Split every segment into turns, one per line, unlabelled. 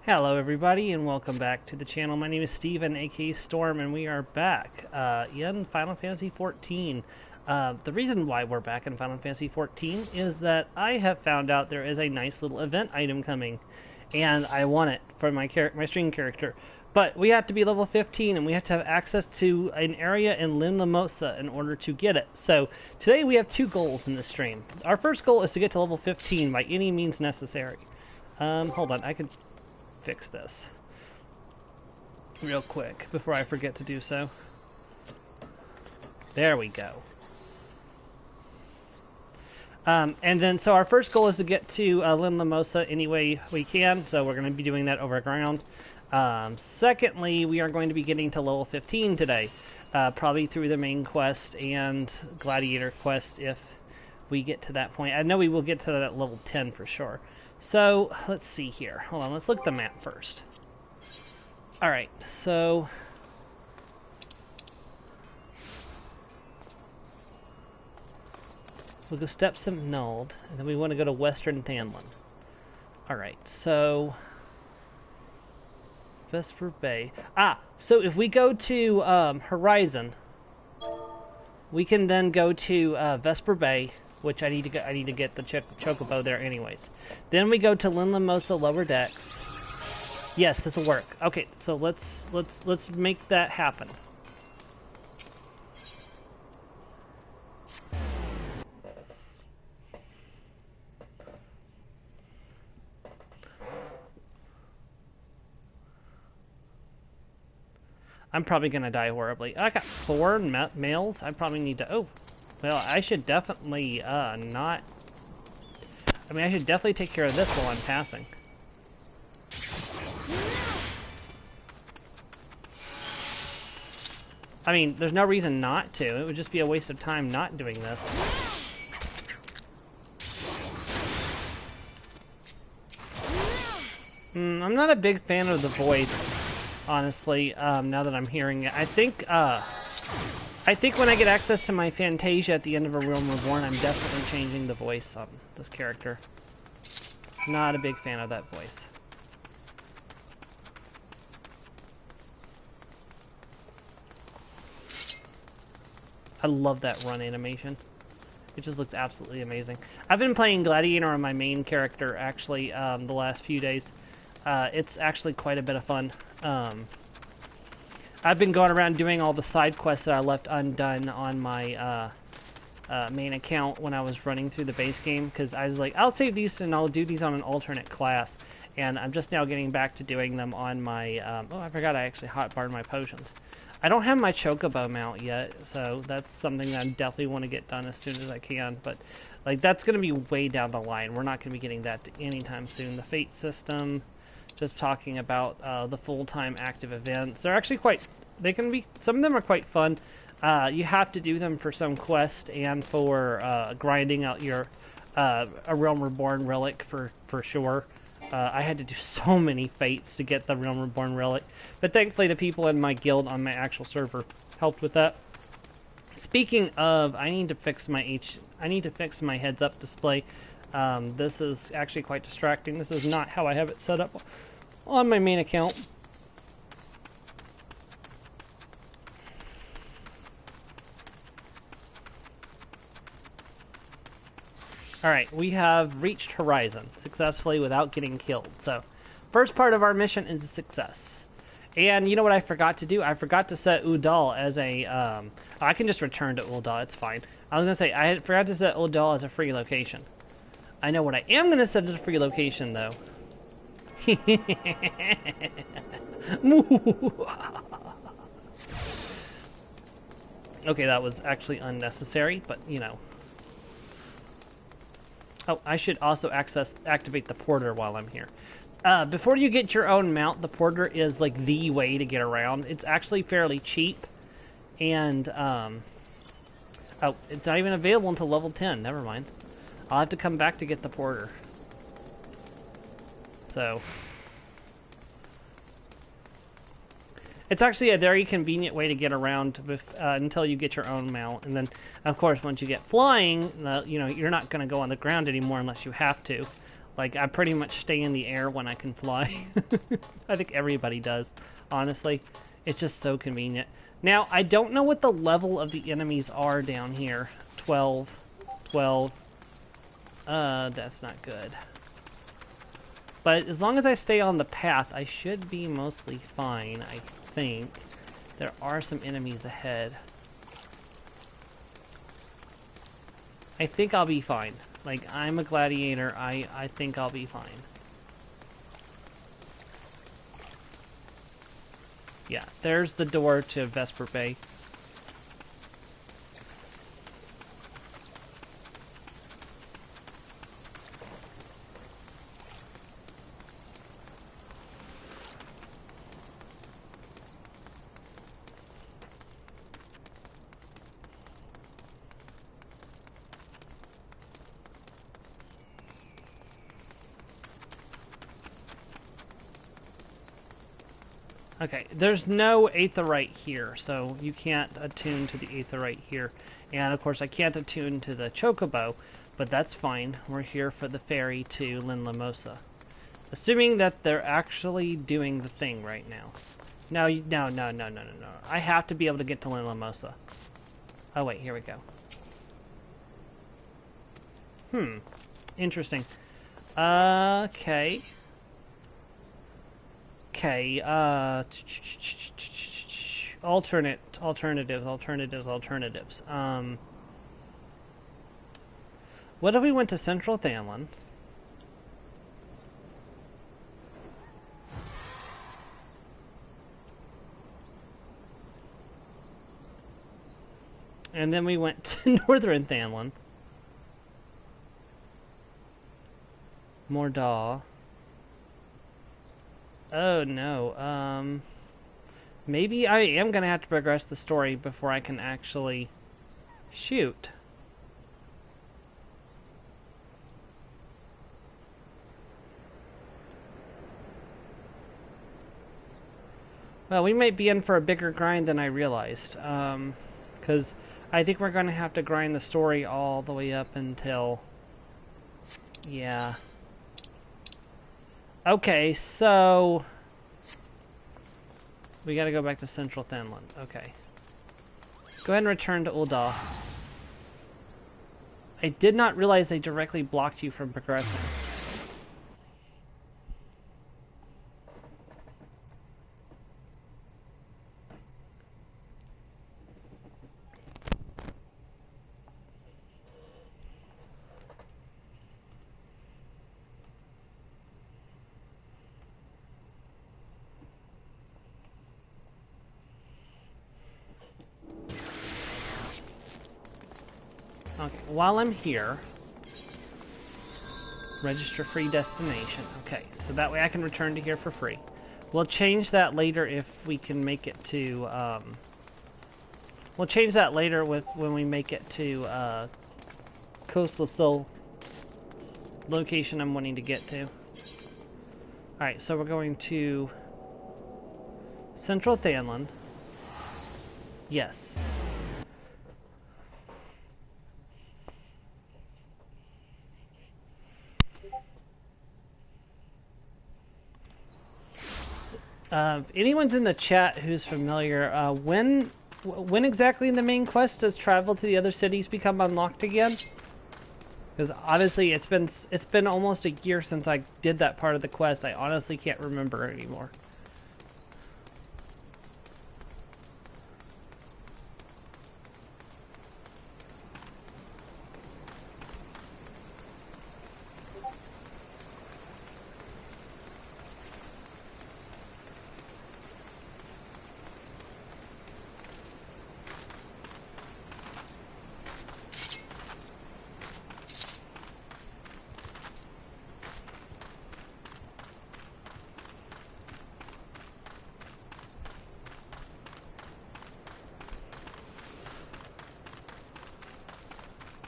Hello everybody and welcome back to the channel. My name is Steven, aka Storm, and we are back in Final Fantasy XIV. The reason why we're back in Final Fantasy XIV is that I have found out there is a nice little event item coming, and I want it for my stream character. But we have to be level 15 and we have to have access to an area in Lin Lamosa in order to get it. So today we have two goals in this stream. Our first goal is to get to level 15 by any means necessary. Hold on, I can fix this real quick before I forget to do so. There we go. And then, so our first goal is to get to Lin Lamosa any way we can, so we're going to be doing that over ground. Secondly, we are going to be getting to level 15 today, probably through the main quest and gladiator quest if we get to that point. I know we will get to that level 10 for sure. So, let's see here. Hold on, let's look at the map first. Alright, so we'll go Steps of Nuld, and then we want to go to Western Thanlin. Alright, so Vesper Bay. So if we go to Horizon, we can then go to Vesper Bay, which I need to get the Chocobo there anyways. Then we go to Lin Lamosa Lower Decks. Yes, this will work. Okay, so let's make that happen. I'm probably gonna die horribly. I got 4 males. I probably need to. Oh, well, I should definitely not. I mean, I should definitely take care of this while I'm passing. I mean, there's no reason not to. It would just be a waste of time not doing this. I'm not a big fan of the voice, honestly, now that I'm hearing it. I think when I get access to my Fantasia at the end of A Realm Reborn, I'm definitely changing the voice on this character. Not a big fan of that voice. I love that run animation. It just looks absolutely amazing. I've been playing Gladiator on my main character, actually, the last few days. It's actually quite a bit of fun. I've been going around doing all the side quests that I left undone on my main account when I was running through the base game, because I was like, I'll save these and I'll do these on an alternate class. And I'm just now getting back to doing them on my... oh, I forgot I actually hotbarred my potions. I don't have my Chocobo mount yet, so that's something that I definitely want to get done as soon as I can. But like, that's going to be way down the line. We're not going to be getting that anytime soon. The Fate system... Just talking about the full-time active events. They're actually quite... They can be... Some of them are quite fun. You have to do them for some quest and for grinding out your A Realm Reborn relic for sure. I had to do so many fates to get the Realm Reborn relic. But thankfully the people in my guild on my actual server helped with that. Speaking of, I need to fix my heads-up display. This is actually quite distracting. This is not how I have it set up on my main account. Alright, we have reached Horizon successfully without getting killed. So, first part of our mission is a success. And you know what I forgot to do? I forgot to set Udal as a, I can just return to Udal, it's fine. I was going to say, I forgot to set Udal as a free location. I know what I am going to set as a free location, though. Okay, that was actually unnecessary, but, you know. Oh, I should also activate the porter while I'm here. Before you get your own mount, the porter is, like, the way to get around. It's actually fairly cheap, And, oh, it's not even available until level 10. Never mind. I'll have to come back to get the porter. So, it's actually a very convenient way to get around until you get your own mount. And then, of course, once you get flying, you know, you're not going to go on the ground anymore unless you have to. Like, I pretty much stay in the air when I can fly. I think everybody does, honestly. It's just so convenient. Now, I don't know what the level of the enemies are down here. 12. 12. That's not good. But as long as I stay on the path, I should be mostly fine, I think. There are some enemies ahead. I think I'll be fine. Like, I'm a gladiator. I think I'll be fine. Yeah, there's the door to Vesper Bay. Okay, there's no aetheryte here, so you can't attune to the aetheryte here. And of course I can't attune to the chocobo, but that's fine. We're here for the ferry to Linlamosa. Assuming that they're actually doing the thing right now. No. I have to be able to get to Linlamosa. Oh wait, here we go. Interesting. Okay. Okay, alternatives. What if we went to Central Thamlin? And then we went to Northern Thamlin. Mordaw. Oh no, maybe I am gonna have to progress the story before I can actually shoot. Well, we might be in for a bigger grind than I realized, because I think we're gonna have to grind the story all the way up until, yeah. Okay, so we gotta go back to Central Thamlin. Okay. Go ahead and return to Ul'dah. I did not realize they directly blocked you from progressing. Okay, while I'm here, register free destination. Okay, so that way I can return to here for free. We'll change that later if we can make it to, we'll change that later when we make it to, Coastal Soul location I'm wanting to get to. Alright, so we're going to Central Thamlin. Yes. If anyone's in the chat who's familiar, when exactly in the main quest does travel to the other cities become unlocked again? Because honestly, it's been almost a year since I did that part of the quest. I honestly can't remember anymore.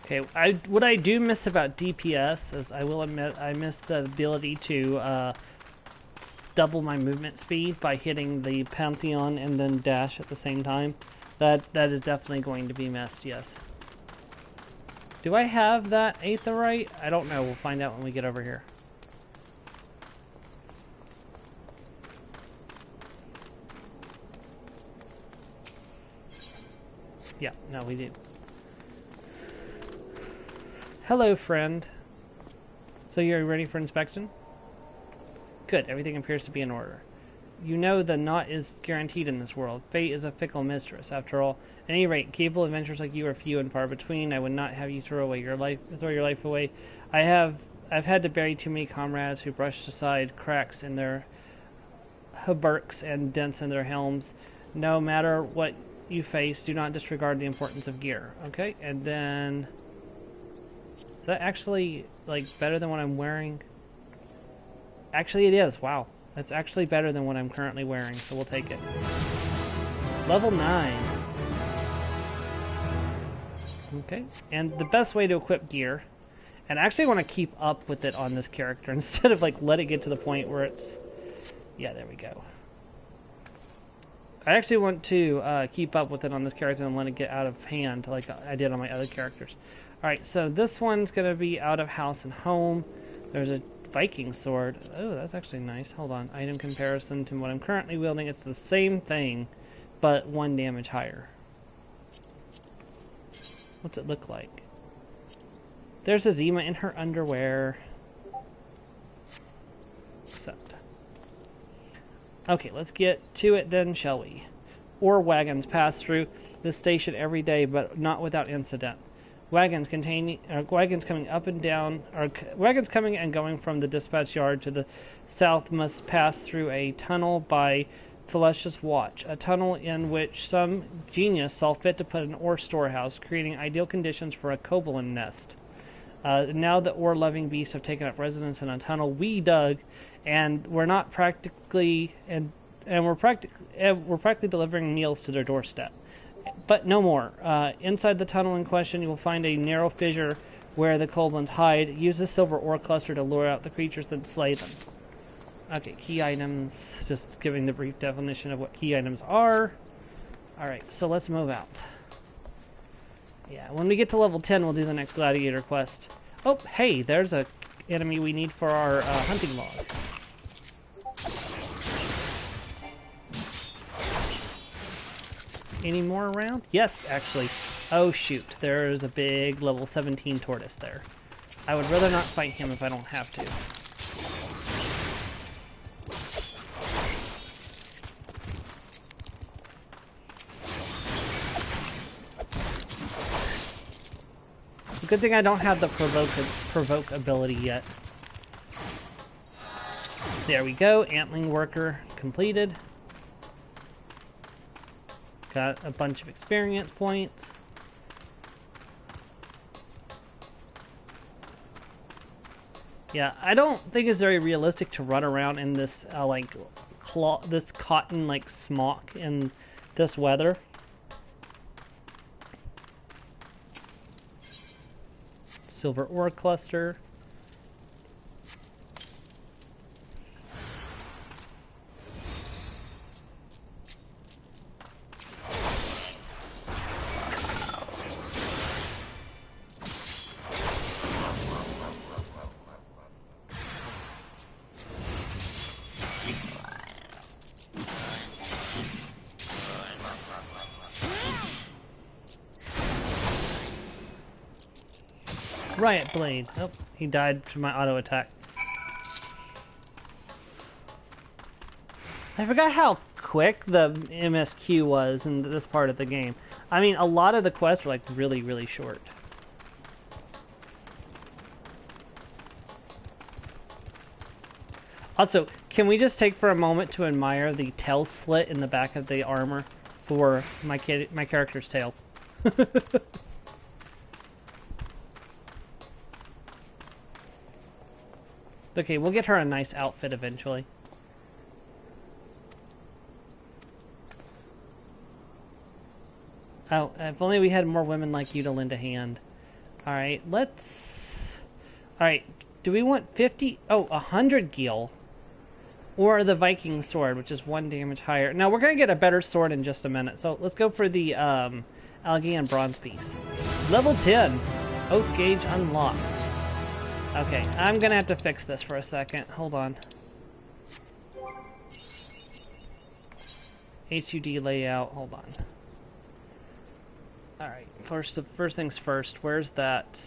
Okay, what I do miss about DPS is, I will admit, I miss the ability to double my movement speed by hitting the Pantheon and then dash at the same time. That is definitely going to be missed, yes. Do I have that Aetherite? I don't know. We'll find out when we get over here. Yeah, no, we do. Hello, friend. So you're ready for inspection? Good, everything appears to be in order. You know the naught is guaranteed in this world. Fate is a fickle mistress, after all. At any rate, capable adventures like you are few and far between. I would not have you throw your life away. I've had to bury too many comrades who brushed aside cracks in their hauberks and dents in their helms. No matter what you face, do not disregard the importance of gear. Okay, and then is that actually like better than what I'm wearing? Actually, it is. Wow, that's actually better than what I'm currently wearing. So we'll take it. Level 9. Okay, and the best way to equip gear, and I actually want to keep up with it on this character instead of like let it get to the point where it's, yeah, there we go. I actually want to keep up with it on this character and let it get out of hand like I did on my other characters. Alright, so this one's going to be out of house and home. There's a Viking sword. Oh, that's actually nice. Hold on. Item comparison to what I'm currently wielding. It's the same thing, but 1 damage higher. What's it look like? There's Azima in her underwear. Except. Okay, let's get to it then, shall we? Ore wagons pass through this station every day, but not without incident. Wagons coming up and down, or wagons coming and going from the dispatch yard to the south must pass through a tunnel by Felicia's watch, a tunnel in which some genius saw fit to put an ore storehouse, creating ideal conditions for a kobolin nest. Now that ore-loving beasts have taken up residence in a tunnel we dug, and we're not practically we're practically delivering meals to their doorstep. But no more. Inside the tunnel in question, you will find a narrow fissure where the kobolins hide. Use the silver ore cluster to lure out the creatures that slay them. Okay, key items. Just giving the brief definition of what key items are. Alright, so let's move out. Yeah, when we get to level 10, we'll do the next gladiator quest. Oh, hey, there's a enemy we need for our hunting log. Any more around? Yes, actually. Oh shoot, there's a big level 17 tortoise there. I would rather not fight him if I don't have to. Good thing I don't have the provoke ability yet. There we go, antling worker completed. Got a bunch of experience points. Yeah, I don't think it's very realistic to run around in this this cotton like smock in this weather. Silver ore cluster. Riot Blade. Oh, he died to my auto attack. I forgot how quick the MSQ was in this part of the game. I mean, a lot of the quests were like really, really short. Also, can we just take for a moment to admire the tail slit in the back of the armor for my character's tail? Okay, we'll get her a nice outfit eventually. Oh, if only we had more women like you to lend a hand. Alright, let's... Alright, do we want 50... Oh, 100 gil. Or the Viking sword, which is 1 damage higher. Now, we're going to get a better sword in just a minute. So, let's go for the Algian bronze piece. Level 10. Oath gauge unlocked. Okay, I'm going to have to fix this for a second. Hold on. HUD layout. Hold on. Alright, first things first. Where's that...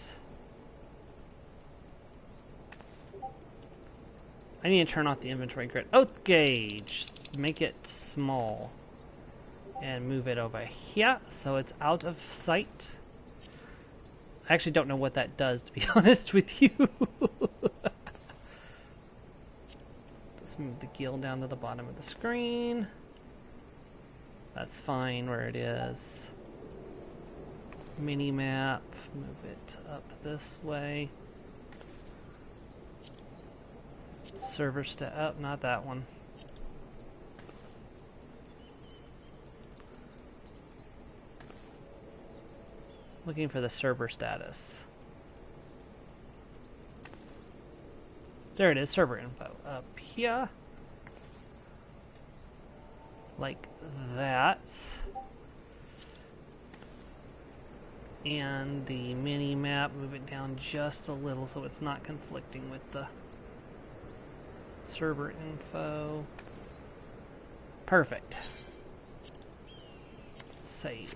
I need to turn off the inventory grid. Oath gauge! Make it small. And move it over here, so it's out of sight. I actually don't know what that does, to be honest with you. Just move the gil down to the bottom of the screen. That's fine where it is. Mini-map. Move it up this way. Server stat up, not that one. Looking for the server status. There it is, server info. Up here. Like that. And the mini map, move it down just a little so it's not conflicting with the server info. Perfect. Save.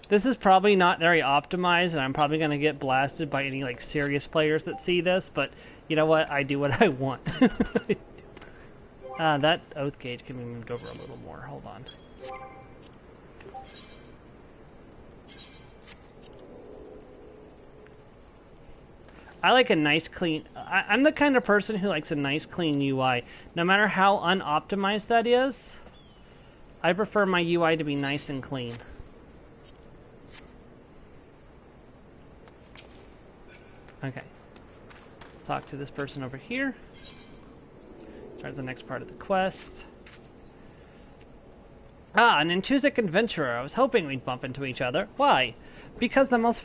This is probably not very optimized, and I'm probably going to get blasted by any like serious players that see this, but you know what? I do what I want. That oath gauge can be moved over a little more. Hold on. I like a nice clean... I'm the kind of person who likes a nice clean UI. No matter how unoptimized that is, I prefer my UI to be nice and clean. Okay. Talk to this person over here. Start the next part of the quest. Ah, an Intrusic adventurer. I was hoping we'd bump into each other. Why? Because the most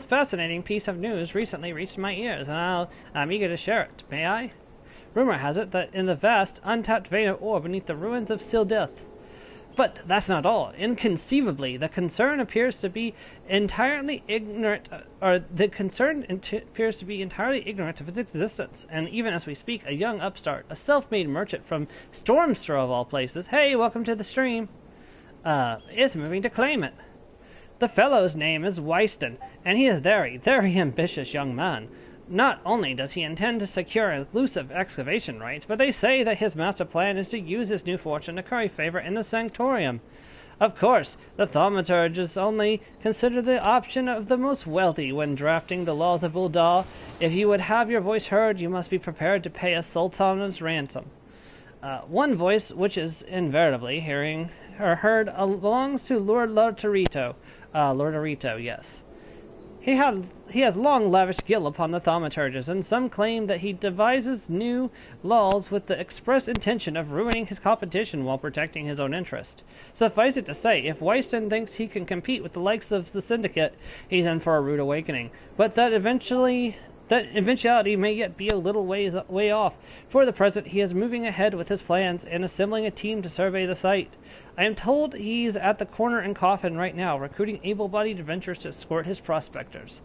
fascinating piece of news recently reached my ears, and I'm eager to share it. May I? Rumor has it that in the vast, untapped vein of ore beneath the ruins of Sildeth. But that's not all. Inconceivably, the concern appears to be entirely ignorant, appears to be entirely ignorant of its existence. And even as we speak, a young upstart, a self-made merchant from Stormthrow of all places, hey, welcome to the stream, is moving to claim it. The fellow's name is Weiston, and he is a very, very ambitious young man. Not only does he intend to secure exclusive excavation rights, but they say that his master plan is to use his new fortune to curry favor in the Sanctorium. Of course, the thaumaturges only consider the option of the most wealthy when drafting the laws of Uldar. If you would have your voice heard, you must be prepared to pay a sultan's ransom. One voice, which is invariably heard, belongs to Lord Lortarito. Lord Arito, yes. He has long lavished gil upon the thaumaturges, and some claim that he devises new laws with the express intention of ruining his competition while protecting his own interest. Suffice it to say, if Weiston thinks he can compete with the likes of the Syndicate, he's in for a rude awakening. But that eventuality may yet be a little way off. For the present, he is moving ahead with his plans and assembling a team to survey the site. I am told he's at the corner in Coffin right now, recruiting able-bodied adventurers to escort his prospectors.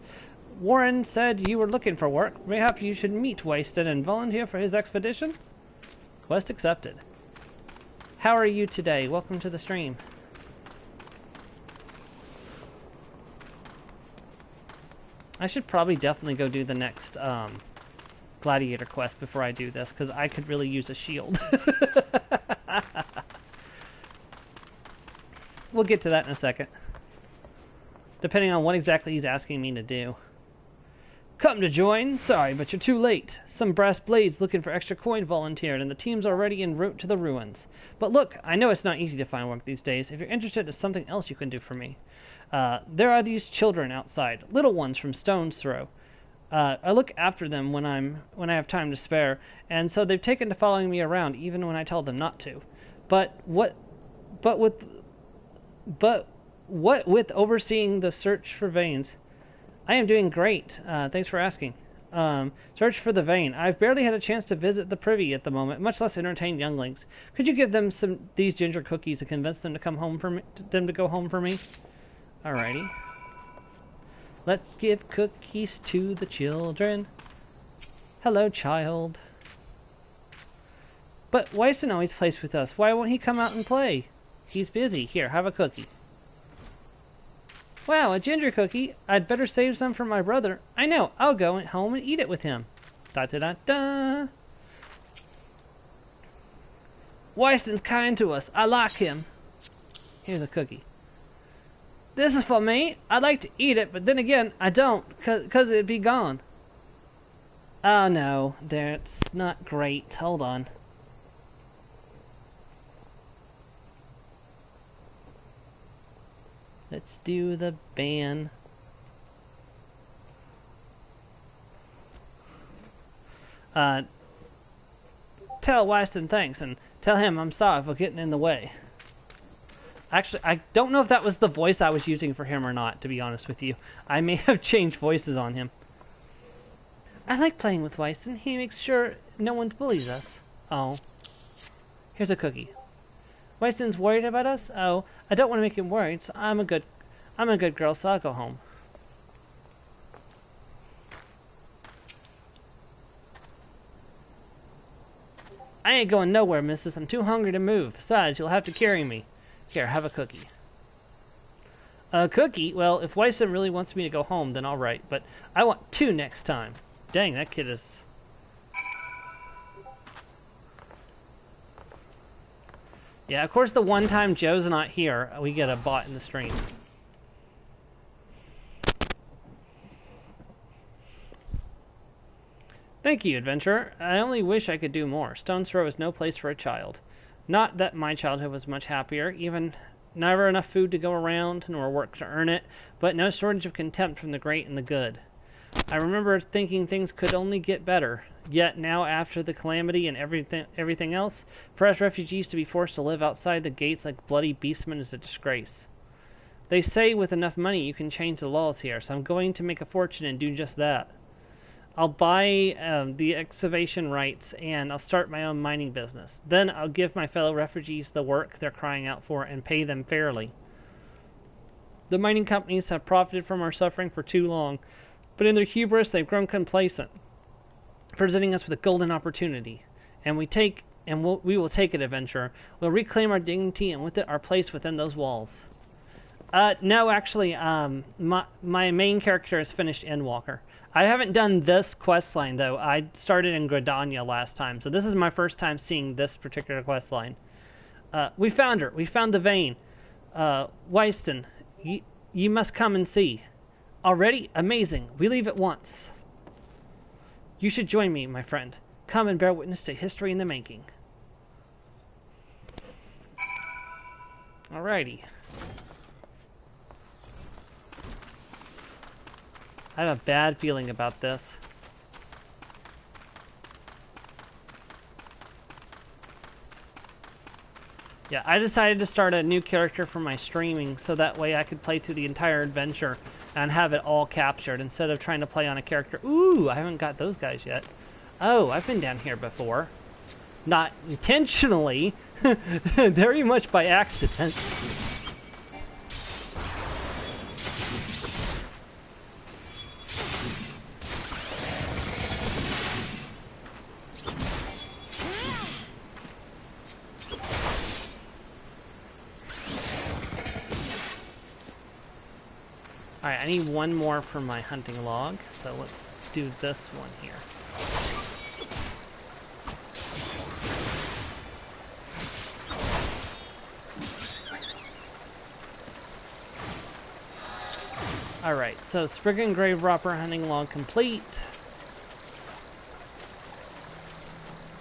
Warren said you were looking for work. Mayhap you should meet Weiston and volunteer for his expedition? Quest accepted. How are you today? Welcome to the stream. I should probably definitely go do the next gladiator quest before I do this, because I could really use a shield. We'll get to that in a second. Depending on what exactly he's asking me to do. Come to join? Sorry, but you're too late. Some brass blades looking for extra coin volunteered, and the team's already en route to the ruins. But look, I know it's not easy to find work these days. If you're interested, there's something else you can do for me. There are these children outside, little ones from Stone's Throw. I look after them when I have time to spare, and so they've taken to following me around, even when I tell them not to. But But what with overseeing the search for veins? I am doing great. Thanks for asking. Search for the vein. I've barely had a chance to visit the privy at the moment, much less entertain younglings. Could you give them these ginger cookies and convince them to come home for me? Them to go home for me? Alrighty. Let's give cookies to the children. Hello, child. But Wyson always plays with us. Why won't he come out and play? He's busy. Here, have a cookie. Wow, a ginger cookie. I'd better save some for my brother. I know. I'll go home and eat it with him. Da-da-da-da. Wyson's kind to us. I like him. Here's a cookie. This is for me. I'd like to eat it, but then again, I don't, because it'd be gone. Oh, no. That's not great. Hold on. Let's do the ban. Tell Wyson thanks, and tell him I'm sorry for getting in the way. Actually, I don't know if that was the voice I was using for him or not, to be honest with you. I may have changed voices on him. I like playing with Wyson. He makes sure no one bullies us. Oh. Here's a cookie. Wyson's worried about us? Oh, I don't want to make him worried, so I'm a good girl, so I'll go home. I ain't going nowhere, missus. I'm too hungry to move. Besides, you'll have to carry me. Here, have a cookie. A cookie? Well, if Wyson really wants me to go home, then all right. But I want 2 next time. Dang, that kid is... Yeah, of course the one time Joe's not here, we get a bot in the stream. Thank you, adventurer. I only wish I could do more. Stone's Throw is no place for a child. Not that my childhood was much happier, even never enough food to go around, nor work to earn it, but no shortage of contempt from the great and the good. I remember thinking things could only get better, yet now after the calamity and everything else, for us refugees to be forced to live outside the gates like bloody beastmen is a disgrace. They say with enough money you can change the laws here, so I'm going to make a fortune and do just that. I'll buy the excavation rights and I'll start my own mining business. Then I'll give my fellow refugees the work they're crying out for and pay them fairly. The mining companies have profited from our suffering for too long, but in their hubris they've grown complacent, presenting us with a golden opportunity. And we will take it, adventurer. We'll reclaim our dignity and with it our place within those walls. No, actually, my main character has finished Endwalker. I haven't done this questline, though. I started in Gridania last time, so this is my first time seeing this particular questline. We found her. We found the vein. Wyston, you must come and see. Already? Amazing. We leave at once. You should join me, my friend. Come and bear witness to history in the making. Alrighty. I have a bad feeling about this. Yeah, I decided to start a new character for my streaming so that way I could play through the entire adventure and have it all captured instead of trying to play on a character. Ooh, I haven't got those guys yet. Oh, I've been down here before. Not intentionally, very much by accident. Alright, I need one more for my hunting log, so let's do this one here. Alright, so Spriggan Grave Robber hunting log complete.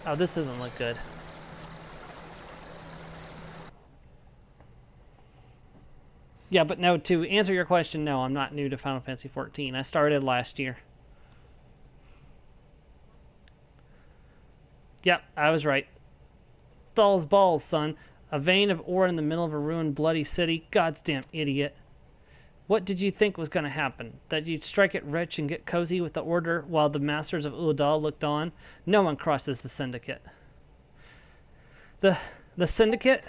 Oh, this doesn't look good. Yeah, but no, to answer your question, no, I'm not new to Final Fantasy XIV. I started last year. Yep, I was right. Thal's balls, son. A vein of ore in the middle of a ruined, bloody city? Goddamn idiot. What did you think was going to happen? That you'd strike it rich and get cozy with the Order while the masters of Ul'dah looked on? No one crosses the Syndicate. The Syndicate?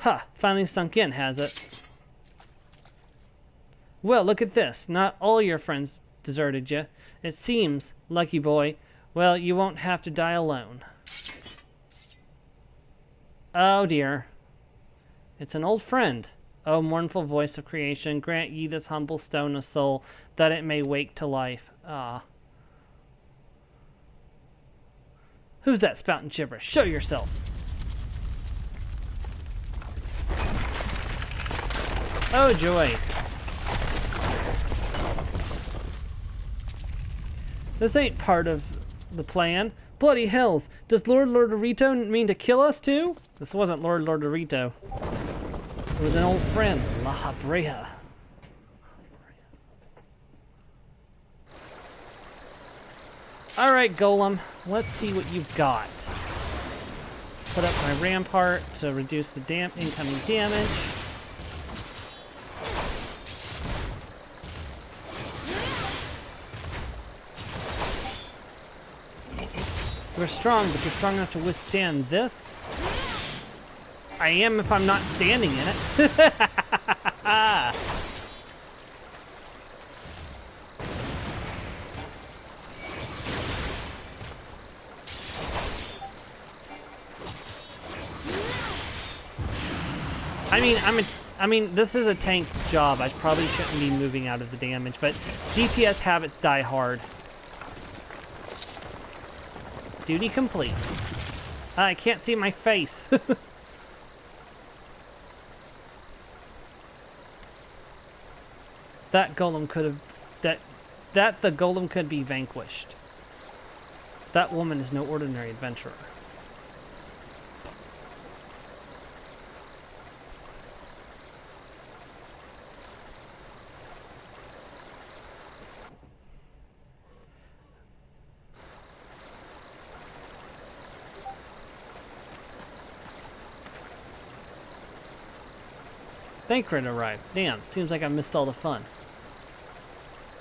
Ha! Finally sunk in, has it? Well, look at this. Not all your friends deserted you. It seems, lucky boy, well, you won't have to die alone. Oh dear. It's an old friend. O mournful voice of creation, grant ye this humble stone a soul, that it may wake to life. Ah. Who's that spouting gibberish? Show yourself. Oh joy. This ain't part of the plan. Bloody hells! Does Lord Lordorito mean to kill us too? This wasn't Lord Lordorito. It was an old friend, La Habrea. Alright, Golem, let's see what you've got. Put up my rampart to reduce the incoming damage. We're strong, but you're strong enough to withstand this? I am if I'm not standing in it. I mean, this is a tank job. I probably shouldn't be moving out of the damage, but DPS habits die hard. Duty complete. I can't see my face. That golem could have... That the golem could be vanquished. That woman is no ordinary adventurer. Thancred arrived. Damn, seems like I missed all the fun.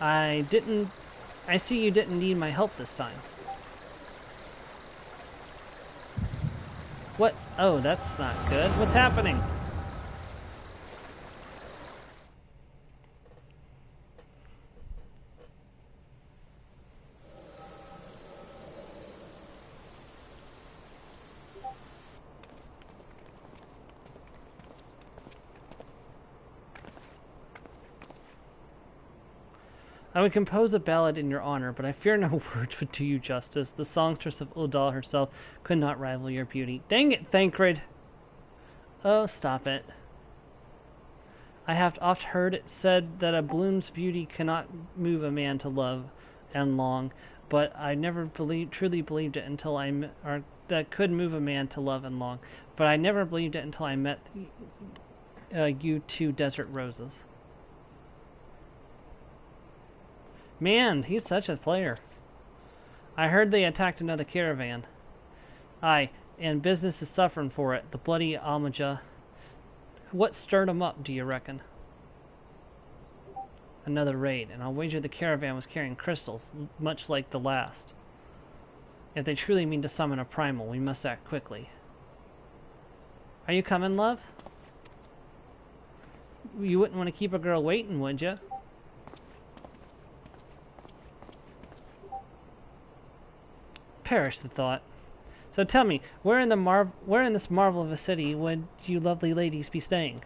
I see you didn't need my help this time. What? Oh, that's not good. What's happening? I would compose a ballad in your honor, but I fear no words would do you justice. The songstress of Ul'dah herself could not rival your beauty. Dang it, Thancred! Oh, stop it. I have oft heard it said that a bloom's beauty cannot move a man to love and long, but I never truly believed it until that could move a man to love and long, but I never believed it until I met you two desert roses. Man, he's such a player. I heard they attacked another caravan. Aye, and business is suffering for it. The bloody Almaja. What stirred 'em up, do you reckon? Another raid, and I'll wager the caravan was carrying crystals, much like the last. If they truly mean to summon a primal, we must act quickly. Are you coming, love? You wouldn't want to keep a girl waiting, would you? Perish the thought. So tell me, where in this marvel of a city would you lovely ladies be staying?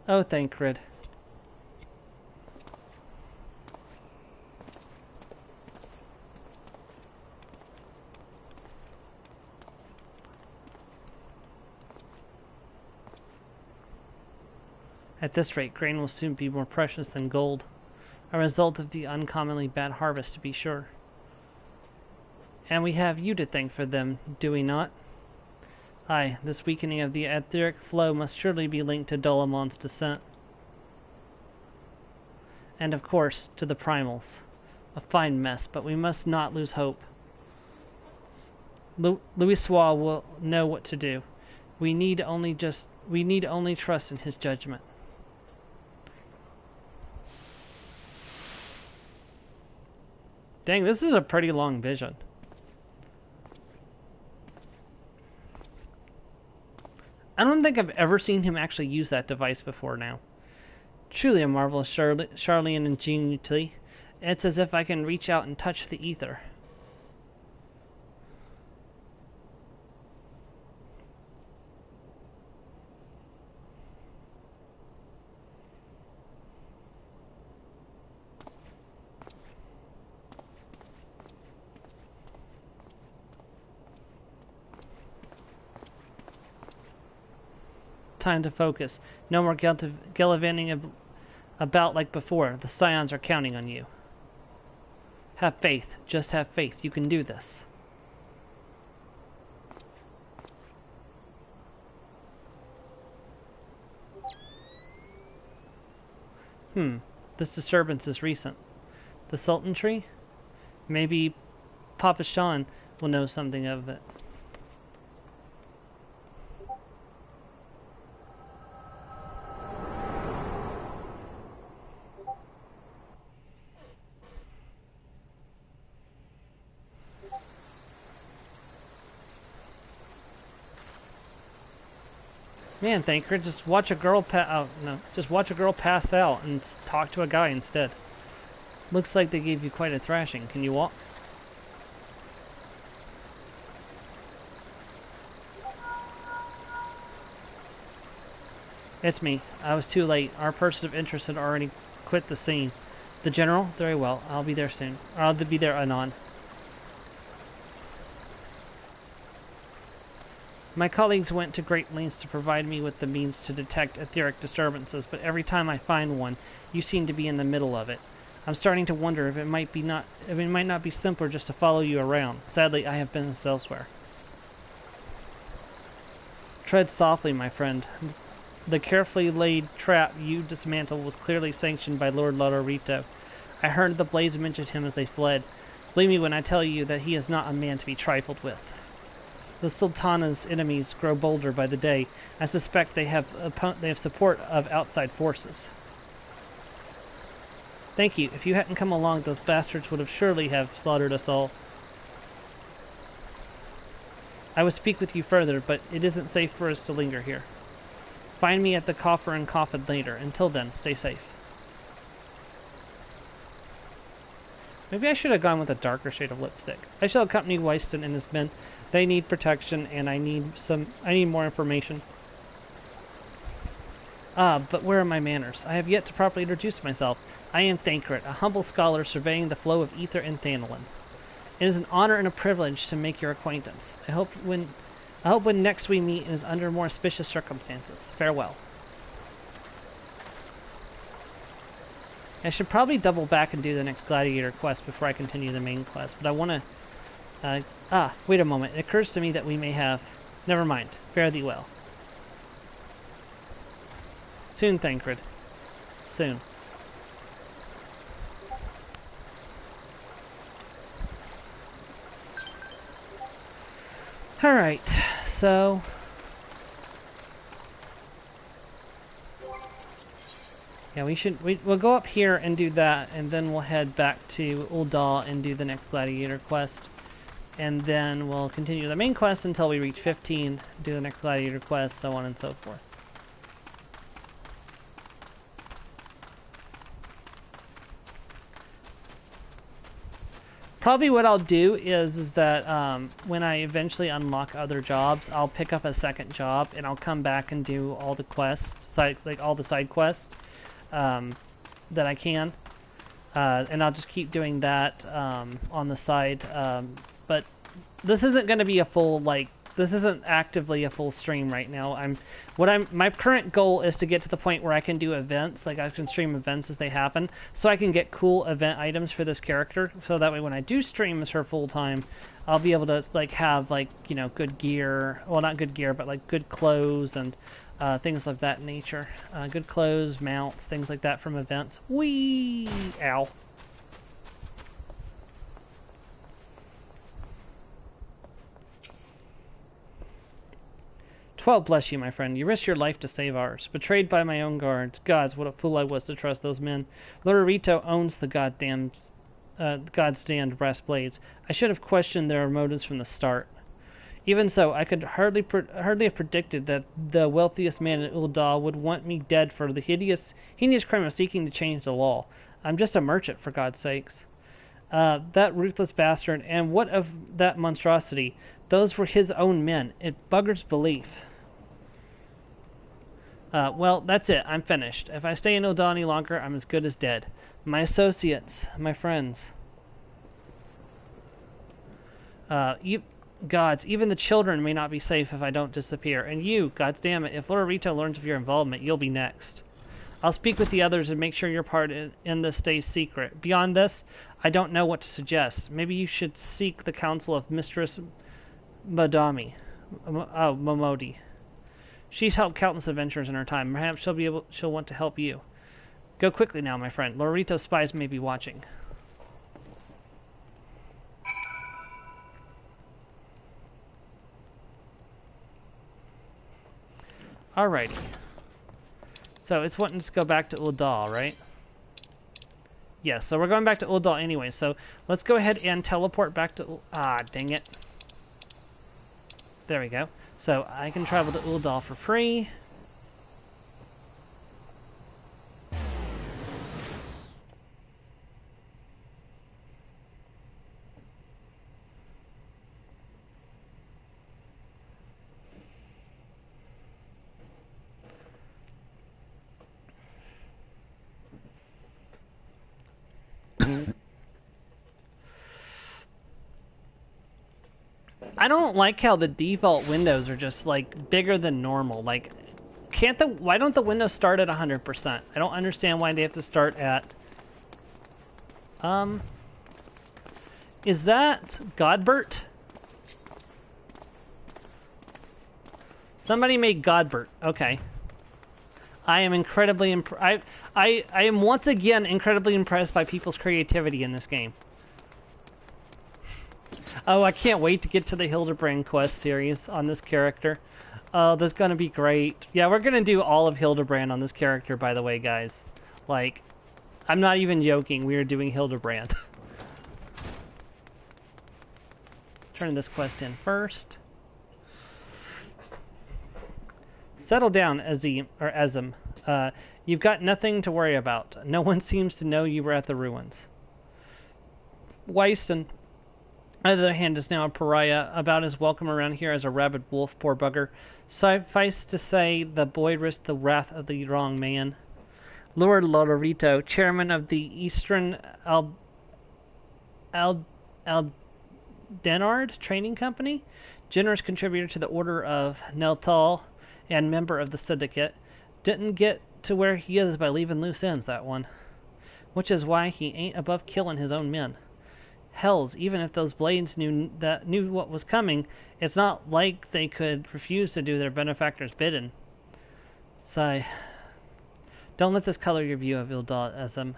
Oh, Thancred. At this rate, grain will soon be more precious than gold, a result of the uncommonly bad harvest, to be sure. And we have you to thank for them, do we not? Aye, this weakening of the etheric flow must surely be linked to Dolamon's descent. And of course, to the primals. A fine mess, but we must not lose hope. Louisoix will know what to do. We need only trust in his judgment. Dang, this is a pretty long vision. I don't think I've ever seen him actually use that device before now. Truly a marvelous Charlian ingenuity. It's as if I can reach out and touch the ether. Time to focus. No more gallivanting about like before. The Scions are counting on you. Have faith. Just have faith. You can do this. This disturbance is recent. The Sultan tree? Maybe Papa Sean will know something of it. Man, Thanker, just watch a girl just watch a girl pass out and talk to a guy instead. Looks like they gave you quite a thrashing. Can you walk? It's me. I was too late. Our person of interest had already quit the scene. The General? Very well. I'll be there soon. I'll be there anon. My colleagues went to great lengths to provide me with the means to detect etheric disturbances, but every time I find one, you seem to be in the middle of it. I'm starting to wonder if it might not be simpler just to follow you around. Sadly, I have business elsewhere. Tread softly, my friend. The carefully laid trap you dismantled was clearly sanctioned by Lord Lodorito. I heard the blades mention him as they fled. Believe me when I tell you that he is not a man to be trifled with. The Sultana's enemies grow bolder by the day. I suspect they have support of outside forces. Thank you. If you hadn't come along, those bastards would have surely have slaughtered us all. I would speak with you further, but it isn't safe for us to linger here. Find me at the coffer and coffin later. Until then, stay safe. Maybe I should have gone with a darker shade of lipstick. I shall accompany Weiston and his men. They need protection, and I need more information. But where are my manners? I have yet to properly introduce myself. I am Thancred, a humble scholar surveying the flow of ether in Thanalin. It is an honor and a privilege to make your acquaintance. I hope when next we meet it is under more auspicious circumstances. Farewell. I should probably double back and do the next gladiator quest before I continue the main quest, but I want to... wait a moment. It occurs to me that we may have... Never mind. Fare thee well. Soon, Thancred. Soon. Alright, so... Yeah, we'll go up here and do that, and then we'll head back to Ul'dah and do the next gladiator quest. And then we'll continue the main quest until we reach 15, do the next gladiator quest, so on and so forth. Probably what I'll do is that when I eventually unlock other jobs, I'll pick up a second job and I'll come back and do all the quests, like all the side quests that I can, and I'll just keep doing that on the side. But this isn't going to be a full this isn't actively a full stream right now. My current goal is to get to the point where I can do events, like I can stream events as they happen, so I can get cool event items for this character, so that way when I do stream as her full time, I'll be able to have good gear, well not good gear, but like good clothes and things of that nature. Good clothes, mounts, things like that from events. Whee! Ow. Well, bless you, my friend. You risked your life to save ours. Betrayed by my own guards. Gods, what a fool I was to trust those men. Lorito owns the God's damned brass blades. I should have questioned their motives from the start. Even so, I could hardly have predicted that the wealthiest man in Uldal would want me dead for the heinous crime of seeking to change the law. I'm just a merchant, for God's sakes. That ruthless bastard, and what of that monstrosity? Those were his own men. It buggers belief. Well, that's it. I'm finished. If I stay in Uldal any longer, I'm as good as dead. My associates, my friends. Gods, even the children may not be safe if I don't disappear. And you, gods damn it, if Lorito learns of your involvement, you'll be next. I'll speak with the others and make sure your part in this stays secret. Beyond this, I don't know what to suggest. Maybe you should seek the counsel of Mistress Momodi. She's helped countless adventurers in her time. Perhaps she'll want to help you. Go quickly now, my friend. Lorito's spies may be watching. Alrighty. So it's wanting to go back to Uldal, right? Yes, so we're going back to Uldal anyway, so let's go ahead and teleport back to... Ah, dang it. There we go. So I can travel to Uldal for free. I don't like how the default windows are just like bigger than normal. Like, why don't the windows start at 100%? I don't understand why they have to start at. Is that Godbert? Somebody made Godbert. Okay. I am incredibly I am once again incredibly impressed by people's creativity in this game. Oh, I can't wait to get to the Hildebrand quest series on this character. Oh, that's gonna be great. Yeah, we're gonna do all of Hildebrand on this character, by the way, guys. Like, I'm not even joking, we are doing Hildebrand. Turn this quest in first. Settle down, Azim. You've got nothing to worry about. No one seems to know you were at the ruins. Weiston, on the other hand, is now a pariah, about as welcome around here as a rabid wolf, poor bugger. Suffice to say, the boy risked the wrath of the wrong man. Lord Lorito, chairman of the Eastern Aldenard Training Company, generous contributor to the Order of Neltal, and member of the Syndicate, didn't get to where he is by leaving loose ends, that one. Which is why he ain't above killing his own men. Hells, even if those blades knew what was coming, it's not like they could refuse to do their benefactor's bidding. Sigh. Don't let this color your view of Uldal, Azim.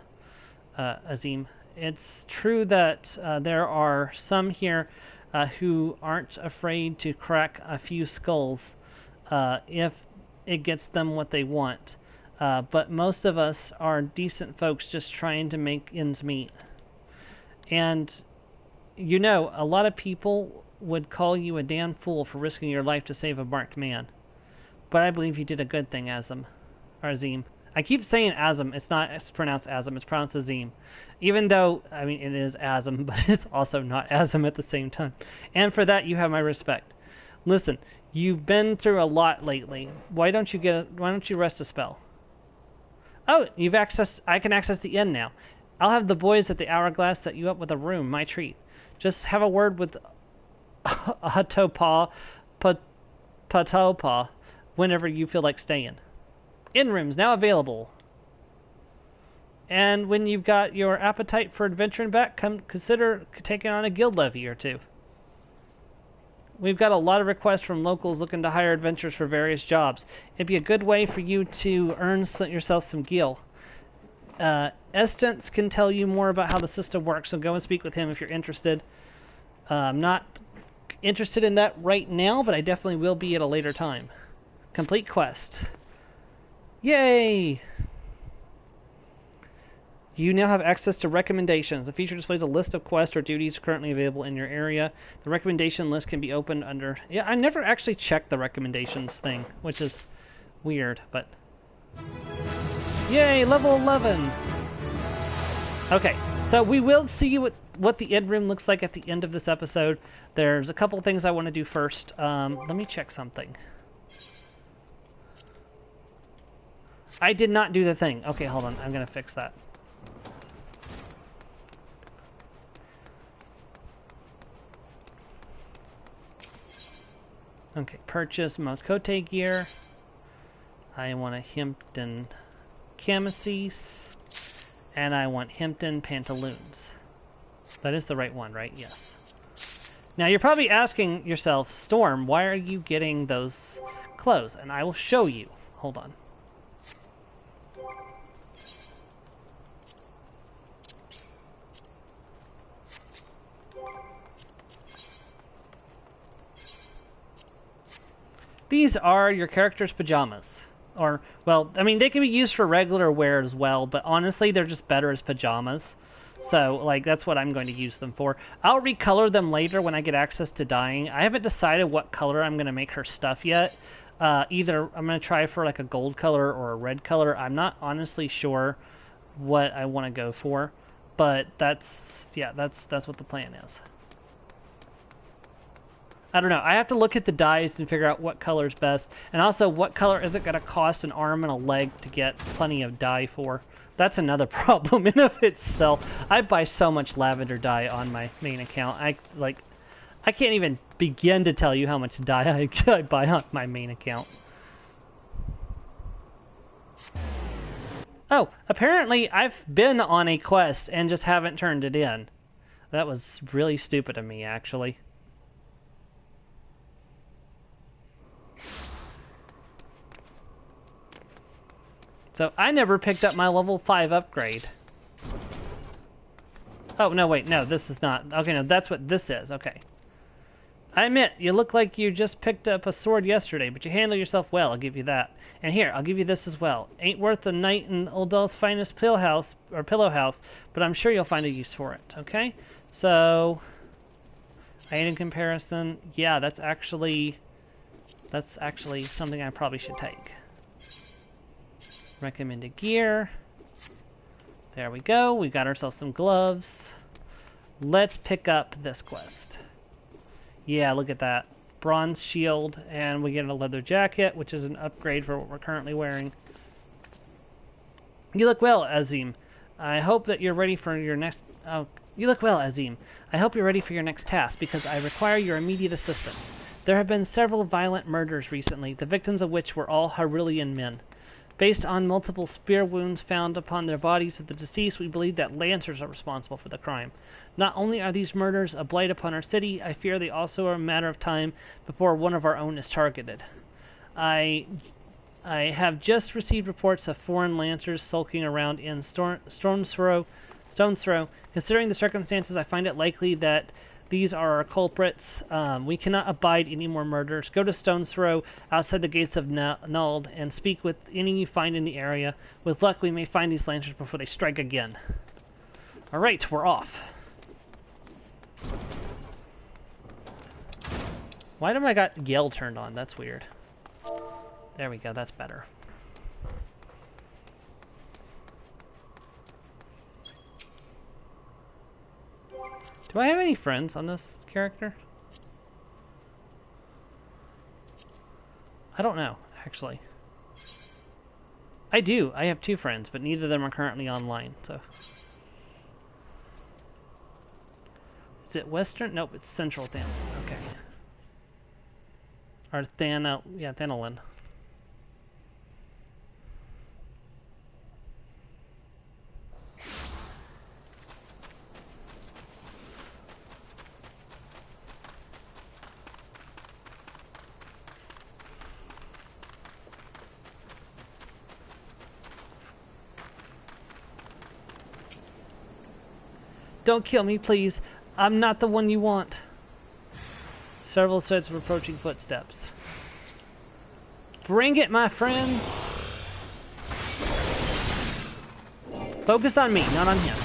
It's true that there are some here who aren't afraid to crack a few skulls if it gets them what they want. But most of us are decent folks just trying to make ends meet. And, you know, a lot of people would call you a damn fool for risking your life to save a marked man. But I believe you did a good thing, Azim. I keep saying Azim. It's pronounced Azim. It's pronounced Azim. Even though, I mean, it is Azim, but it's also not Azim at the same time. And for that, you have my respect. Listen, you've been through a lot lately. Why don't you rest a spell? Oh, I can access the inn now. I'll have the boys at the Hourglass set you up with a room, my treat. Just have a word with Patopa whenever you feel like staying. Inn rooms now available. And when you've got your appetite for adventuring back, consider taking on a guild levy or two. We've got a lot of requests from locals looking to hire adventurers for various jobs. It'd be a good way for you to earn yourself some gil. Estance can tell you more about how the system works, so go and speak with him if you're interested. I'm not interested in that right now, but I definitely will be at a later time. Complete quest. Yay! You now have access to recommendations. The feature displays a list of quests or duties currently available in your area. The recommendation list can be opened under... Yeah, I never actually checked the recommendations thing, which is weird, but... Yay, level 11! Okay, so we will see what the end room looks like at the end of this episode. There's a couple things I want to do first. Let me check something. I did not do the thing. Okay, hold on. I'm going to fix that. Okay, purchase Moscote gear. I want a Hempton camises. And I want Hempton pantaloons. That is the right one, right? Yes. Now you're probably asking yourself, Storm, why are you getting those clothes? And I will show you. Hold on. These are your character's pajamas. Or, well, I mean, they can be used for regular wear as well, but honestly, they're just better as pajamas. So, like, that's what I'm going to use them for. I'll recolor them later when I get access to dyeing. I haven't decided what color I'm going to make her stuff yet. Either I'm going to try for, like, a gold color or a red color. I'm not honestly sure what I want to go for. But that's what the plan is. I don't know. I have to look at the dyes and figure out what color is best. And also, what color is it going to cost an arm and a leg to get plenty of dye for? That's another problem in of itself. I buy so much lavender dye on my main account. I can't even begin to tell you how much dye I buy on my main account. Oh, apparently I've been on a quest and just haven't turned it in. That was really stupid of me, actually. So I never picked up my level 5 upgrade. Oh, no, wait, no, this is not. Okay, no, that's what this is. Okay. I admit, you look like you just picked up a sword yesterday, but you handle yourself well, I'll give you that. And here, I'll give you this as well. Ain't worth a night in Oldell's finest pillow house, but I'm sure you'll find a use for it, okay? So, item comparison, yeah, that's actually something I probably should take. Recommended gear. There we go. We got ourselves some gloves. Let's pick up this quest. Yeah, look at that. Bronze shield, and we get a leather jacket, which is an upgrade for what we're currently wearing. You look well, Azim. I hope that you're ready for your next... Oh, you look well, Azim. I hope you're ready for your next task, because I require your immediate assistance. There have been several violent murders recently, the victims of which were all Hyrulean men. Based on multiple spear wounds found upon their bodies of the deceased, we believe that Lancers are responsible for the crime. Not only are these murders a blight upon our city, I fear they also are a matter of time before one of our own is targeted. I have just received reports of foreign Lancers sulking around in Stone's Throw. Considering the circumstances, I find it likely that these are our culprits. We cannot abide any more murders. Go to Stone's Throw, outside the gates of Nuld, and speak with any you find in the area. With luck, we may find these Lancers before they strike again. Alright, we're off. Why have I got Yell turned on? That's weird. There we go, that's better. Do I have any friends on this character? I don't know, actually. I do. I have 2 friends, but neither of them are currently online, so... Is it Western? Nope, it's Central Than. Okay. Or Thanolin. Don't kill me, please. I'm not the one you want. Several sets of approaching footsteps. Bring it, my friend. Focus on me, not on him.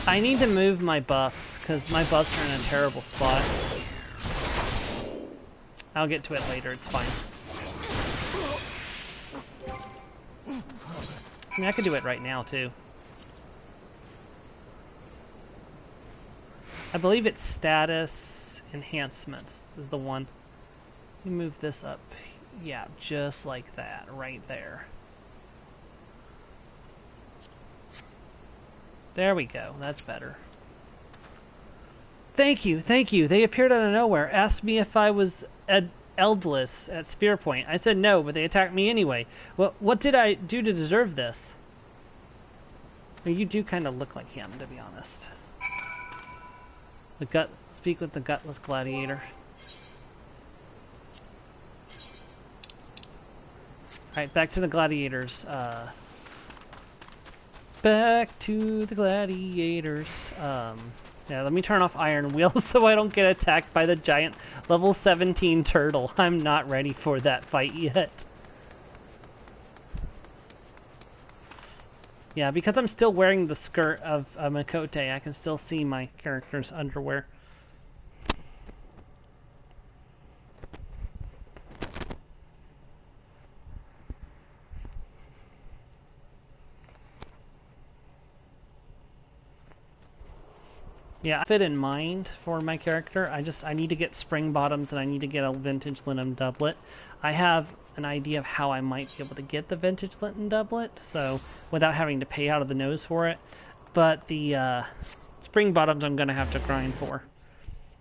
I need to move my buffs, because my buffs are in a terrible spot. I'll get to it later, it's fine. I mean, I could do it right now, too. I believe it's status enhancements is the one. Let me move this up. Yeah, just like that, right there. There we go, that's better. Thank you, thank you. They appeared out of nowhere. Asked me if I was Eldless at Spear Point. I said no, but they attacked me anyway. What did I do to deserve this? Well, you do kind of look like him, to be honest. Speak with the gutless gladiator. Alright, back to the gladiators. Back to the gladiators. Yeah, let me turn off Iron Will so I don't get attacked by the giant level 17 turtle. I'm not ready for that fight yet. Yeah, because I'm still wearing the skirt of Makote, I can still see my character's underwear. Yeah, I fit in mind for my character. I need to get spring bottoms and I need to get a vintage linen doublet. I have an idea of how I might be able to get the vintage linen doublet, so without having to pay out of the nose for it. But the spring bottoms I'm going to have to grind for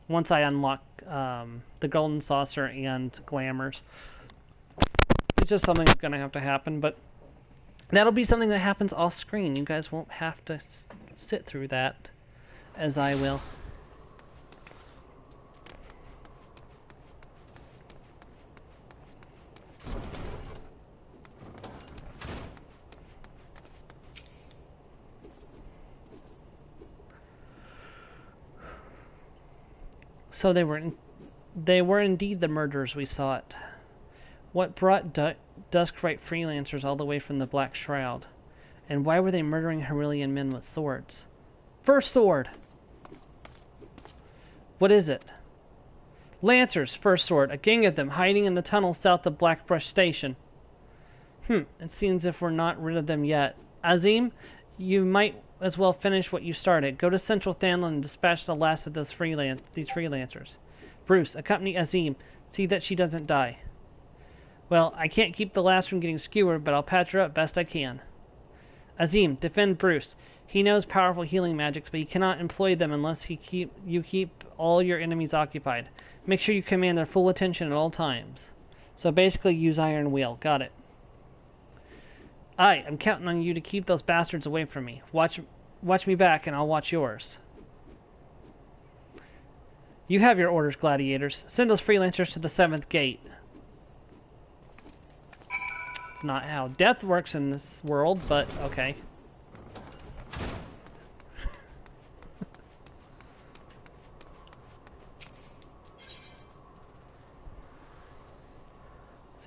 once I unlock the golden saucer and glamours. It's just something that's going to have to happen, but that'll be something that happens off screen. You guys won't have to sit through that, as I will. So they were indeed the murderers we sought. What brought Duskrite freelancers all the way from the Black Shroud? And why were they murdering Hyrillian men with swords? First sword! What is it? Lancers, first sword. A gang of them hiding in the tunnel south of Blackbrush Station. It seems if we're not rid of them yet. Azim, you might as well finish what you started. Go to Central Thanlin and dispatch the last of these freelancers. Bruce, accompany Azim. See that she doesn't die. Well, I can't keep the last from getting skewered, but I'll patch her up best I can. Azim, defend Bruce. He knows powerful healing magics, but he cannot employ them unless you keep all your enemies occupied. Make sure you command their full attention at all times. So basically use Iron Wheel. Got it. I'm counting on you to keep those bastards away from me. Watch me back and I'll watch yours. You have your orders, gladiators. Send those freelancers to the 7th gate. Not how death works in this world, but okay.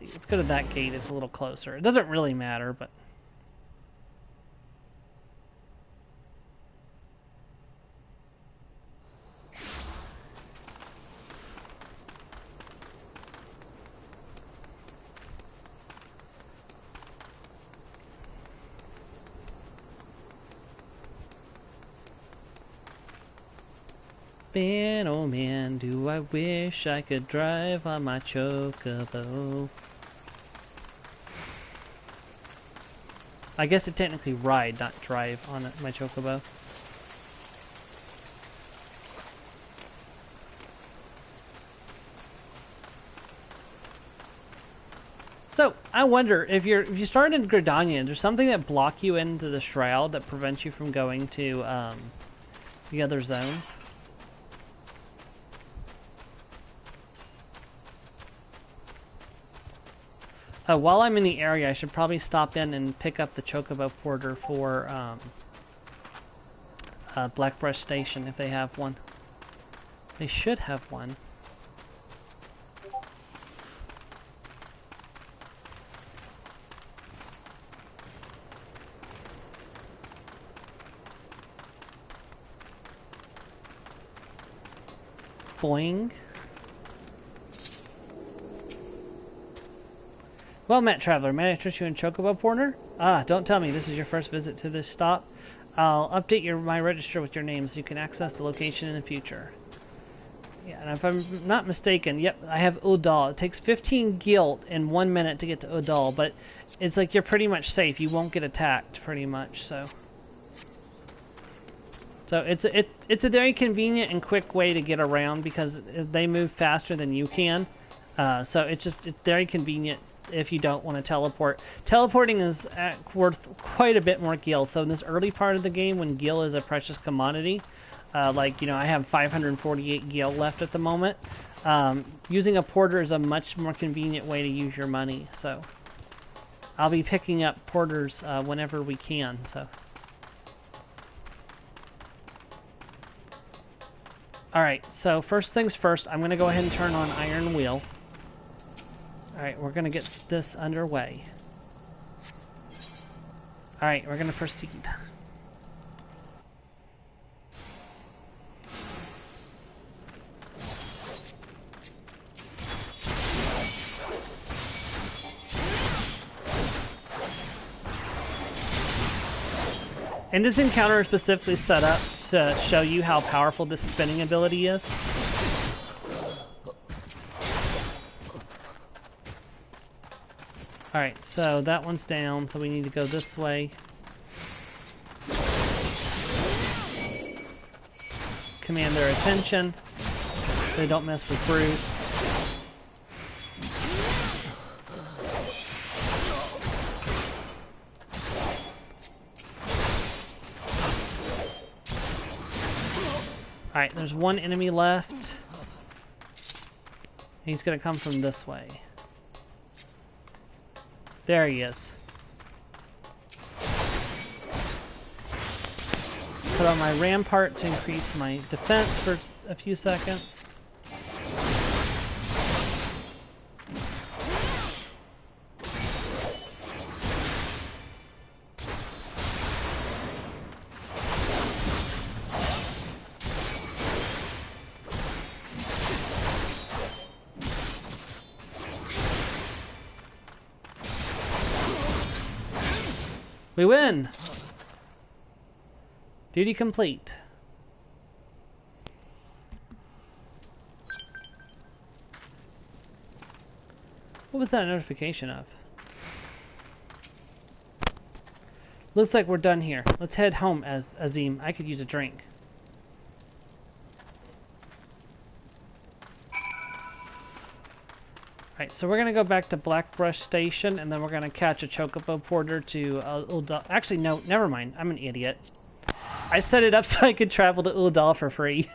Let's go to that gate, it's a little closer. It doesn't really matter, but... Man, oh man, do I wish I could drive on my chocobo. I guess it technically ride, not drive on my chocobo. So, I wonder, if you start in Gridania, is there something that block you into the Shroud that prevents you from going to, the other zones. While I'm in the area, I should probably stop in and pick up the Chocobo Porter for Blackbrush Station, if they have one. They should have one. Boing. Well met, traveler. May I interest you in Chocobo Porter? Ah, don't tell me this is your first visit to this stop. I'll update my register with your name so you can access the location in the future. Yeah, and if I'm not mistaken, yep, I have Udal. It takes 15 gilt in 1 minute to get to Udal, but it's like you're pretty much safe. You won't get attacked, pretty much, so... So it's a very convenient and quick way to get around because they move faster than you can. So it's very convenient if you don't want to teleport. Teleporting is worth quite a bit more gil. So in this early part of the game, when gil is a precious commodity, like, you know, I have 548 gil left at the moment. Using a porter is a much more convenient way to use your money. So I'll be picking up porters whenever we can. So. Alright, so first things first, I'm going to go ahead and turn on Iron Wheel. Alright, we're going to get this underway. Alright, we're going to proceed. And this encounter is specifically set up to show you how powerful this spinning ability is. Alright, so that one's down, so we need to go this way. Command their attention. They don't mess with Bruce. Alright, there's one enemy left. He's gonna come from this way. There he is. Put on my rampart to increase my defense for a few seconds. We win! Duty complete. What was that notification of? Looks like we're done here. Let's head home, Azim. I could use a drink. Alright, so we're going to go back to Blackbrush Station, and then we're going to catch a Chocobo Porter to Uldal. Actually, no, never mind. I'm an idiot. I set it up so I could travel to Uldal for free.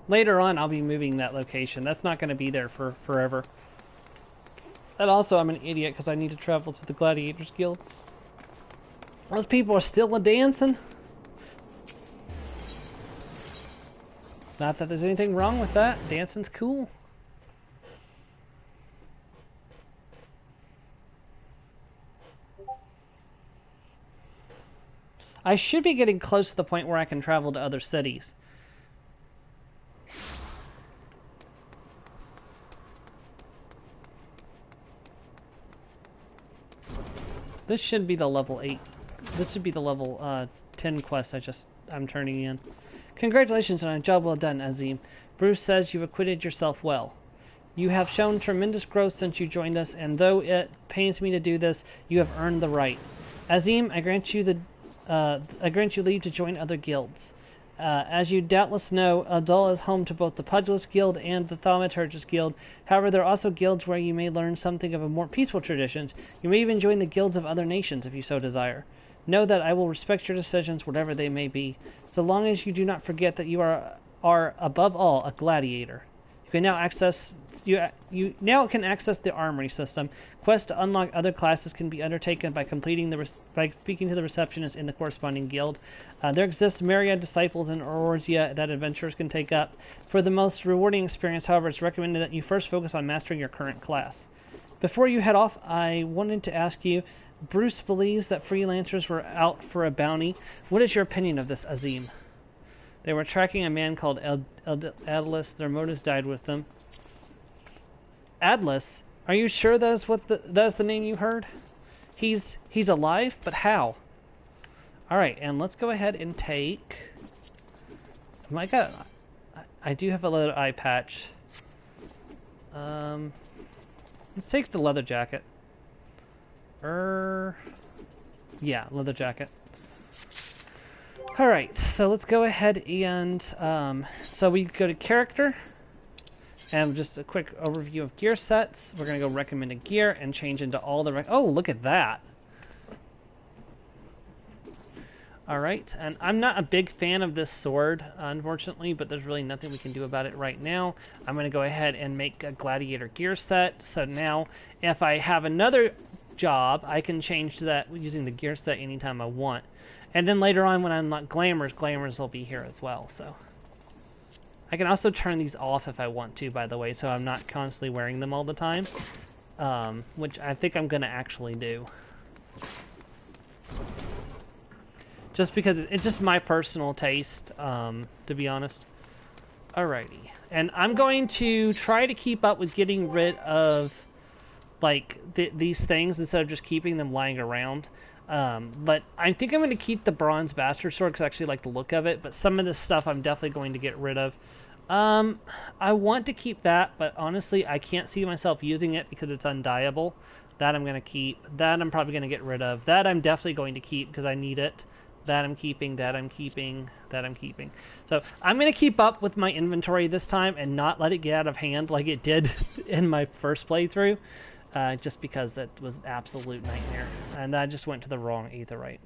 Later on, I'll be moving that location. That's not going to be there for forever. And also, I'm an idiot because I need to travel to the Gladiators Guild. Those people are still a-dancing. Not that there's anything wrong with that. Dancing's cool. I should be getting close to the point where I can travel to other cities. This should be the level 8. This should be the level 10 quest I'm turning in. Congratulations on a job well done, Azim. Bruce says you've acquitted yourself well. You have shown tremendous growth since you joined us, and though it pains me to do this, you have earned the right. Azim, I grant you leave to join other guilds. As you doubtless know, Adul is home to both the Pugilist Guild and the Thaumaturgist Guild. However, there are also guilds where you may learn something of a more peaceful traditions. You may even join the guilds of other nations if you so desire. Know that I will respect your decisions, whatever they may be, so long as you do not forget that you are above all a gladiator. You can now access you now can access the armory system. Quests to unlock other classes can be undertaken by by speaking to the receptionist in the corresponding guild. There exists myriad disciples in Orozia that adventurers can take up. For the most rewarding experience, however, it's recommended that you first focus on mastering your current class. Before you head off, I wanted to ask you, Bruce believes that freelancers were out for a bounty. What is your opinion of this, Azim? They were tracking a man called Atlas. Their motives died with them. Atlas? Are you sure that's the name you heard? He's alive, but how? All right, and let's go ahead and take. My God, I do have a leather eye patch. Let's take the leather jacket. Yeah, leather jacket. All right, so let's go ahead and so we go to character. And just a quick overview of gear sets. We're going to go recommended gear and change into all the... Oh, look at that. Alright, and I'm not a big fan of this sword, unfortunately, but there's really nothing we can do about it right now. I'm going to go ahead and make a gladiator gear set. So now, if I have another job, I can change that using the gear set anytime I want. And then later on, when I unlock glamours will be here as well, so... I can also turn these off if I want to, by the way, so I'm not constantly wearing them all the time, which I think I'm going to actually do. Just because it's just my personal taste, to be honest. Alrighty. And I'm going to try to keep up with getting rid of, like, these things instead of just keeping them lying around. But I think I'm going to keep the Bronze Bastard Sword because I actually like the look of it, but some of this stuff I'm definitely going to get rid of. I want to keep that, but honestly, I can't see myself using it because it's undyeable. That I'm going to keep. That I'm probably going to get rid of. That I'm definitely going to keep because I need it. That I'm keeping, that I'm keeping, that I'm keeping. So I'm going to keep up with my inventory this time and not let it get out of hand like it did in my first playthrough. Just because it was an absolute nightmare. And I just went to the wrong aetheryte.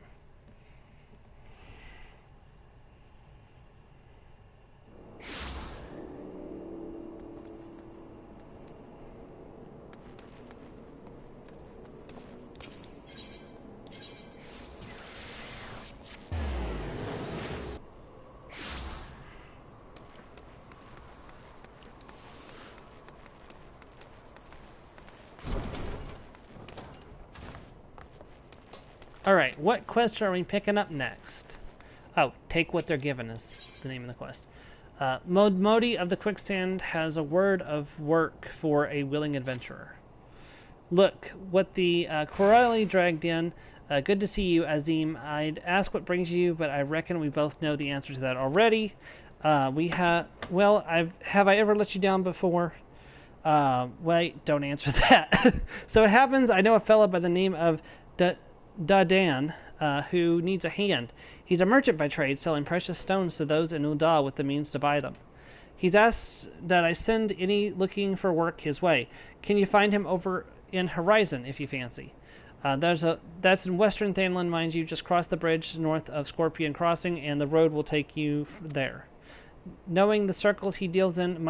Alright, what quest are we picking up next? Oh, take what they're giving us, the name of the quest. Modi of the Quicksand has a word of work for a willing adventurer. Look, what the Corelli dragged in. Good to see you, Azim. I'd ask what brings you, but I reckon we both know the answer to that already. Well, have I ever let you down before? Wait, don't answer that. So it happens, I know a fella by the name of Dadan, who needs a hand. He's a merchant by trade, selling precious stones to those in Uda with the means to buy them. He's asked that I send any looking for work his way. Can you find him over in Horizon, if you fancy? That's in Western Thanlan, mind you. Just cross the bridge north of Scorpion Crossing, and the road will take you there. Knowing the circles he deals in,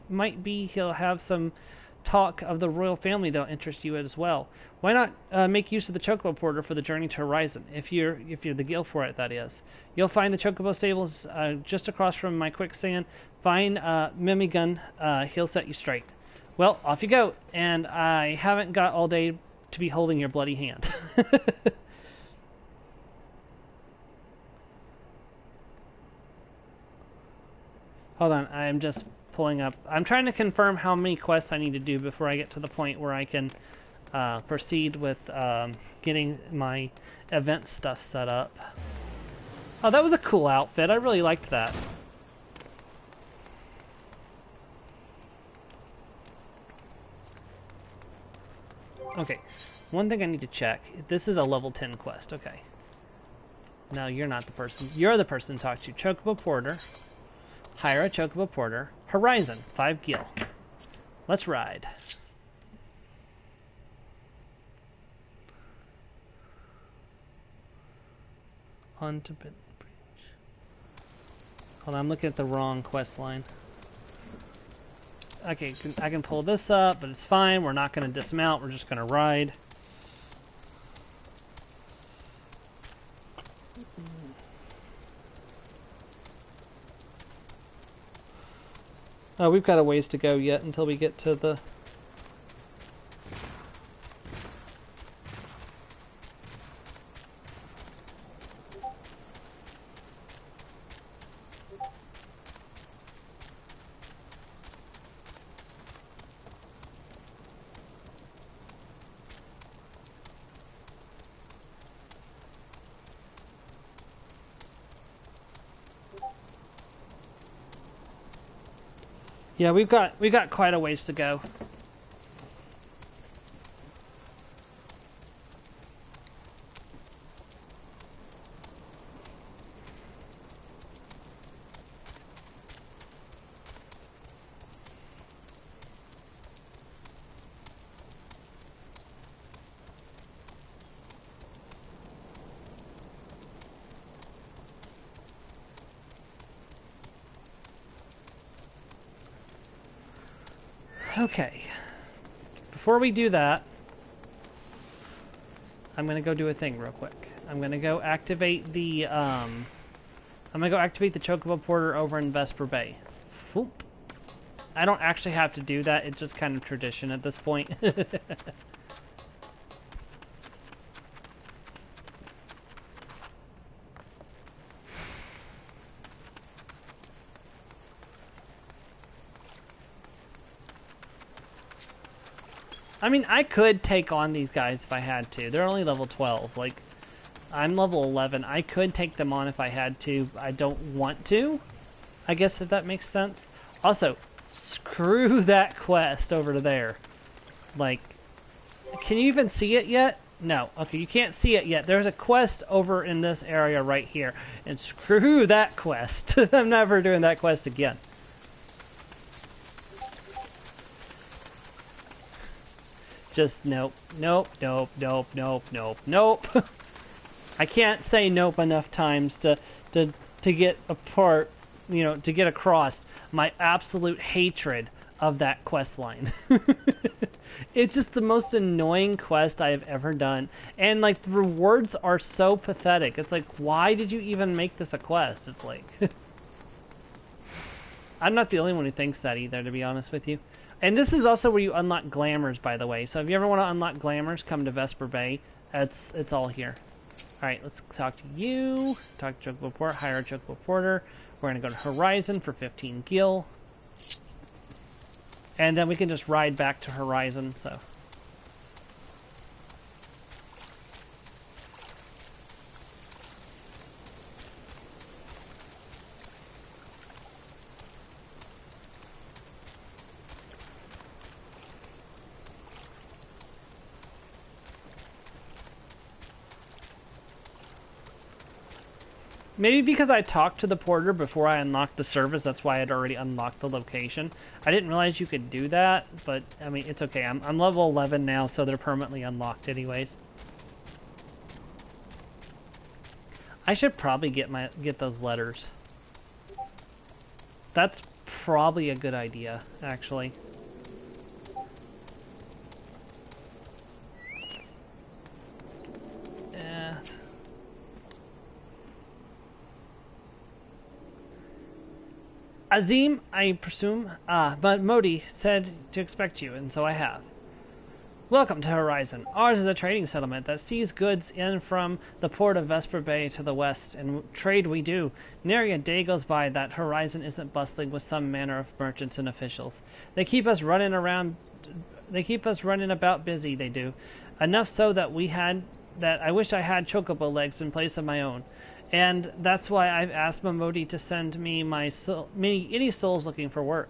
might be he'll have some talk of the royal family that'll interest you as well. Why not make use of the Chocobo Porter for the journey to Horizon, if you're the guild for it, that is. You'll find the Chocobo stables just across from my quicksand. Find Mimigun, he'll set you straight. Well, off you go, and I haven't got all day to be holding your bloody hand. Hold on, I'm just pulling up. I'm trying to confirm how many quests I need to do before I get to the point where I can proceed with getting my event stuff set up. Oh, that was a cool outfit. I really liked that. Okay, one thing I need to check. This is a level 10 quest, okay. No, you're not the person. You're the person to talk to. Chocobo Porter. Hire a Chocobo Porter. Horizon, 5 gil. Let's ride. On to Bridge. Hold on, I'm looking at the wrong quest line. Okay, I can pull this up, but it's fine. We're not going to dismount. We're just going to ride. Oh, we've got a ways to go yet until we get to the... Yeah, we've got quite a ways to go. Okay. Before we do that, I'm gonna go do a thing real quick. I'm gonna go activate the Chocobo Porter over in Vesper Bay. Whoop. I don't actually have to do that. It's just kind of tradition at this point. I mean, I could take on these guys if I had to. They're only level 12. Like, I'm level 11. I could take them on if I had to. I don't want to, I guess, if that makes sense. Also, screw that quest over to there. Like, can you even see it yet? No. Okay, you can't see it yet. There's a quest over in this area right here. And screw that quest. I'm never doing that quest again. Just nope, nope, nope, nope, nope, nope, nope. I can't say nope enough times to get apart, you know, to get across my absolute hatred of that quest line. It's just the most annoying quest I have ever done. And like the rewards are so pathetic. It's like, why did you even make this a quest? It's like I'm not the only one who thinks that either, to be honest with you. And this is also where you unlock glamours, by the way. So if you ever want to unlock glamours, come to Vesper Bay. It's all here. Alright, let's talk to you. Talk to Chocobo Porter. Hire a Chocobo Porter. We're going to go to Horizon for 15 gil. And then we can just ride back to Horizon, so... Maybe because I talked to the porter before I unlocked the service, that's why I'd already unlocked the location. I didn't realize you could do that, but, I mean, it's okay. I'm level 11 now, so they're permanently unlocked anyways. I should probably get those letters. That's probably a good idea, actually. Azim, I presume, but Modi said to expect you, and so I have. Welcome to Horizon. Ours is a trading settlement that sees goods in from the port of Vesper Bay to the west, and trade we do. Nary a day goes by that Horizon isn't bustling with some manner of merchants and officials. They keep us running about busy, they do. Enough so that I wish I had chocobo legs in place of my own. And that's why I've asked Momodi to send me any souls looking for work.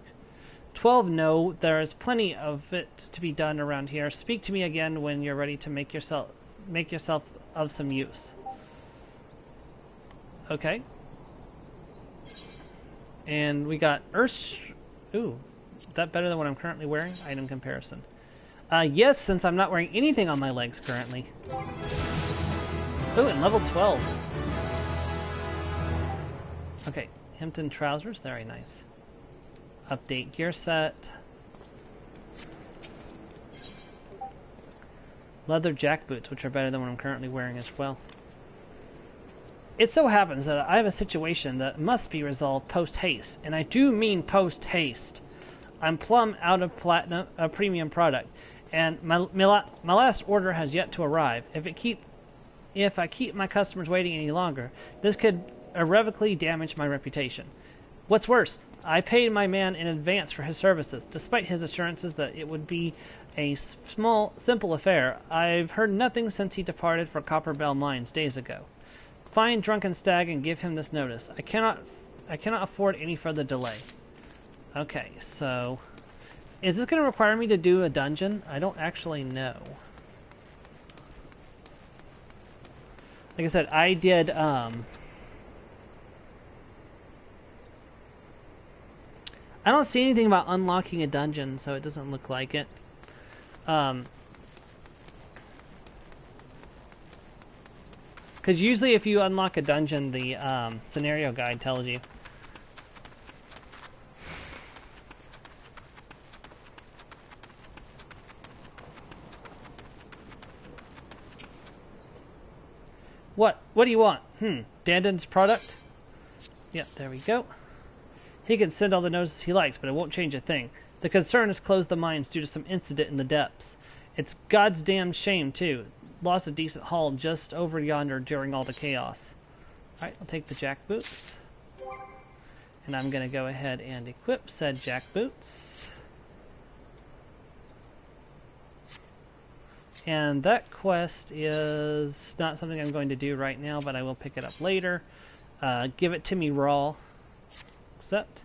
12, no. There is plenty of it to be done around here. Speak to me again when you're ready to make yourself of some use. Okay. And we got Earth... Ooh, is that better than what I'm currently wearing? Item comparison. Yes, since I'm not wearing anything on my legs currently. Ooh, and level 12. Okay, Hampton trousers, very nice. Update gear set. Leather jack boots, which are better than what I'm currently wearing as well. It so happens that I have a situation that must be resolved post-haste, and I do mean post-haste. I'm plumb out of platinum, a premium product, and my last order has yet to arrive. If I keep my customers waiting any longer, this could irrevocably damage my reputation. What's worse, I paid my man in advance for his services, despite his assurances that it would be a simple affair. I've heard nothing since he departed for Copper Bell Mines days ago. Find Drunken Stag and give him this notice. I cannot afford any further delay. Okay, so is this going to require me to do a dungeon? I don't actually know. Like I said, I did I don't see anything about unlocking a dungeon, so it doesn't look like it. Because usually if you unlock a dungeon, the scenario guide tells you. What do you want? Dandon's product? Yep, there we go. He can send all the notices he likes, but it won't change a thing. The concern is close the mines due to some incident in the depths. It's God's damn shame, too. Lost a decent haul just over yonder during all the chaos. Alright, I'll take the jack boots. And I'm going to go ahead and equip said jack boots. And that quest is not something I'm going to do right now, but I will pick it up later. Give it to me raw. Accept.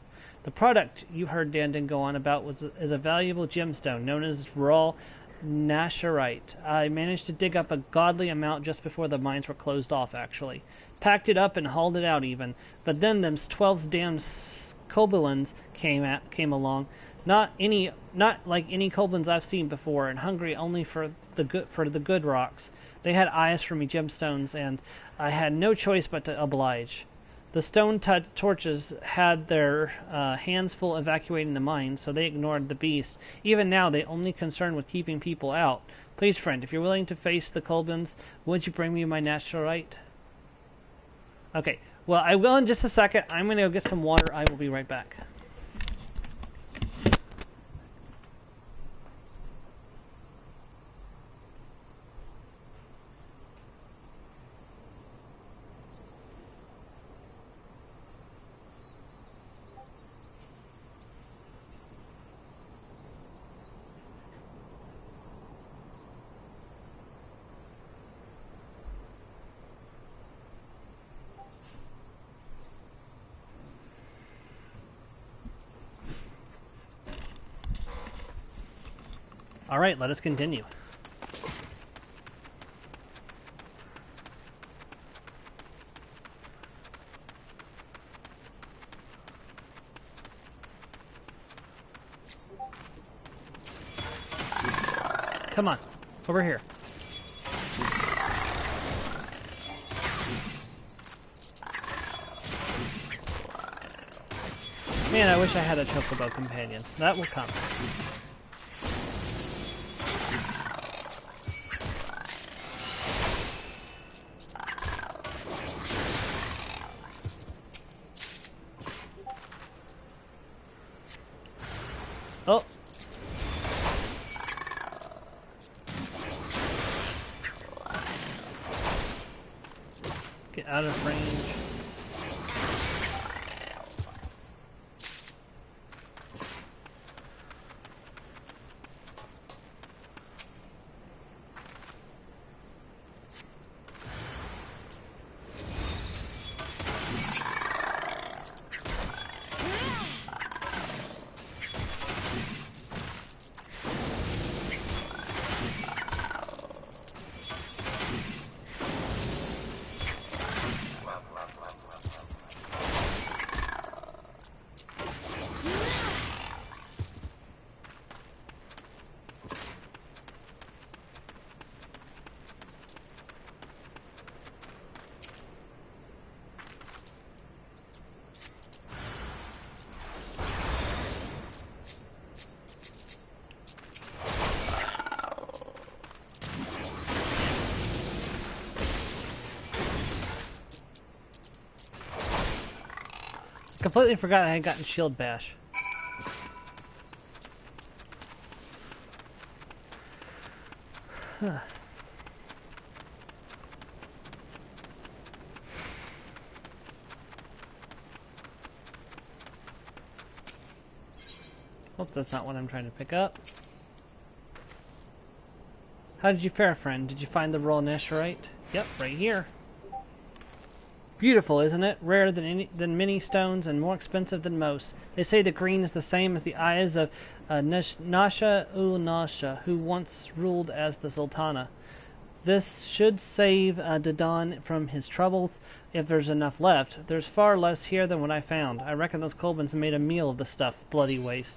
The product you heard Dandon go on about is a valuable gemstone known as raw Nasherite. I managed to dig up a godly amount just before the mines were closed off, actually. Packed it up and hauled it out even. But then them 12 damn kobolins came along. Not like any kobolins I've seen before, and hungry only for the good rocks. They had eyes for me gemstones, and I had no choice but to oblige. The stone torches had their hands full evacuating the mine, so they ignored the beast. Even now, they only concerned with keeping people out. Please, friend, if you're willing to face the kobolins, would you bring me my Nasherite? Okay, well, I will in just a second. I'm going to go get some water. I will be right back. Alright, let us continue. Come on, over here. Man, I wish I had a chocobo companion. That will come. Oh. Get out of range. Completely forgot I had gotten shield bash. Huh. Oops, that's not what I'm trying to pick up. How did you fare, friend? Did you find the royal Nesherite? Yep, right here. Beautiful, isn't it? Rarer than many stones and more expensive than most. They say the green is the same as the eyes of Nasha ul Nasha, who once ruled as the Sultana. This should save Dadan from his troubles, if there's enough left. There's far less here than what I found. I reckon those Colbins made a meal of the stuff. Bloody waste.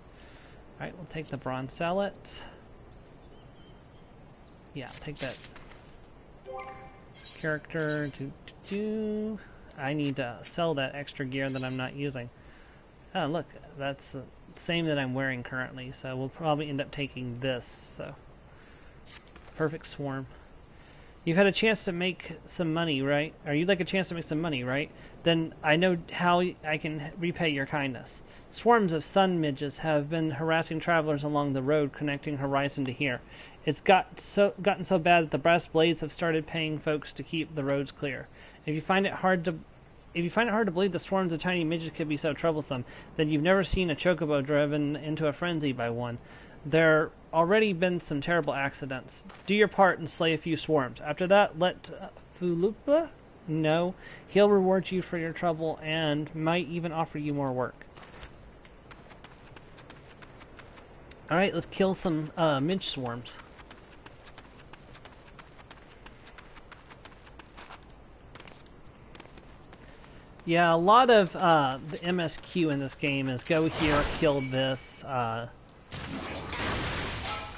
Alright, we'll take the bronze sallet. Yeah, I'll take that character. I need to sell that extra gear that I'm not using. Oh, look, that's the same that I'm wearing currently, so we'll probably end up taking this. So, perfect swarm. You've had a chance to make some money, right? Or you'd like a chance to make some money, right? Then I know how I can repay your kindness. Swarms of sun midges have been harassing travelers along the road connecting Horizon to here. It's gotten so bad that the brass blades have started paying folks to keep the roads clear. If you find it hard to believe the swarms of tiny midgets could be so troublesome, then you've never seen a chocobo driven into a frenzy by one. There already been some terrible accidents. Do your part and slay a few swarms. After that, let Fulupa know. He'll reward you for your trouble and might even offer you more work. Alright, let's kill some midge swarms. Yeah, a lot of the MSQ in this game is go here, kill this,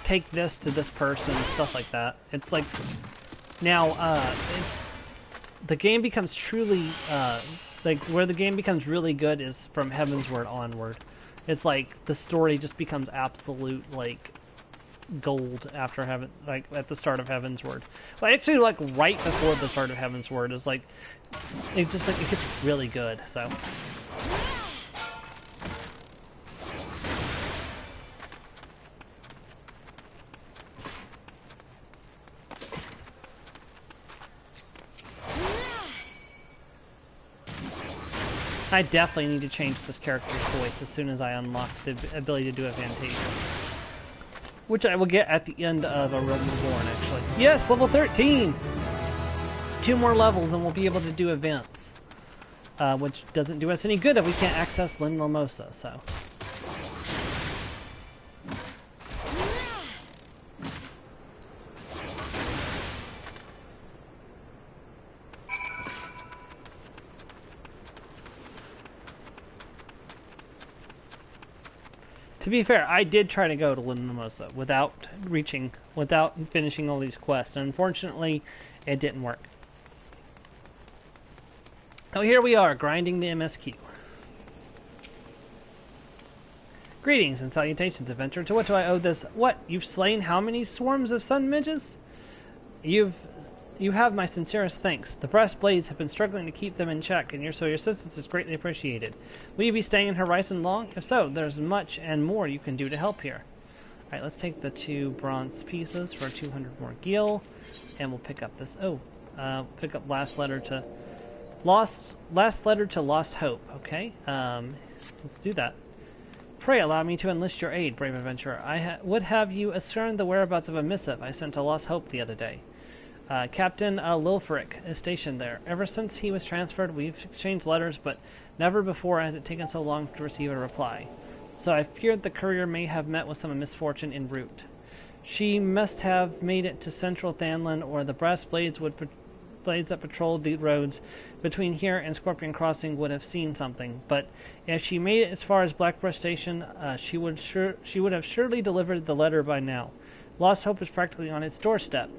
take this to this person, stuff like that. It's like, now, the game becomes truly, like, where the game becomes really good is from Heavensward onward. It's like, the story just becomes absolute, like, gold after like, at the start of Heavensward. Well, actually, like, right before the start of Heavensward is, like, it's just, like, it gets really good, so. I definitely need to change this character's voice as soon as I unlock the ability to do a Fantasia. Which I will get at the end of A Realm Reborn, actually. Yes, level 13! 2 more levels and we'll be able to do events. Which doesn't do us any good if we can't access Lynn Lamosa, so. To be fair, I did try to go to Lynn Mimosa without finishing all these quests. And unfortunately, it didn't work. Oh, here we are, grinding the MSQ. Greetings and salutations, adventurer. To what do I owe this? What? You've slain how many swarms of sun midges? You have my sincerest thanks. The brass blades have been struggling to keep them in check, and your assistance is greatly appreciated. Will you be staying in Horizon long? If so, there's much and more you can do to help here. Alright, let's take the 2 bronze pieces for 200 more gil, and we'll pick up this. Pick up last letter to Lost Hope. Okay, let's do that. Pray allow me to enlist your aid, brave adventurer. I would have you discern the whereabouts of a missive I sent to Lost Hope the other day. Captain Lilfrick is stationed there. Ever since he was transferred, we've exchanged letters, but never before has it taken so long to receive a reply. So I feared the courier may have met with some misfortune en route. She must have made it to central Thanlin, or the brass blades that patrolled the roads between here and Scorpion Crossing would have seen something. But if she made it as far as Blackbrush Station, she would have surely delivered the letter by now. Lost Hope is practically on its doorstep.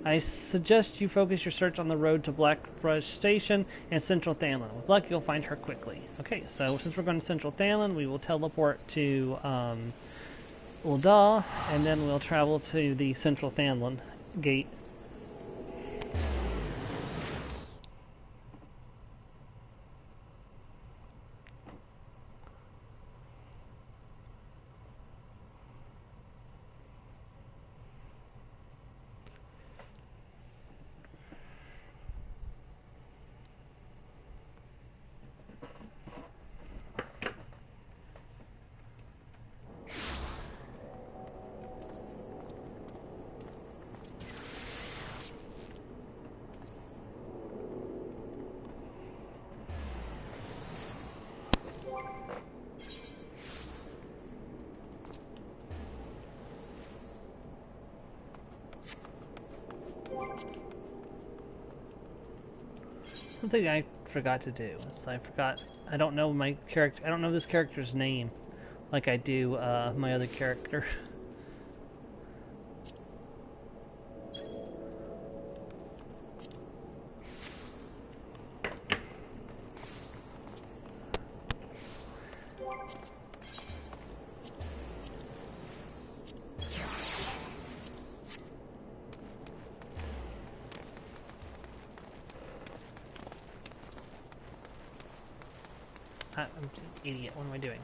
I suggest you focus your search on the road to Blackbrush Station and Central Thanlin. With luck, you'll find her quickly. Okay, so since we're going to Central Thanlin, we will teleport to Ul'dah, and then we'll travel to the Central Thanlin gate. Something I forgot to do. So I forgot. I don't know my character. I don't know this character's name, like I do my other character. I'm an idiot. What am I doing?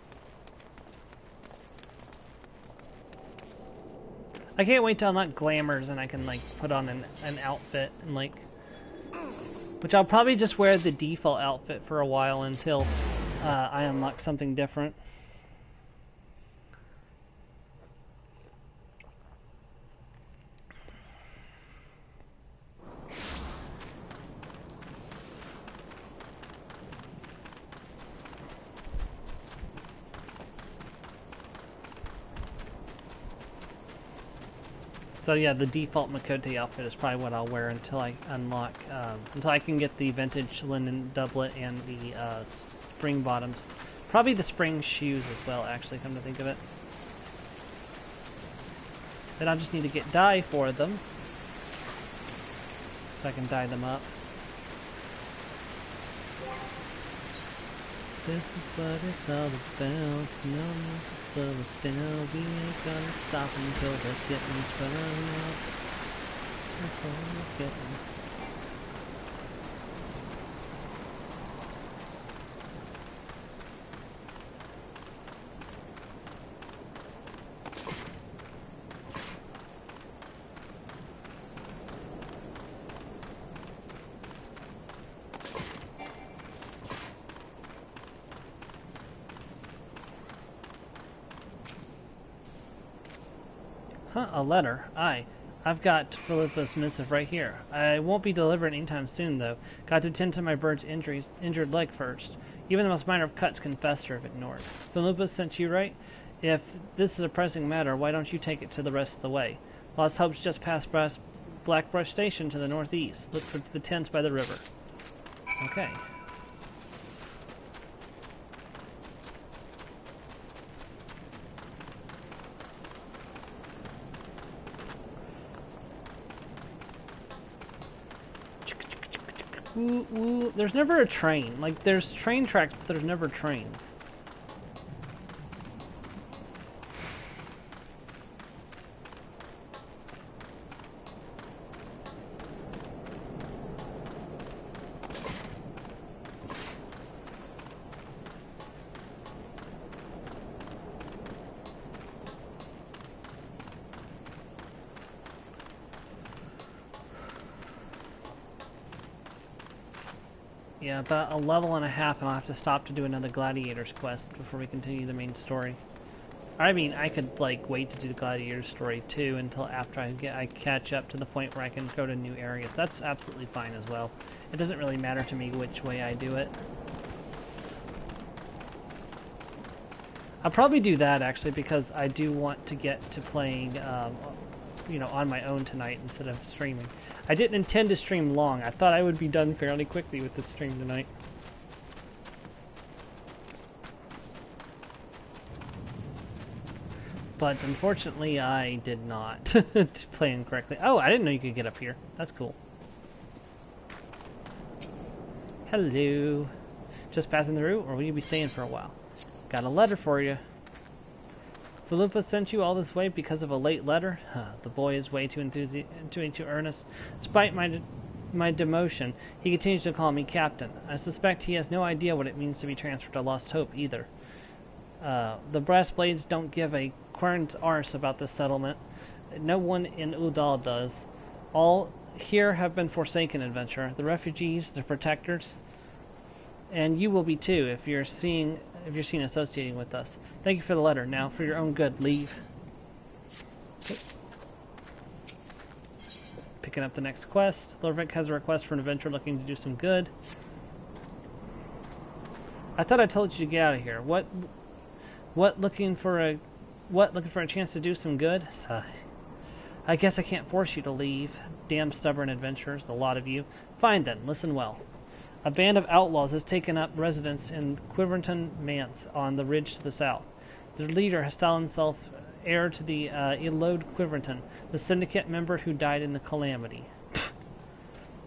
I can't wait till unlock glamours and I can like put on an outfit and like, which I'll probably just wear the default outfit for a while until I unlock something different. So yeah, the default Makote outfit is probably what I'll wear until I unlock, until I can get the vintage linen doublet and the spring bottoms. Probably the spring shoes as well, actually, come to think of it. Then I'll just need to get dye for them, so I can dye them up. This is what it's all about, no slow us down, we ain't gonna stop until we're getting spun out. That's all we're getting. Huh, a letter. I've got Philippa's missive right here. I won't be delivering anytime soon, though. Got to tend to my bird's injured leg first. Even the most minor of cuts can fester if ignored. Philippa sent you, right? If this is a pressing matter, why don't you take it to the rest of the way? Lost Hope's just past Blackbrush Station to the northeast. Look for the tents by the river. Okay. Ooh, ooh, there's never a train. Like, there's train tracks, but there's never trains. Yeah, about a level and a half, and I'll have to stop to do another Gladiators quest before we continue the main story. I mean, I could, like, wait to do the Gladiators story, too, until after I catch up to the point where I can go to new areas. That's absolutely fine as well. It doesn't really matter to me which way I do it. I'll probably do that, actually, because I do want to get to playing, you know, on my own tonight instead of streaming. I didn't intend to stream long. I thought I would be done fairly quickly with the stream tonight. But unfortunately, I did not play incorrectly. Oh, I didn't know you could get up here. That's cool. Hello. Just passing through, or will you be staying for a while? Got a letter for you. Philippa sent you all this way because of a late letter? Huh, the boy is way too earnest. Despite my demotion, he continues to call me captain. I suspect he has no idea what it means to be transferred to Lost Hope either. The brass blades don't give a quern's arse about this settlement. No one in Udal does. All here have been forsaken, adventurer. The refugees, the protectors, and you will be too if you're seen associating with us. Thank you for the letter. Now, for your own good, leave. Okay. Picking up the next quest. Lorvik has a request for an adventurer looking to do some good. I thought I told you to get out of here. What looking for a chance to do some good? Sigh. I guess I can't force you to leave. Damn stubborn adventurers, the lot of you. Fine then, listen well. A band of outlaws has taken up residence in Quiverton Manse on the ridge to the south. Their leader has styled himself heir to the Elode Quiverton, the syndicate member who died in the calamity.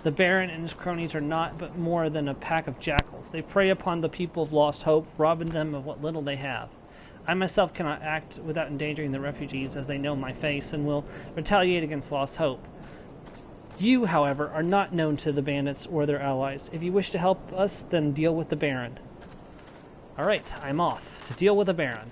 The Baron and his cronies are not but more than a pack of jackals. They prey upon the people of Lost Hope, robbing them of what little they have. I myself cannot act without endangering the refugees, as they know my face, and will retaliate against Lost Hope. You, however, are not known to the bandits or their allies. If you wish to help us, then deal with the Baron. Alright, I'm off to deal with the Baron.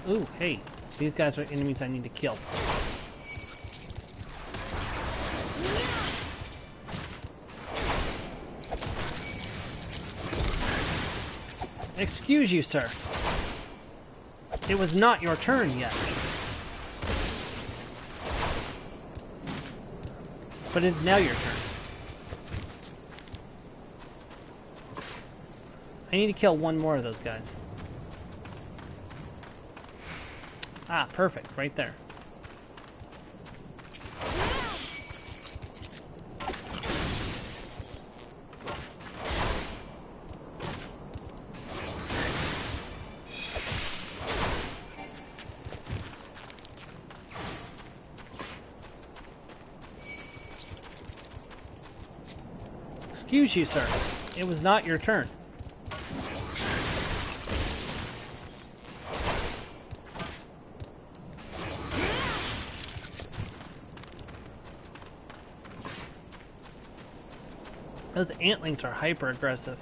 Ooh, hey, these guys are enemies I need to kill. Excuse you, sir. It was not your turn yet. But it's now your turn. I need to kill one more of those guys. Ah, perfect, right there. Excuse you, sir. It was not your turn. Those antlings are hyper aggressive.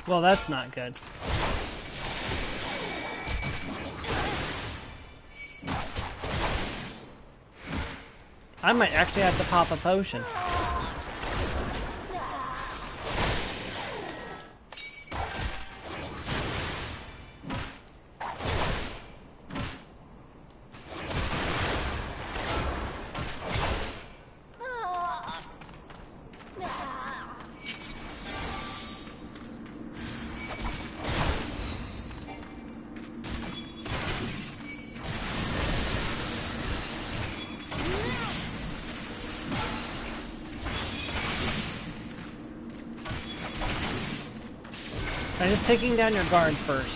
Well, that's not good. I might actually have to pop a potion. I'm just taking down your guard first.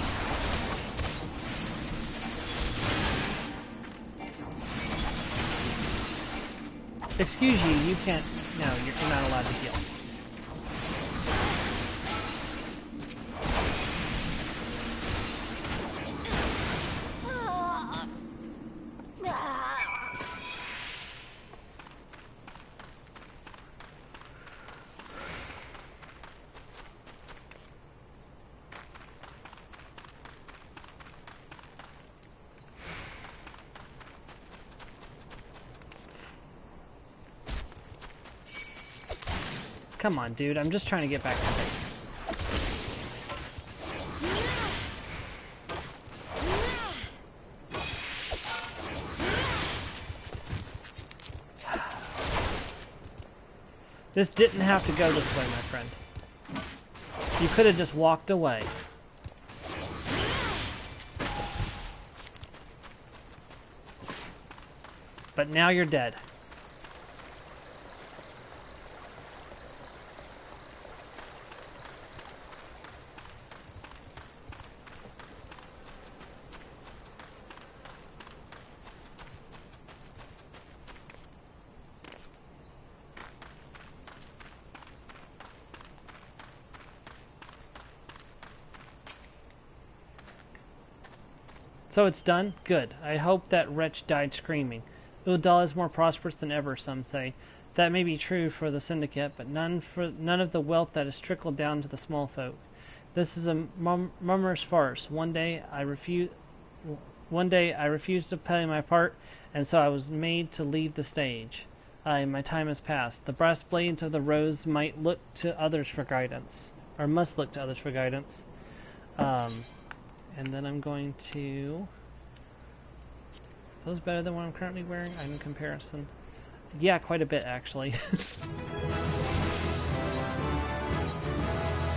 Excuse you, you can't... No, you're not allowed to heal. Come on, dude. I'm just trying to get back to base. This didn't have to go this way, my friend. You could have just walked away. But now you're dead. So it's done? Good. I hope that wretch died screaming. Udal is more prosperous than ever, some say. That may be true for the syndicate, but none of the wealth that has trickled down to the small folk. This is a mummer's farce. One day I refused to play my part, and so I was made to leave the stage. My time has passed. The brass blades of the rose might look to others for guidance, or must look to others for guidance. And then I'm going to... Those better than what I'm currently wearing? In comparison. Yeah, quite a bit actually.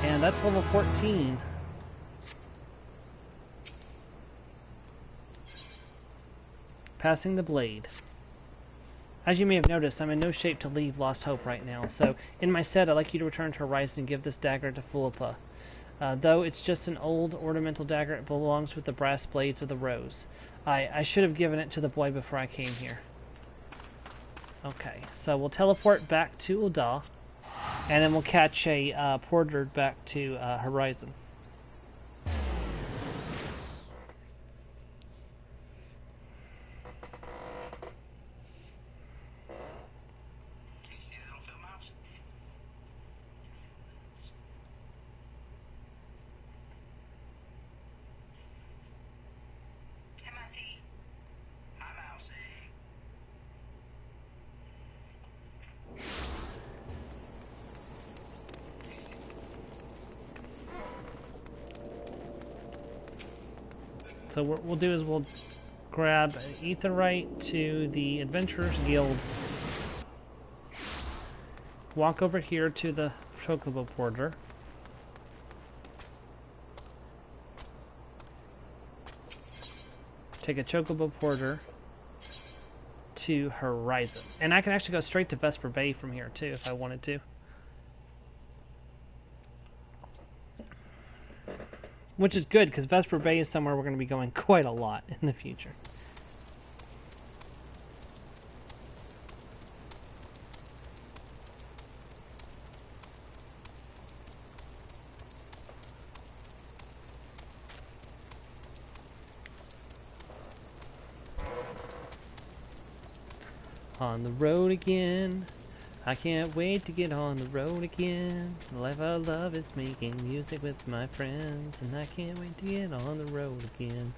And that's level 14. Passing the blade. As you may have noticed, I'm in no shape to leave Lost Hope right now, so in my set I'd like you to return to Horizon and give this dagger to Philippa. Though it's just an old ornamental dagger, it belongs with the brass blades of the rose. I should have given it to the boy before I came here. Okay, so we'll teleport back to Udal, and then we'll catch a porter back to Horizon. So what we'll do is we'll grab an Aetheryte to the Adventurers Guild, walk over here to the Chocobo Porter, take a Chocobo Porter to Horizon. And I can actually go straight to Vesper Bay from here too if I wanted to. Which is good, because Vesper Bay is somewhere we're going to be going quite a lot in the future. On the road again. I can't wait to get on the road again. The life I love is making music with my friends, and I can't wait to get on the road again.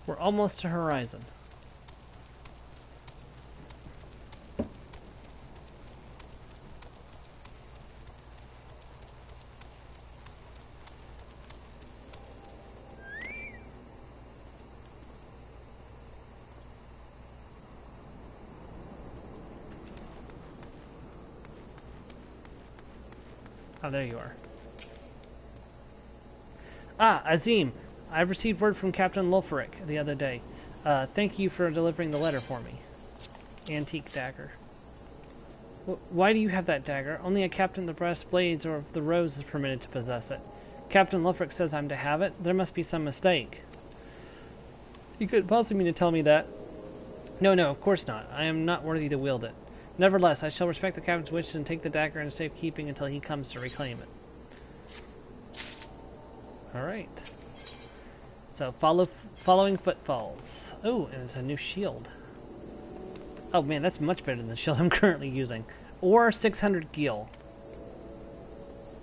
We're almost to Horizon. Oh, there you are. Ah, Azim. I received word from Captain Lulfuric the other day. Thank you for delivering the letter for me. Antique dagger. Why do you have that dagger? Only a captain of the brass blades or of the rose is permitted to possess it. Captain Lulfuric says I'm to have it. There must be some mistake. You couldn't possibly mean to tell me that. No, of course not. I am not worthy to wield it. Nevertheless, I shall respect the captain's wishes and take the dagger in safekeeping until he comes to reclaim it. Alright. So, following footfalls. Oh, and it's a new shield. Oh man, that's much better than the shield I'm currently using. Or 600 gil.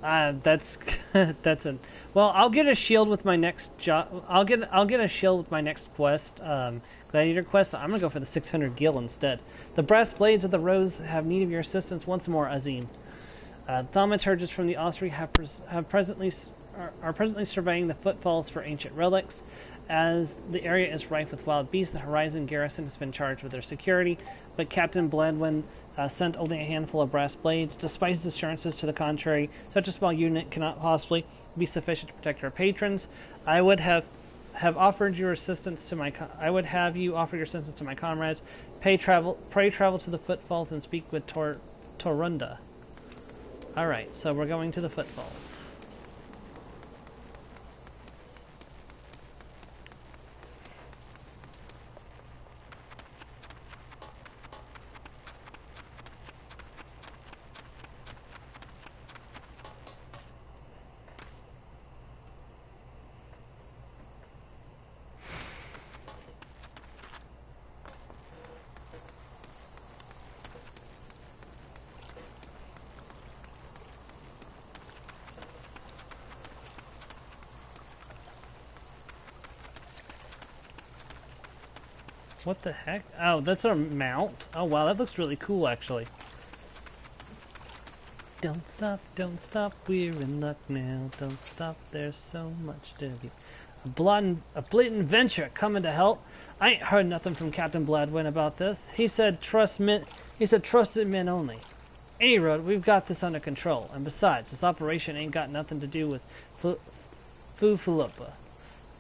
That's a... Well, I'll get a shield with my next job. I'll get a shield with my next quest. Gladiator quest. So I'm gonna go for the 600 gil instead. The brass blades of the rose have need of your assistance once more, Azim. Thaumaturgists from the Ossuary are presently surveying the footfalls for ancient relics. As the area is rife with wild beasts, the Horizon garrison has been charged with their security, but Captain Bladwin sent only a handful of brass blades. Despite his assurances to the contrary, such a small unit cannot possibly be sufficient to protect our patrons. I would have offered your assistance to my. I would have you offer your assistance to my comrades. Pray travel to the footfalls and speak with Torunda. All right, so we're going to the footfalls. What the heck? Oh, that's our mount. Oh wow, that looks really cool actually. Don't stop, we're in luck now. Don't stop, there's so much to do. A blatant venture coming to help. I ain't heard nothing from Captain Bladwin about this. He said trusted men only. A-Road, we've got this under control. And besides, this operation ain't got nothing to do with Fufulupa.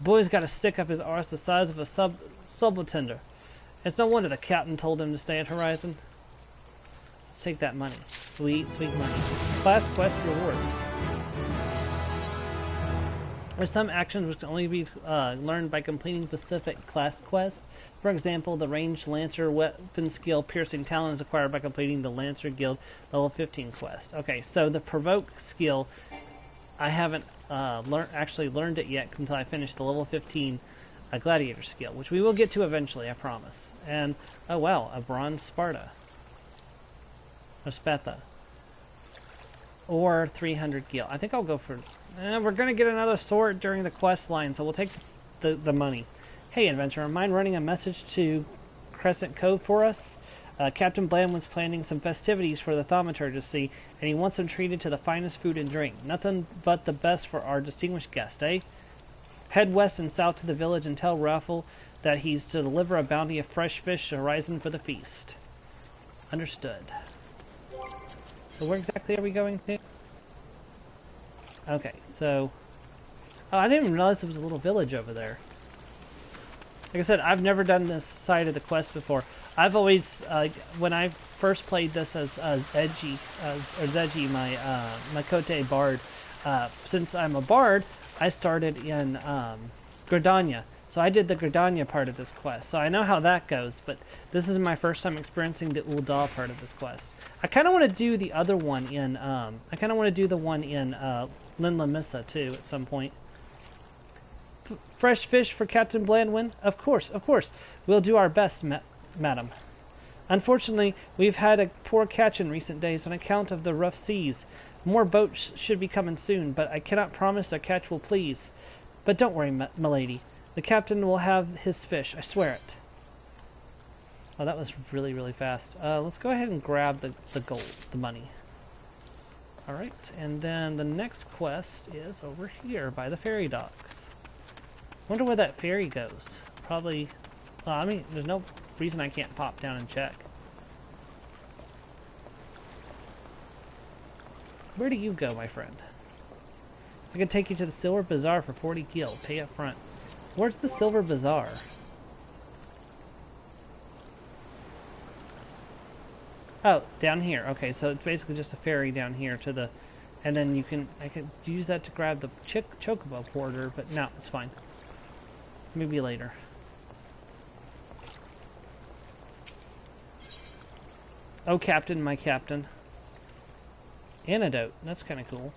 Boy's got a stick up his arse the size of a subaltender. It's no wonder the captain told him to stay at Horizon. Let's take that money. Sweet, sweet money. Class quest rewards. There's some actions which can only be learned by completing specific class quests. For example, the ranged Lancer weapon skill Piercing Talon is acquired by completing the Lancer Guild level 15 quest. Okay, so the Provoke skill, I haven't actually learned it yet until I finish the level 15 Gladiator skill, which we will get to eventually, I promise. And, oh wow, a Bronze Sparta. Or Spatha. Or 300 gil. I think I'll go for... we're going to get another sword during the quest line, so we'll take the money. Hey, adventurer, mind running a message to Crescent Cove for us? Captain Blandwin's planning some festivities for the thaumaturgy, and he wants them treated to the finest food and drink. Nothing but the best for our distinguished guest, eh? Head west and south to the village and tell Raffle that he's to deliver a bounty of fresh fish to Horizon for the feast. Understood. So where exactly are we going to? Okay, so... Oh, I didn't even realize there was a little village over there. Like I said, I've never done this side of the quest before. I've always, when I first played this as Zedgy, my Makote Bard, since I'm a Bard, I started in Gridania. So I did the Gridania part of this quest. So I know how that goes, but this is my first time experiencing the Ul'dah part of this quest. I kind of want to do the other one in, Lin Lamissa too at some point. Fresh fish for Captain Blandwin? Of course. We'll do our best, madam. Unfortunately, we've had a poor catch in recent days on account of the rough seas. More boats should be coming soon, but I cannot promise our catch will please. But don't worry, milady. The captain will have his fish, I swear it. Oh, that was really, really fast. Let's go ahead and grab the gold, the money. Alright, and then the next quest is over here by the ferry docks. Wonder where that ferry goes. Probably... Well, I mean, there's no reason I can't pop down and check. Where do you go, my friend? I can take you to the Silver Bazaar for 40 gil. Pay up front. Where's the Silver Bazaar? Oh, down here. Okay, so it's basically just a ferry down here to the... And then I could use that to grab the Chocobo Porter, but no, it's fine. Maybe later. Oh, Captain, my Captain. Antidote. That's kind of cool.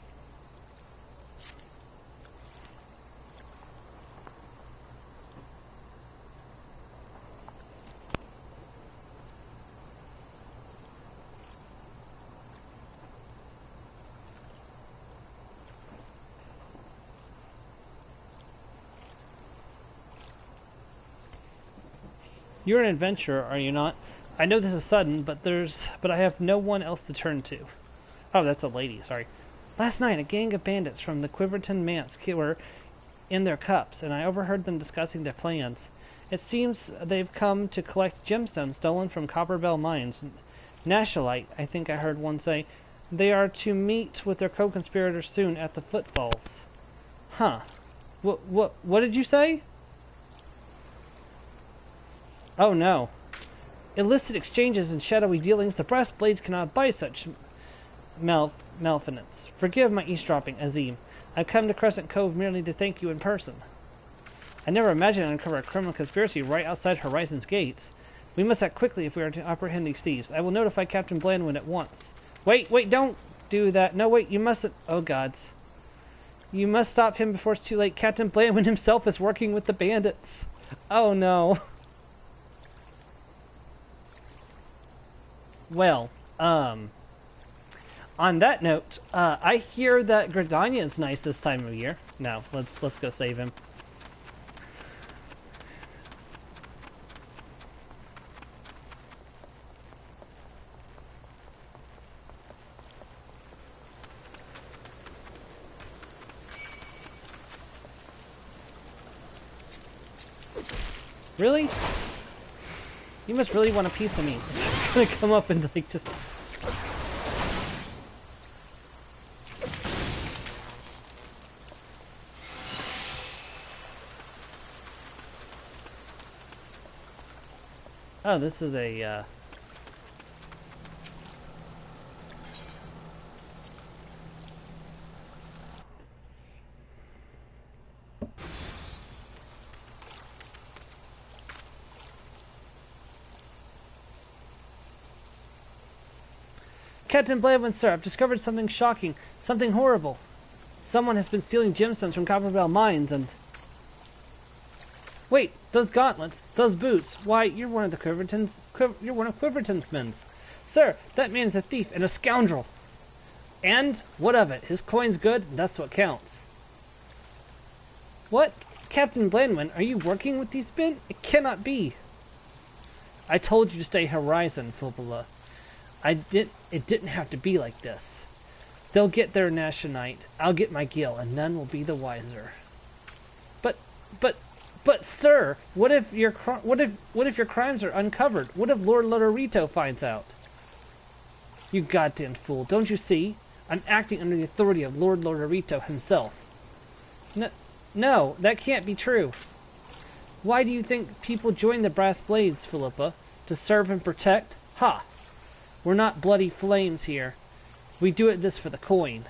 You're an adventurer, are you not? I know this is sudden, but I have no one else to turn to. Oh, that's a lady, sorry. Last night, a gang of bandits from the Quiverton Manse were in their cups, and I overheard them discussing their plans. It seems they've come to collect gemstones stolen from Copperbell mines. Nashalite, I think I heard one say. They are to meet with their co-conspirators soon at the Footfalls. Huh. What did you say? Oh no. Illicit exchanges and shadowy dealings, the brass blades cannot buy such malfeasance. Forgive my eavesdropping, Azim. I've come to Crescent Cove merely to thank you in person. I never imagined I'd uncover a criminal conspiracy right outside Horizon's gates. We must act quickly if we are to apprehend these thieves. I will notify Captain Blandwin at once. Wait, don't do that. No, wait, you mustn't. Oh, gods. You must stop him before it's too late. Captain Blandwin himself is working with the bandits. Oh, no. Well, on that note, I hear that Gridania is nice this time of year. No, let's go save him. Really? You must really want a piece of me. I'm gonna come up and like just... Oh, this is a, Captain Blandwin, sir, I've discovered something shocking, something horrible. Someone has been stealing gemstones from Copperbell mines and... Wait, those gauntlets, those boots, why, you're one of Quiverton's men. Sir, that man is a thief and a scoundrel. And, what of it? His coin's good, and that's what counts. What? Captain Blandwin, are you working with these men? It cannot be. I told you to stay Horizon, Fubula. It didn't have to be like this. They'll get their Nashonite, I'll get my Gil, and none will be the wiser. But, sir, what if your crimes are uncovered? What if Lord Lodorito finds out? You goddamn fool! Don't you see? I'm acting under the authority of Lord Lodorito himself. No, that can't be true. Why do you think people join the Brass Blades, Philippa? To serve and protect? Ha! We're not bloody flames here. We do it this for the coin.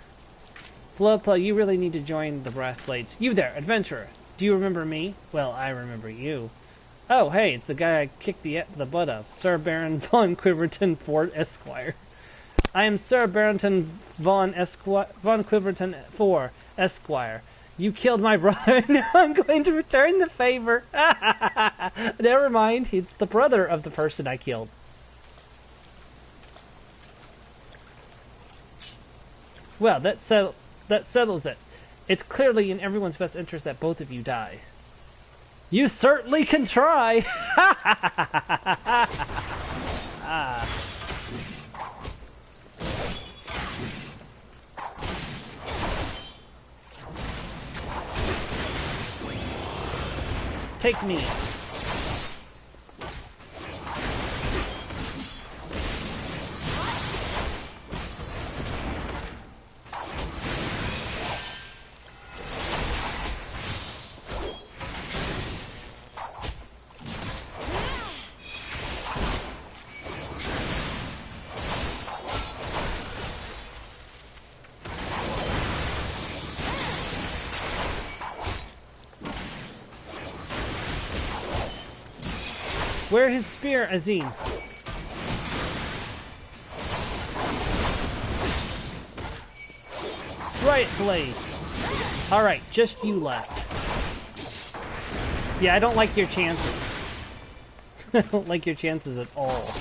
Philippa, you really need to join the Brass Blades. You there, adventurer. Do you remember me? Well, I remember you. Oh, hey, it's the guy I kicked the butt of. Sir Baron von Quiverton IV, Esquire. I am Sir Barrington von Quiverton IV, Esquire. You killed my brother, now I'm going to return the favor. Never mind, he's the brother of the person I killed. Well, that settles it. It's clearly in everyone's best interest that both of you die. You certainly can try! Take me. Wear his spear, Azim. Right, Blade. Alright, just you left. Yeah, I don't like your chances. I don't like your chances at all.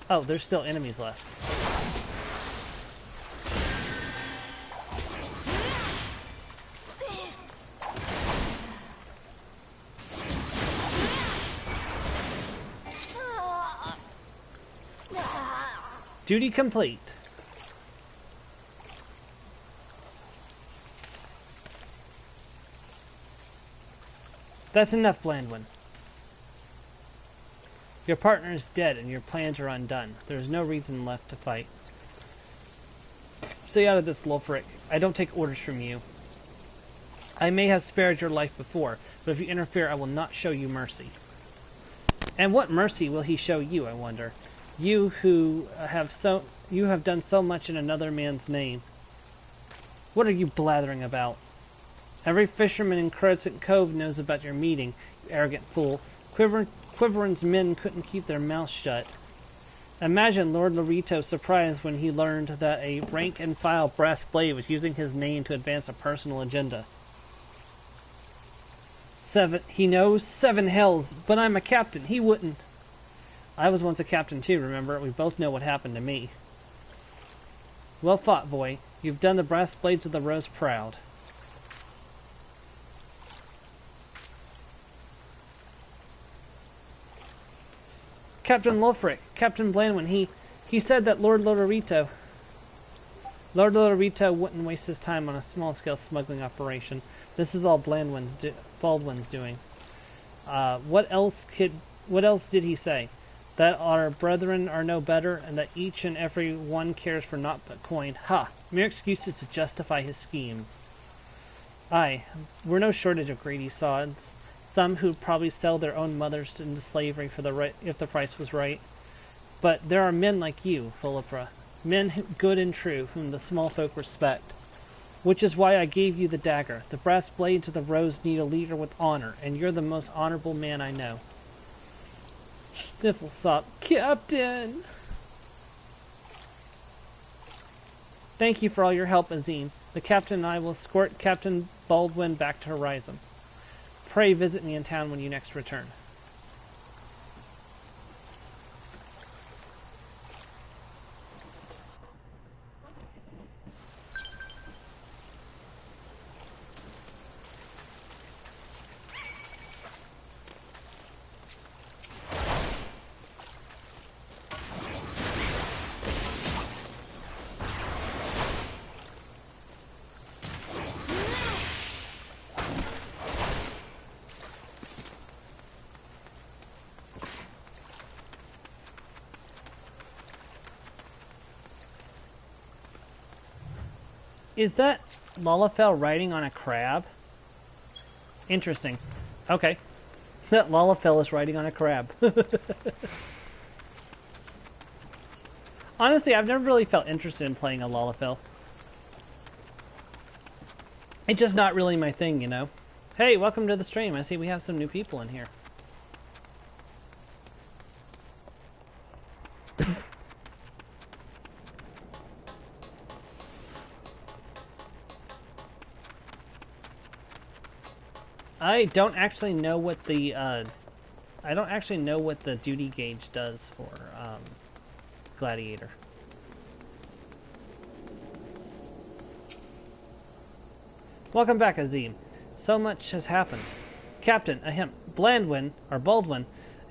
Oh, there's still enemies left. Duty complete. That's enough, Blandwin. Your partner is dead and your plans are undone. There is no reason left to fight. Stay out of this, Lulfric. I don't take orders from you. I may have spared your life before, but if you interfere, I will not show you mercy. And what mercy will he show you, I wonder? You who have done so much in another man's name. What are you blathering about? Every fisherman in Crescent Cove knows about your meeting, you arrogant fool. Quiveran's men couldn't keep their mouths shut. Imagine Lord Lorito's surprise when he learned that a rank-and-file brass blade was using his name to advance a personal agenda. He knows 7 hells, but I'm a captain. He wouldn't. I was once a captain too, remember? We both know what happened to me. Well fought, boy. You've done the brass blades of the Rose proud. Captain Lulfric, Captain Blandwin, he said that Lord Lorito wouldn't waste his time on a small-scale smuggling operation. This is all Baldwin's doing. What else did he say? That our brethren are no better, and that each and every one cares for naught but coin. Ha! Mere excuses to justify his schemes. Aye, we're no shortage of greedy sods. Some who'd probably sell their own mothers into slavery for if the price was right. But there are men like you, Philippra. Men good and true, whom the small folk respect. Which is why I gave you the dagger. The brass blades of the Rose need a leader with honor, and you're the most honorable man I know. Sniffle sop. Captain! Thank you for all your help, Azim. The captain and I will escort Captain Baldwin back to Horizon. Pray visit me in town when you next return. Is that Lalafell riding on a crab? Interesting. Okay. That Lalafell is riding on a crab. Honestly, I've never really felt interested in playing a Lalafell. It's just not really my thing, you know? Hey, welcome to the stream. I see we have some new people in here. I don't actually know what the duty gauge does for Gladiator. Welcome back, Azim. So much has happened. Captain Baldwin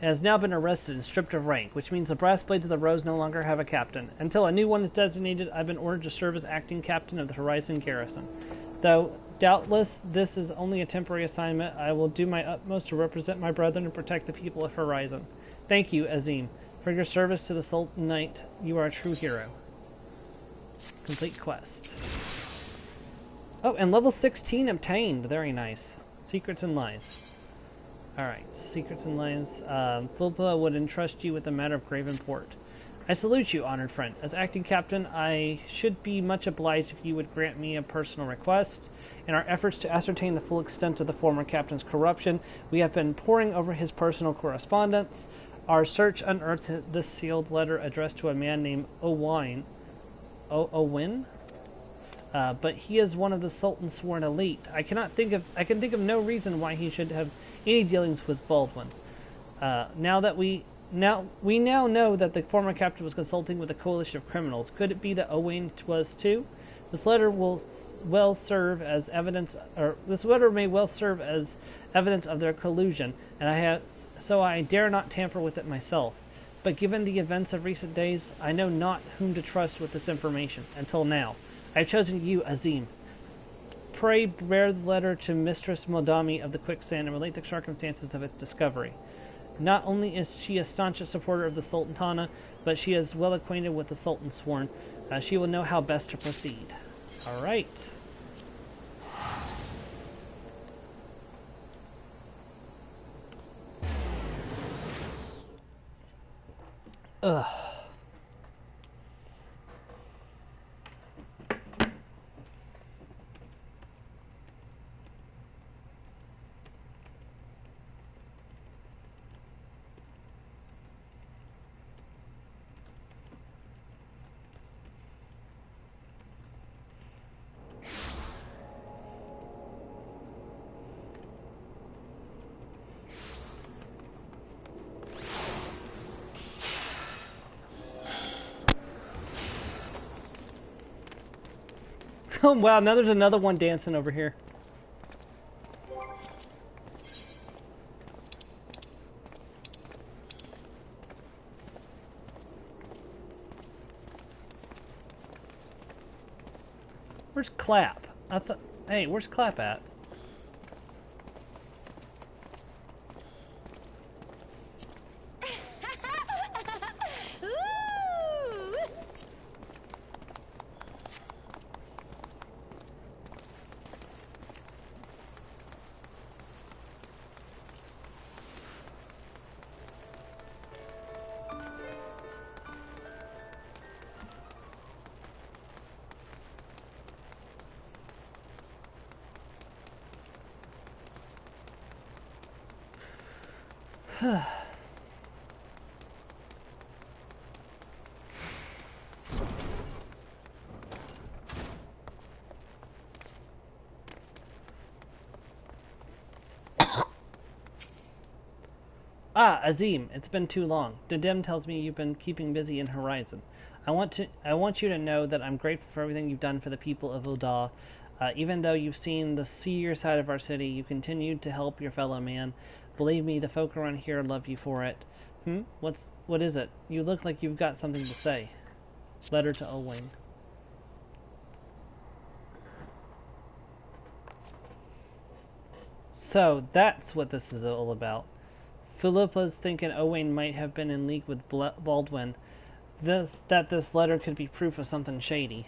has now been arrested and stripped of rank, which means the brass blades of the Rose no longer have a captain. Until a new one is designated, I've been ordered to serve as acting captain of the Horizon Garrison. Though doubtless this is only a temporary assignment, I will do my utmost to represent my brethren and protect the people of Horizon. Thank you, Azim, for your service to the Sultan Knight. You are a true hero. Complete quest. Oh, and level 16 obtained. Very nice. Secrets and Lines. Alright, Secrets and Lines. Philippa would entrust you with a matter of grave import. I salute you, honored friend. As acting captain, I should be much obliged if you would grant me a personal request. In our efforts to ascertain the full extent of the former captain's corruption, we have been poring over his personal correspondence. Our search unearthed this sealed letter addressed to a man named Owen. But he is one of the Sultan's sworn elite. I can think of no reason why he should have any dealings with Baldwin. We now know that the former captain was consulting with a coalition of criminals. Could it be that Owen was too? This letter may well serve as evidence of their collusion, and I dare not tamper with it myself. But given the events of recent days, I know not whom to trust with this information. Until now, I have chosen you, Azim. Pray bear the letter to Mistress Modami of the Quicksand and relate the circumstances of its discovery. Not only is she a staunch supporter of the Sultana, but she is well acquainted with the Sultan Sworn. She will know how best to proceed. Alright. Ugh. Oh wow, now there's another one dancing over here. Where's Clap? Hey, where's Clap at? Ah, Azim, it's been too long. Dedem tells me you've been keeping busy in Horizon. I want you to know that I'm grateful for everything you've done for the people of Ul'dah. Even though you've seen the seedier side of our city, you continued to help your fellow man. Believe me, the folk around here love you for it. What is it? You look like you've got something to say. Letter to Owain. So, that's what this is all about. Philippa's thinking Owain might have been in league with Baldwin. That this letter could be proof of something shady.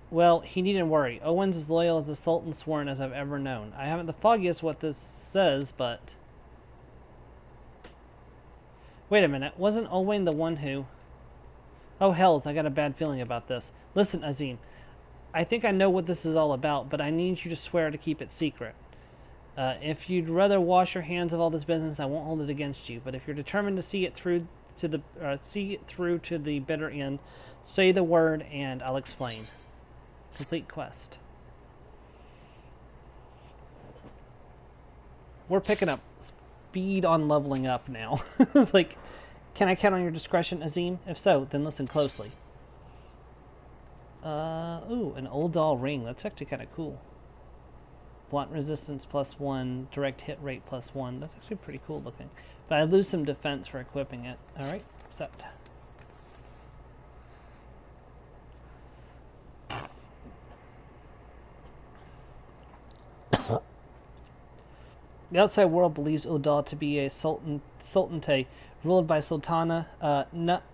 Well, he needn't worry. Owen's as loyal as the Sultan Sworn as I've ever known. I haven't the foggiest what this says, but... Wait a minute. Wasn't Owain the one who... Oh, hells, I got a bad feeling about this. Listen, Azim. I think I know what this is all about, but I need you to swear to keep it secret. If you'd rather wash your hands of all this business, I won't hold it against you. But if you're determined to see it through to the bitter end, say the word, and I'll explain. Complete quest. We're picking up speed on leveling up now. Like, can I count on your discretion, Azim? If so, then listen closely. Ooh, an old doll ring. That's actually kind of cool. Blunt resistance +1, direct hit rate +1. That's actually pretty cool looking. But I lose some defense for equipping it. Alright, accept. The outside world believes Ul'dah to be a sultanate ruled by Sultana Namo.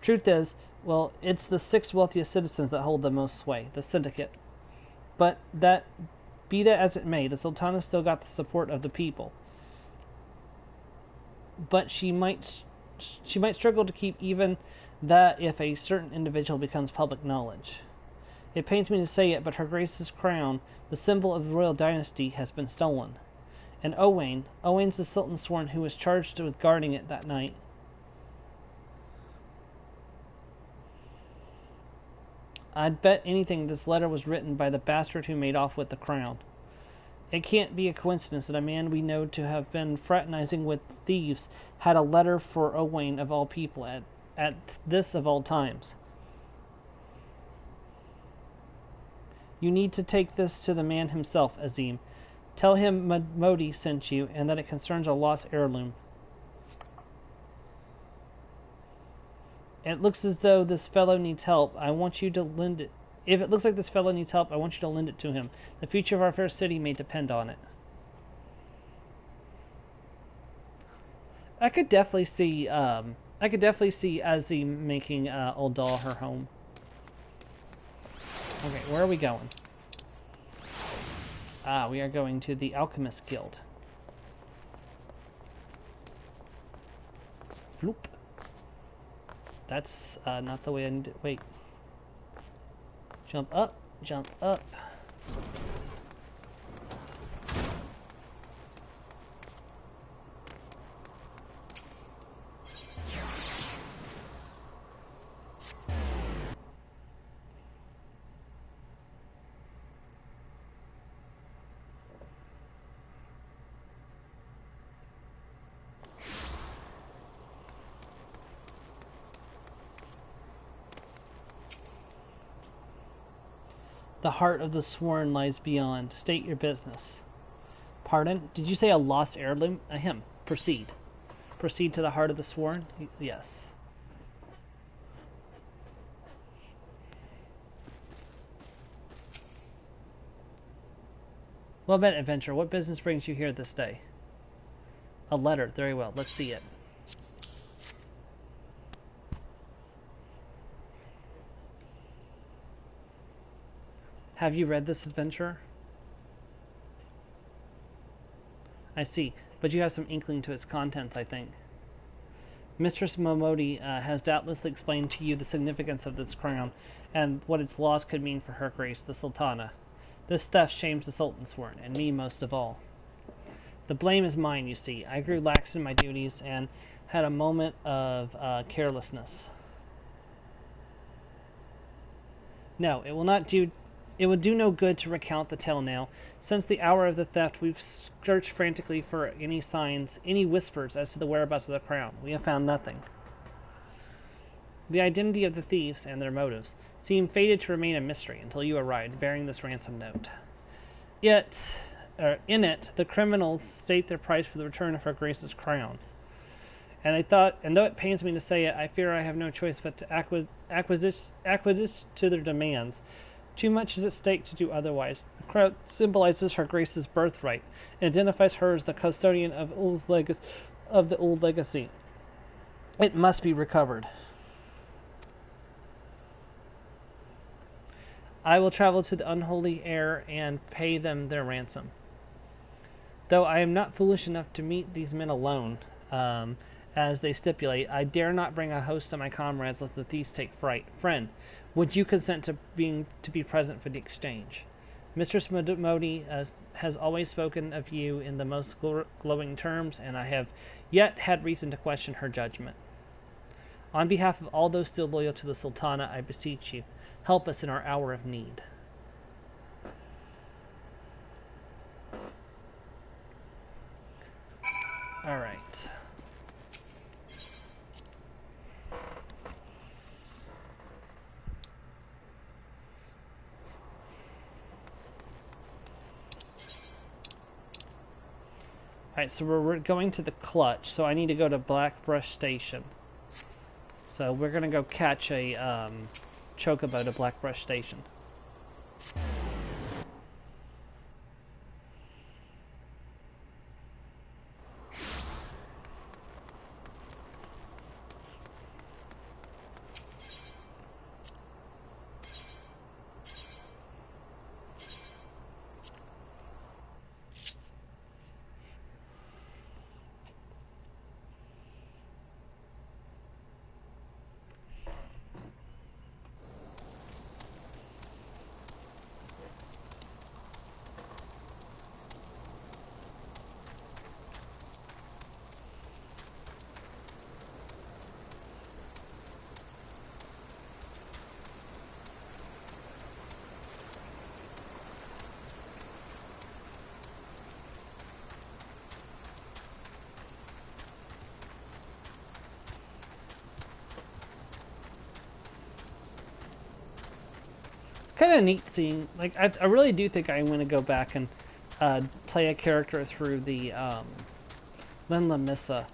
Truth is, well, it's the 6 wealthiest citizens that hold the most sway, the syndicate. But be that as it may, the Sultana still got the support of the people. But she might struggle to keep even that if a certain individual becomes public knowledge. It pains me to say it, but Her Grace's crown, the symbol of the royal dynasty, has been stolen. And Owain's the Sultan Sworn who was charged with guarding it that night. I'd bet anything this letter was written by the bastard who made off with the crown. It can't be a coincidence that a man we know to have been fraternizing with thieves had a letter for Owain of all people at this of all times. You need to take this to the man himself, Azim. Tell him Modi sent you, and that it concerns a lost heirloom. It looks as though this fellow needs help. I want you to lend it. If it looks like this fellow needs help, I want you to lend it to him. The future of our fair city may depend on it. I could definitely see Azzy making Uldal her home. Okay, where are we going? Ah, we are going to the Alchemist Guild. Floop. That's not the way I need to... Wait. Jump up, jump up. The heart of the sworn lies beyond. State your business. Pardon? Did you say a lost heirloom? Ahem. Proceed. Proceed to the heart of the sworn? Yes. Well met, adventurer. What business brings you here this day? A letter. Very well. Let's see it. Have you read this, adventurer? I see, but you have some inkling to its contents, I think. Mistress Momodi has doubtless explained to you the significance of this crown, and what its loss could mean for Her Grace, the Sultana. This theft shames the Sultan Sworn, and me most of all. The blame is mine, you see. I grew lax in my duties, and had a moment of carelessness. No, it will not do... It would do no good to recount the tale now. Since the hour of the theft, we've searched frantically for any signs, any whispers as to the whereabouts of the crown. We have found nothing. The identity of the thieves and their motives seem fated to remain a mystery until you arrived, bearing this ransom note. In it, the criminals state their price for the return of Her Grace's crown. And though it pains me to say it, I fear I have no choice but to acquiesce to their demands. Too much is at stake to do otherwise. The crown symbolizes Her Grace's birthright and identifies her as the custodian of the old legacy. It must be recovered. I will travel to the unholy heir and pay them their ransom. Though I am not foolish enough to meet these men alone, as they stipulate, I dare not bring a host of my comrades lest the thieves take fright. Friend, would you consent to be present for the exchange? Mistress Modi has always spoken of you in the most glowing terms, and I have yet had reason to question her judgment. On behalf of all those still loyal to the Sultana, I beseech you, help us in our hour of need. All right. Alright, so we're going to the clutch, so I need to go to Blackbrush Station. So we're gonna go catch a chocobo to Blackbrush Station. Kind of neat seeing, like, I really do think I'm going to go back and play a character through the Linla Missa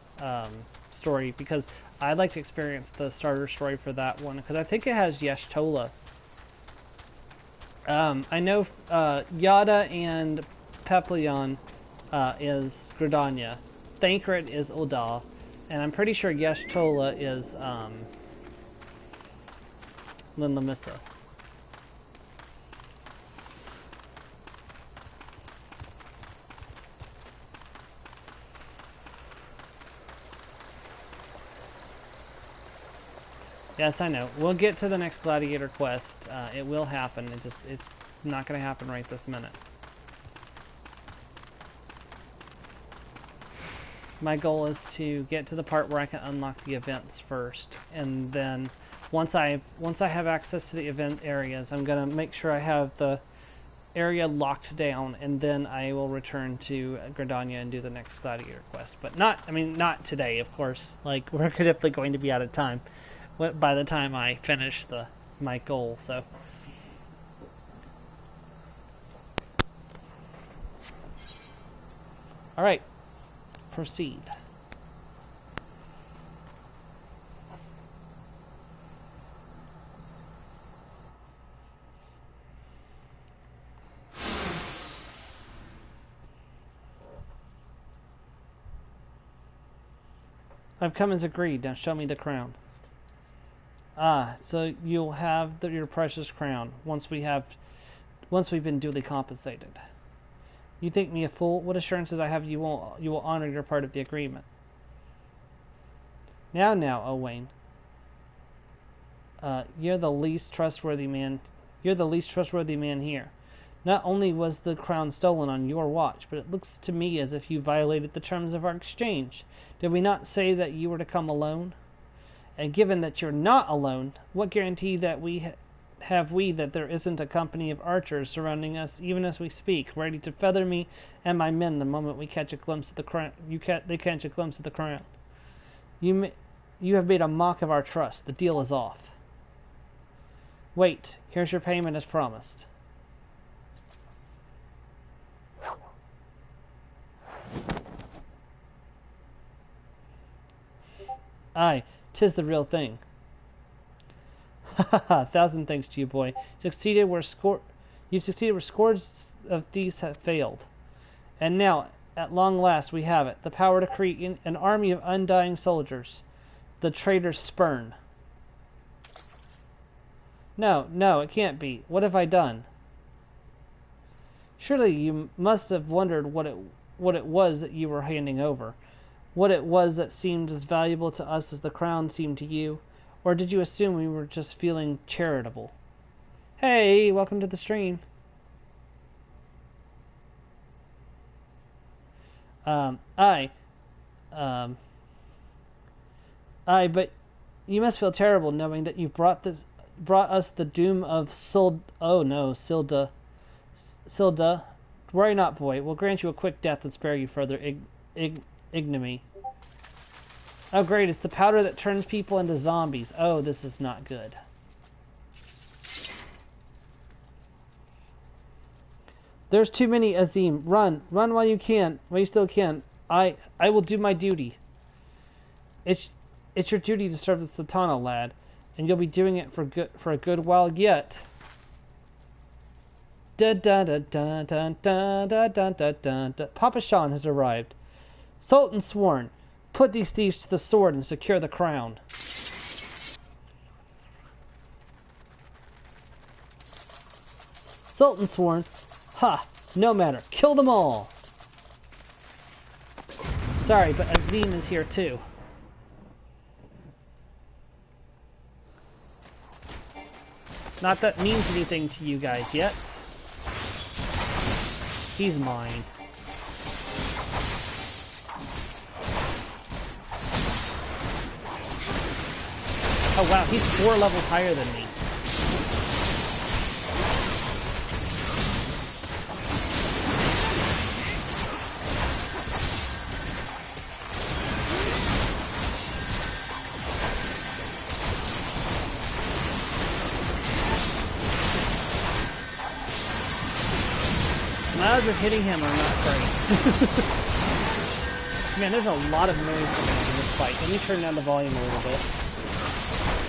story, because I'd like to experience the starter story for that one, because I think it has Yashtola. I know Yada and Peplion is Gridania, Thancred is Uldal, And I'm pretty sure Yeshtola is Lin Lamissa. Yes, I know. We'll get to the next gladiator quest. It will happen. It's not going to happen right this minute. My goal is to get to the part where I can unlock the events first, and then once I have access to the event areas, I'm going to make sure I have the area locked down, and then I will return to Gridania and do the next gladiator quest. But not today, of course. Like, we're definitely going to be out of time by the time I finish my goal, so. Alright, proceed. I've come as agreed, now show me the crown. Ah, so you'll have your precious crown once we've been duly compensated. You think me a fool? What assurances I have you will honor your part of the agreement? Now, Owain. You're the least trustworthy man. You're the least trustworthy man here. Not only was the crown stolen on your watch, but it looks to me as if you violated the terms of our exchange. Did we not say that you were to come alone? And given that you're not alone, what guarantee that have we that there isn't a company of archers surrounding us even as we speak, ready to feather me and my men the moment we catch a glimpse of the crown? They catch a glimpse of the crown. You have made a mock of our trust. The deal is off. Wait, here's your payment as promised. Aye, 'tis the real thing. Ha ha ha! Thousand thanks to you, boy. You've succeeded where scores of thieves have failed. And now, at long last, we have it. The power to create an army of undying soldiers. The traitor's spurn. No, it can't be. What have I done? Surely you must have wondered what it was that you were handing over. What it was that seemed as valuable to us as the crown seemed to you. Or did you assume we were just feeling charitable? Hey, welcome to the stream. But you must feel terrible knowing that you brought us the doom of Silda. Worry not, boy. We'll grant you a quick death and spare you further ignominy. Oh, great. It's the powder that turns people into zombies. Oh, this is not good. There's too many, Azim. Run while you still can. I will do my duty. It's your duty to serve the Sultana, lad, and you'll be doing it for a good while yet. Da da da da da da da da da da. Papa Shan has arrived. Sultan sworn. Put these thieves to the sword and secure the crown. Sultan sworn. Ha! No matter. Kill them all. Sorry, but Azim is here too. Not that means anything to you guys yet. He's mine. Oh wow, he's 4 levels higher than me. My odds of hitting him are not great. Man, there's a lot of noise coming out of this fight. Let me turn down the volume a little bit.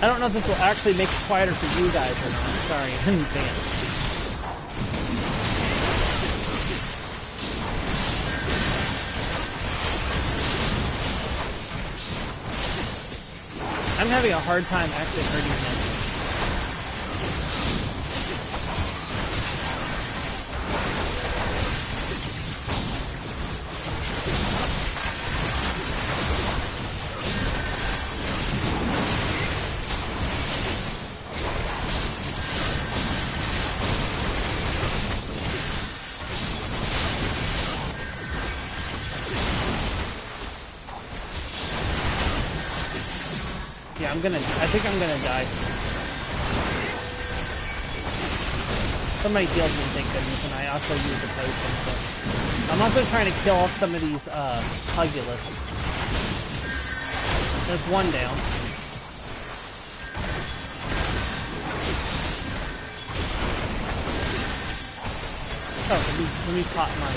I don't know if this will actually make it quieter for you guys or not. Sorry, in advance. having a hard time actually hurting him. Yeah, I think I'm gonna die. Somebody healed me, thank goodness, and I also used the potion, so. I'm also trying to kill off some of these, Pugulus. There's one down. Oh, let me pop my,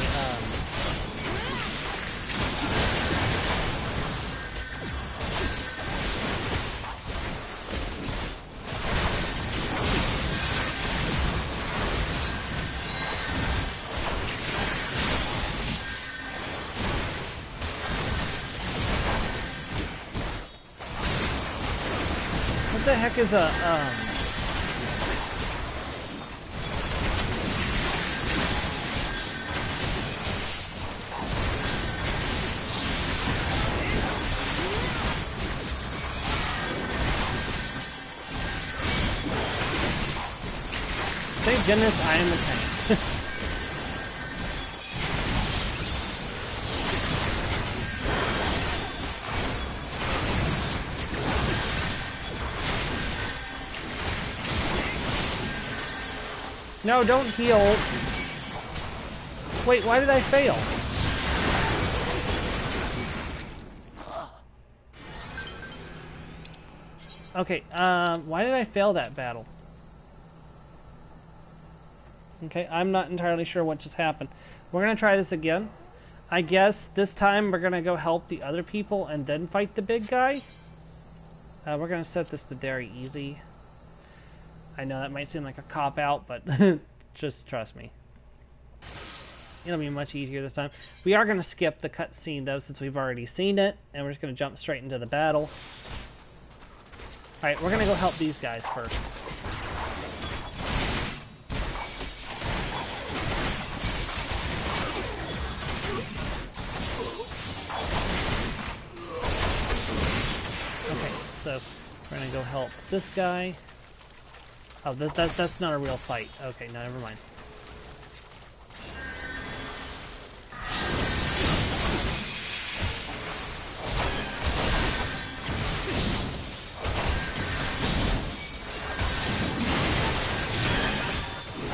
What the heck is a, Thank goodness I am a tank. No, don't heal. Wait, why did I fail? Okay, why did I fail that battle? Okay, I'm not entirely sure what just happened. We're gonna try this again. I guess this time we're gonna go help the other people and then fight the big guy. We're gonna set this to very easy. I know that might seem like a cop-out, but just trust me. It'll be much easier this time. We are going to skip the cutscene, though, since we've already seen it, and we're just going to jump straight into the battle. Alright, we're going to go help these guys first. Okay, so we're going to go help this guy. Oh, that's not a real fight. Okay, no, never mind.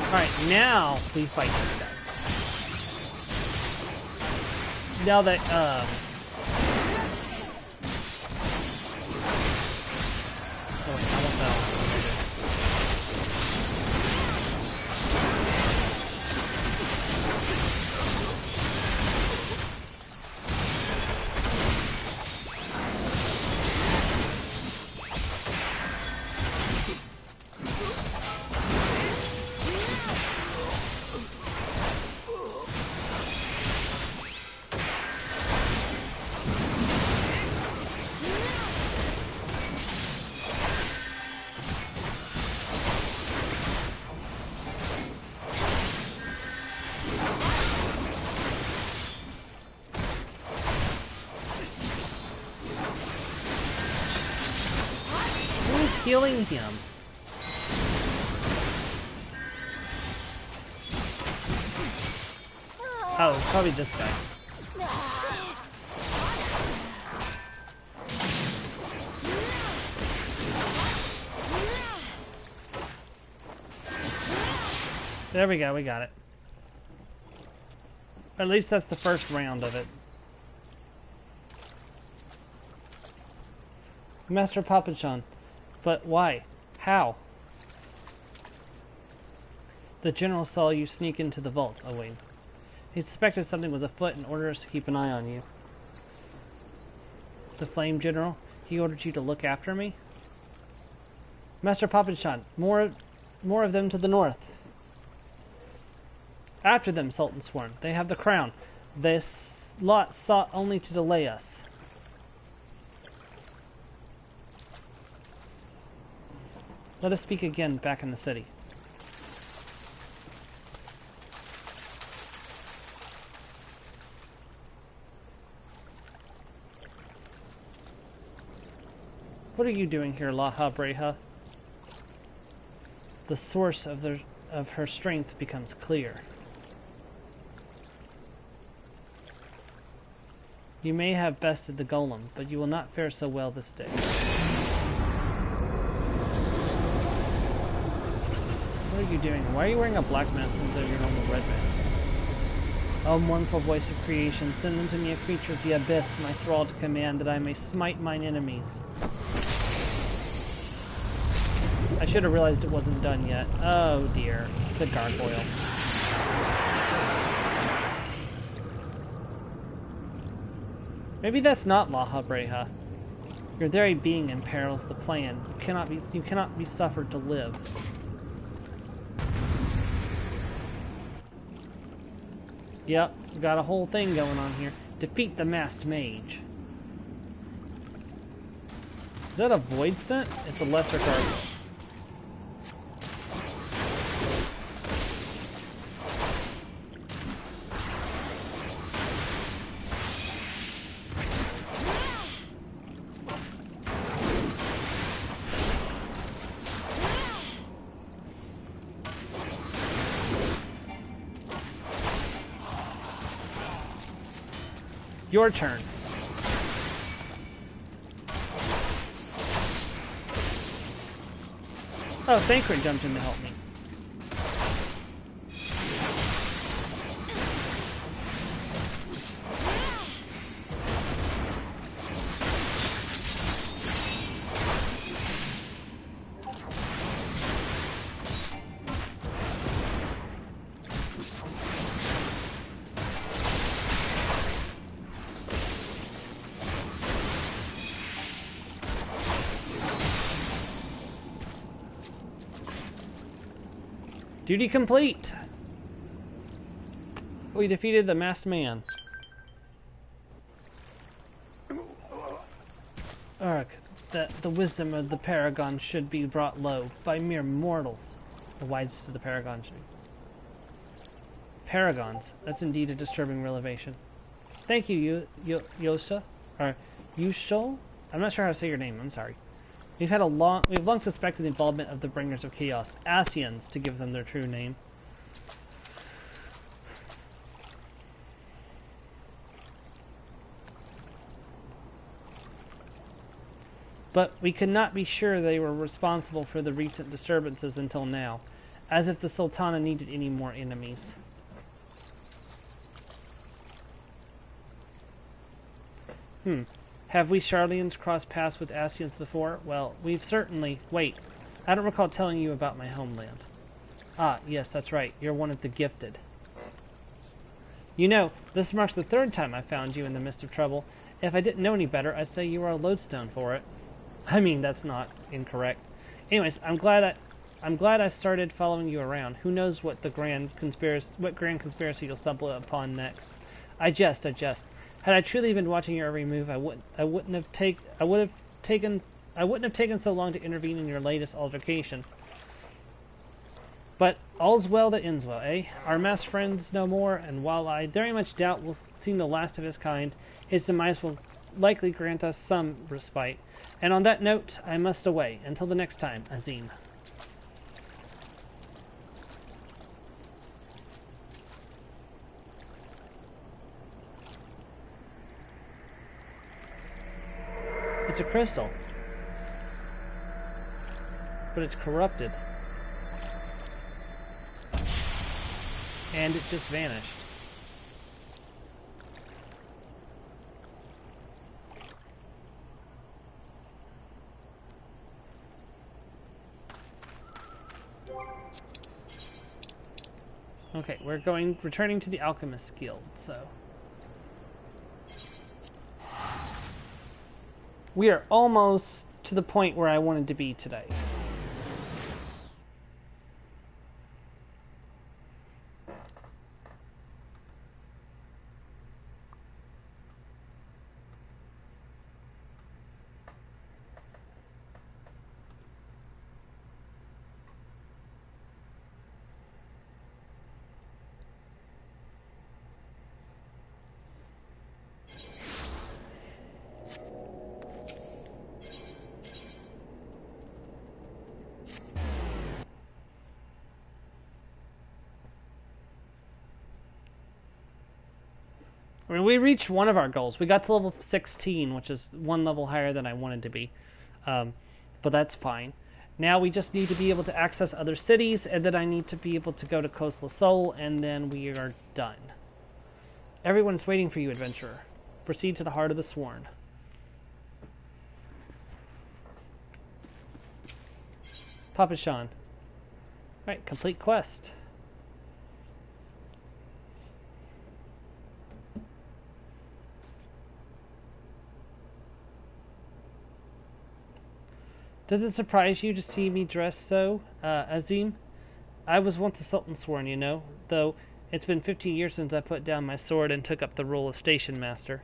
Alright, now we fight this guy. Now that, oh, wait, I want that. Killing him. Oh, it's probably this guy. There we go, we got it. At least that's the first round of it. Master Papachan. But why? How? The general saw you sneak into the vaults, Owain. He suspected something was afoot and ordered us to keep an eye on you. The Flame General? He ordered you to look after me? Master Papachan, more of them to the north. After them, Sultan sworn. They have the crown. This lot sought only to delay us. Let us speak again back in the city. What are you doing here, Laha Breha? The source of her strength becomes clear. You may have bested the golem, but you will not fare so well this day. What are you doing? Why are you wearing a black mask instead of your normal red mask? O mournful voice of creation, send unto me a creature of the abyss, my thrall to command, that I may smite mine enemies. I should have realized it wasn't done yet. Oh dear. It's a gargoyle. Maybe that's not Laha Breha. Your very being imperils the plan. You cannot be suffered to live. Yep, got a whole thing going on here. Defeat the masked mage. Is that a void scent? It's a lesser gargoyle. Your turn. Oh, Thancred jumped in to help me. Duty complete! We defeated the masked man. Urgh, the wisdom of the Paragon should be brought low by mere mortals. The wisest of the Paragon should be. Paragons. That's indeed a disturbing revelation. Thank you, Yosha. Or Yushol? I'm not sure how to say your name, I'm sorry. We've long suspected the involvement of the Bringers of Chaos, Asians, to give them their true name. But we could not be sure they were responsible for the recent disturbances until now, as if the Sultana needed any more enemies. Have we Charlians crossed paths with Asians before? Well, we've certainly... Wait, I don't recall telling you about my homeland. Ah, yes, that's right. You're one of the gifted. You know, this marks the third time I found you in the midst of trouble. If I didn't know any better, I'd say you were a lodestone for it. I mean, that's not incorrect. Anyways, I'm glad I started following you around. Who knows what grand conspiracy you'll stumble upon next? I jest. Had I truly been watching your every move, I wouldn't have taken so long to intervene in your latest altercation. But all's well that ends well, eh? Our masked friend's no more, and while I very much doubt we'll see the last of his kind, his demise will likely grant us some respite. And on that note, I must away. Until the next time, Azim. It's a crystal. But it's corrupted. And it just vanished. Okay, we're returning to the Alchemist Guild, so... We are almost to the point where I wanted to be today. I mean, we reached one of our goals. We got to level 16, which is one level higher than I wanted to be. But that's fine. Now we just need to be able to access other cities, and then I need to be able to go to Coast Sol, and then we are done. Everyone's waiting for you, adventurer. Proceed to the heart of the Sworn. Papa Sean. Alright, complete quest. Does it surprise you to see me dressed so, Azim? I was once a Sultan Sworn, you know, though it's been 15 years since I put down my sword and took up the role of station master.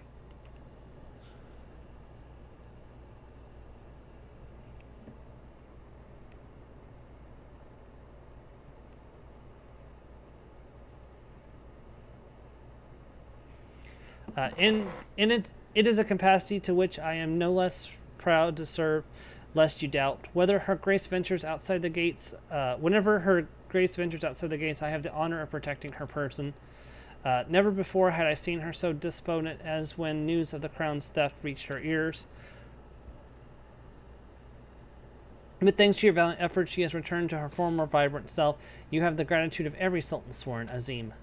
It is a capacity to which I am no less proud to serve, lest you doubt. Whenever her grace ventures outside the gates, I have the honor of protecting her person. Never before had I seen her so despondent as when news of the crown's theft reached her ears. But thanks to your valiant efforts, she has returned to her former vibrant self. You have the gratitude of every Sultan Sworn, Azim.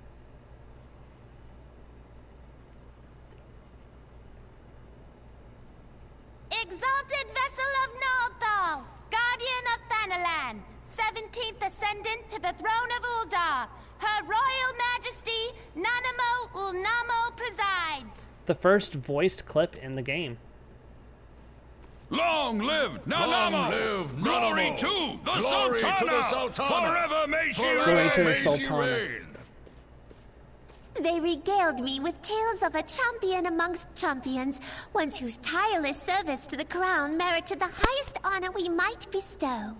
Exalted vessel of Nalthal, guardian of Thanalan, 17th ascendant to the throne of Uldar, Her Royal Majesty Nanamo Ulnamo presides.
The first voiced clip in the game.
Long live Nanamo!
Long live
Glory
Nanamo!
to the
Glory
Sultana!
to the Sultana!
Forever may she
Glory to the
reign!
Sultana.
They regaled me with tales of a champion amongst champions, one whose tireless service to the crown merited the highest honor we might bestow.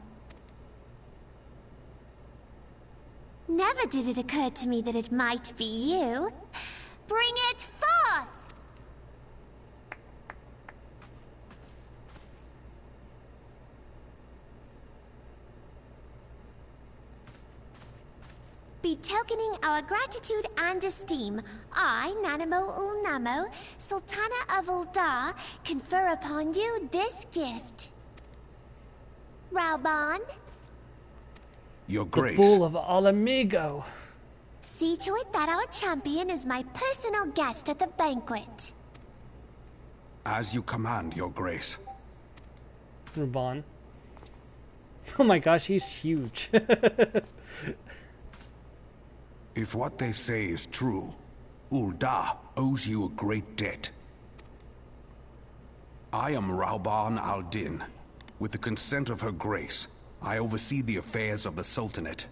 Never did it occur to me that it might be you. Bring it forth! Betokening our gratitude and esteem, I, Nanamo Ulnamo, Sultana of Uldar, confer upon you this gift. Rauban?
Your
The
Grace.
Bull of Alamigo.
See to it that our champion is my personal guest at the banquet.
As you command, Your Grace.
Ruban. Oh my gosh, he's huge.
If what they say is true, Uldar owes you a great debt. I am Rauban al-Din. With the consent of Her Grace, I oversee the affairs of the Sultanate.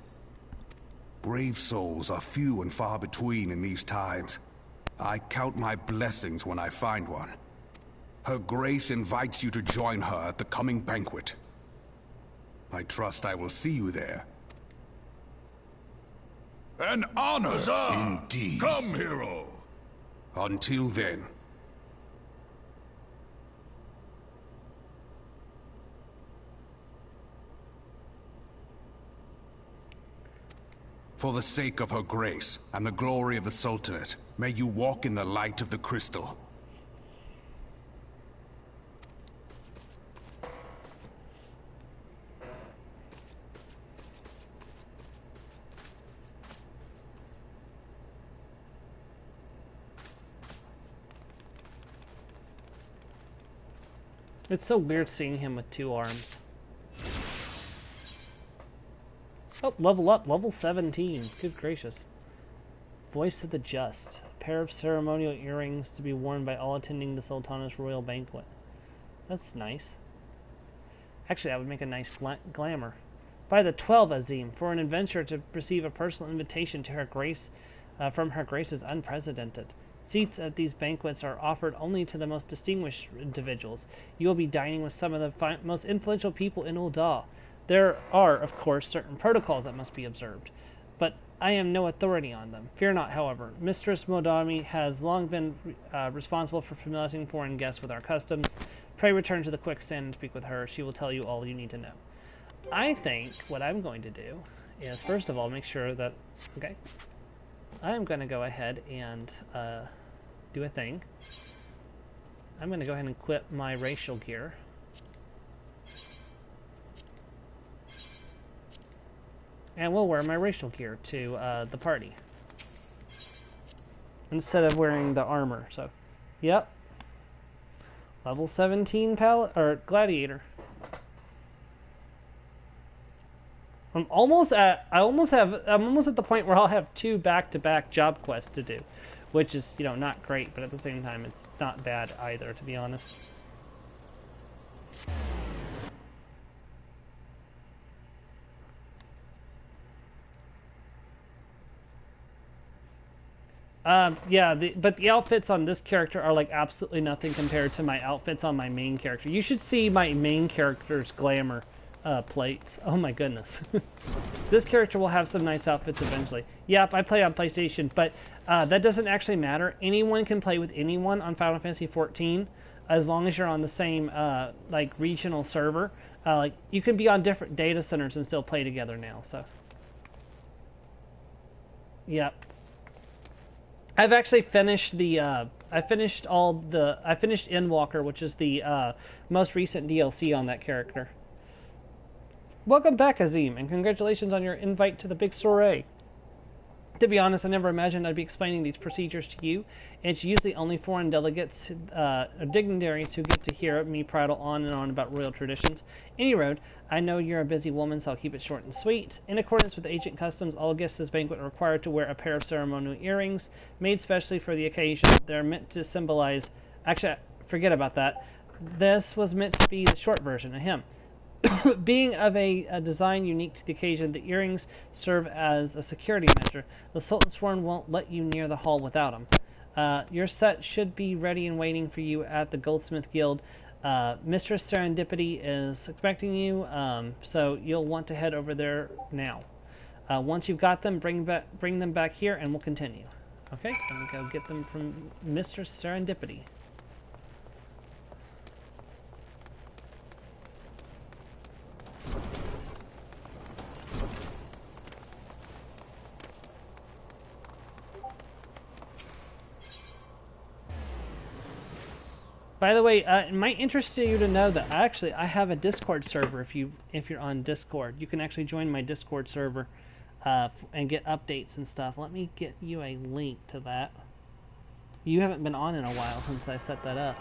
Brave souls are few and far between in these times. I count my blessings when I find one. Her Grace invites you to join her at the coming banquet. I trust I will see you there.
An honor!
Huzzah! Indeed.
Come, hero!
Until then. For the sake of Her Grace and the glory of the Sultanate, may you walk in the light of the crystal.
It's so weird seeing him with two arms. Oh, level up, level 17. Good gracious. Voice of the Just. A pair of ceremonial earrings to be worn by all attending the Sultana's royal banquet. That's nice. Actually, that would make a nice glamour. By the 12, Azim, for an adventurer to receive a personal invitation to Her Grace from Her Grace is unprecedented. Seats at these banquets are offered only to the most distinguished individuals. You will be dining with some of the most influential people in Uldar. There are, of course, certain protocols that must be observed, but I am no authority on them. Fear not, however. Mistress Modami has long been responsible for familiarizing foreign guests with our customs. Pray return to the quicksand and speak with her. She will tell you all you need to know. I think what I'm going to do is, first of all, make sure that... Okay. I'm going to go ahead and... do a thing. I'm going to go ahead and equip my racial gear. And we'll wear my racial gear to the party. Instead of wearing the armor, so. Yep. Level 17 gladiator. I'm almost at the point where I'll have 2 back-to-back job quests to do, which is, you know, not great, but at the same time it's not bad either, to be honest. Yeah, but the outfits on this character are like absolutely nothing compared to my outfits on my main character. You should see my main character's glamour plates. Oh my goodness. This character will have some nice outfits eventually. Yep, I play on PlayStation, but that doesn't actually matter. Anyone can play with anyone on Final Fantasy XIV as long as you're on the same like regional server. Like you can be on different data centers and still play together now. So, yep. I've actually finished the, I finished Endwalker, which is the most recent DLC on that character. Welcome back, Azim, and congratulations on your invite to the big soiree. To be honest, I never imagined I'd be explaining these procedures to you. It's usually only foreign delegates, dignitaries who get to hear me prattle on and on about royal traditions. Any road, I know you're a busy woman, so I'll keep it short and sweet. In accordance with ancient customs, all guests at this banquet are required to wear a pair of ceremonial earrings made specially for the occasion. They're meant to symbolize... Actually, forget about that. This was meant to be the short version of him. Being of a design unique to the occasion, the earrings serve as a security measure. The Sultan Sworn won't let you near the hall without them. Your set should be ready and waiting for you at the Goldsmith Guild. Mistress Serendipity is expecting you, so you'll want to head over there now. Once you've got them, bring them back here, and we'll continue. Okay, let me go get them from Mistress Serendipity. By the way, it might interest you to know that actually I have a Discord server. If you're on Discord, you can actually join my Discord server and get updates and stuff. Let me get you a link to that. You haven't been on in a while since I set that up.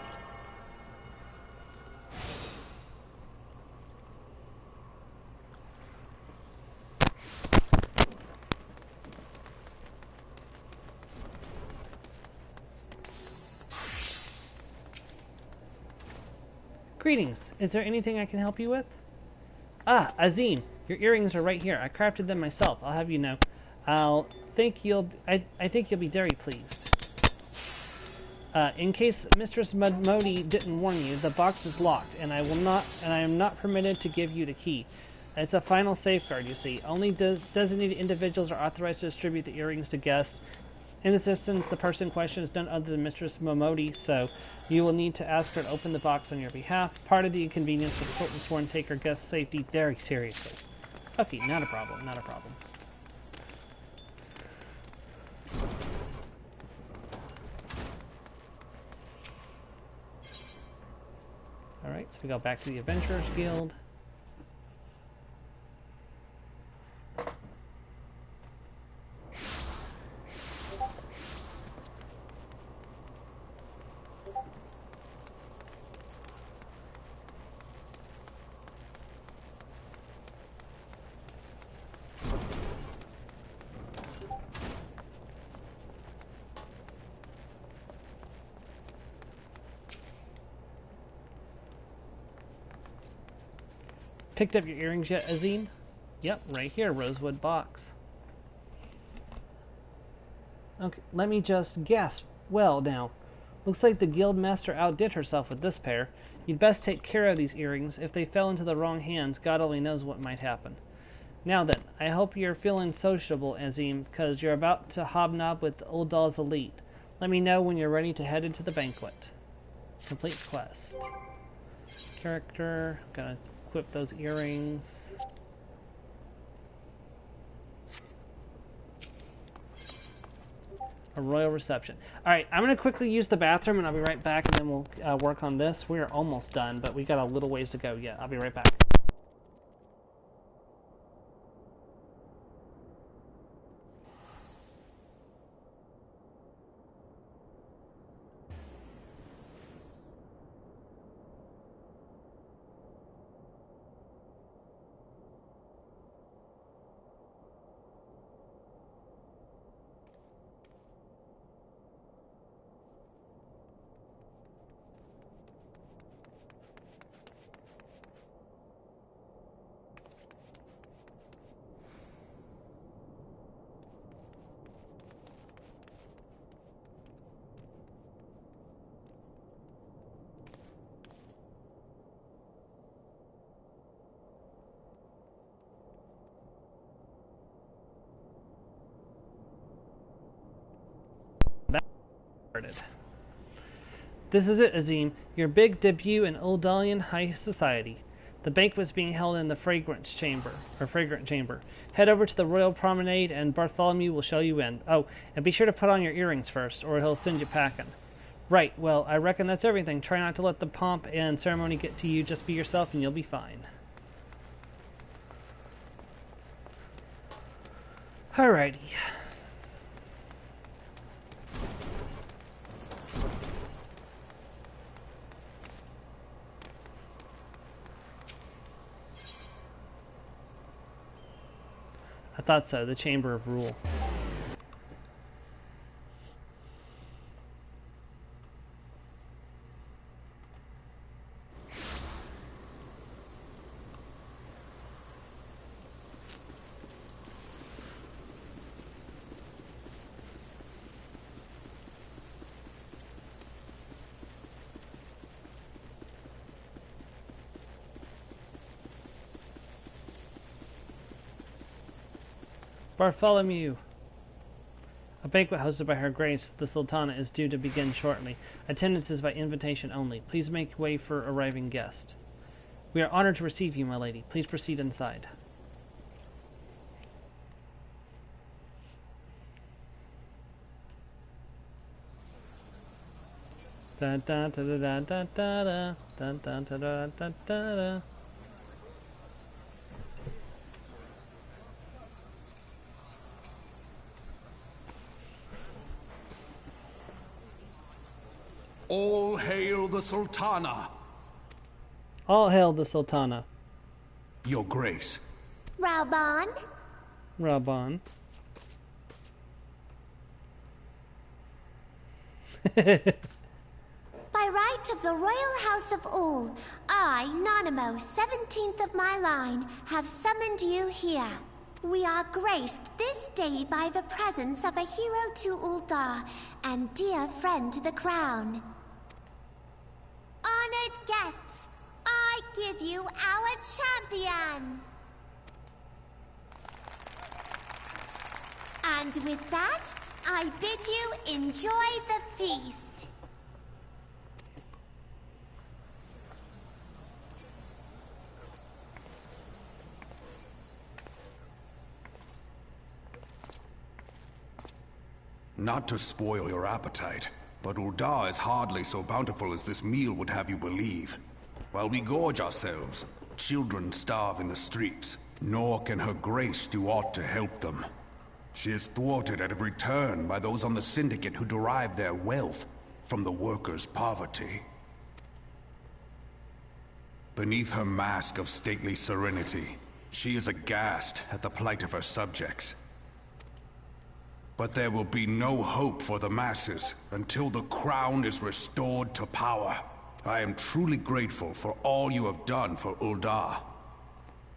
Greetings. Is there anything I can help you with? Ah, Azim, your earrings are right here. I crafted them myself. I'll have you know. I think you'll be very pleased. In case Mistress Modi didn't warn you, the box is locked, and I am not permitted to give you the key. It's a final safeguard, you see. Only designated individuals are authorized to distribute the earrings to guests. In this instance, the person in question is none other than Mistress Momodi, so you will need to ask her to open the box on your behalf. Part of the inconvenience of the Sultan Sworn take her guest's safety very seriously. Okay, not a problem, not a problem. Alright, so we go back to the Adventurers Guild. Picked up your earrings yet, Azim? Yep, right here, rosewood box. Okay, let me just guess. Well, now, looks like the guildmaster outdid herself with this pair. You'd best take care of these earrings. If they fell into the wrong hands, God only knows what might happen. Now then, I hope you're feeling sociable, Azim, because you're about to hobnob with Old Doll's elite. Let me know when you're ready to head into the banquet. Complete quest. Character, gonna equip those earrings. A royal reception. Alright, I'm going to quickly use the bathroom and I'll be right back and then we'll work on this. We're almost done, but we got a little ways to go yet. I'll be right back. This is it, Azim, your big debut in Uldalian high society. The banquet's being held in the fragrant chamber. Head over to the royal promenade and Bartholomew will show you in. Oh, and be sure to put on your earrings first, or he'll send you packing. Right, well, I reckon that's everything. Try not to let the pomp and ceremony get to you. Just be yourself and you'll be fine. Alrighty. I thought so, the Chamber of Rule. Bartholomew! A banquet hosted by Her Grace, the Sultana, is due to begin shortly. Attendance is by invitation only. Please make way for arriving guests. We are honored to receive you, my lady. Please proceed inside. Da da da da da da da da da da da da da.
All hail the Sultana!
All hail the Sultana.
Your Grace.
Raban?
Raban.
By right of the royal house of Ul, I, Nanamo, 17th of my line, have summoned you here. We are graced this day by the presence of a hero to Ul'dah and dear friend to the crown. Honored guests, I give you our champion! And with that, I bid you enjoy the feast.
Not to spoil your appetite, but Ul'dah is hardly so bountiful as this meal would have you believe. While we gorge ourselves, children starve in the streets, nor can Her Grace do aught to help them. She is thwarted at every turn by those on the Syndicate who derive their wealth from the workers' poverty. Beneath her mask of stately serenity, she is aghast at the plight of her subjects. But there will be no hope for the masses until the crown is restored to power. I am truly grateful for all you have done for Ul'dah.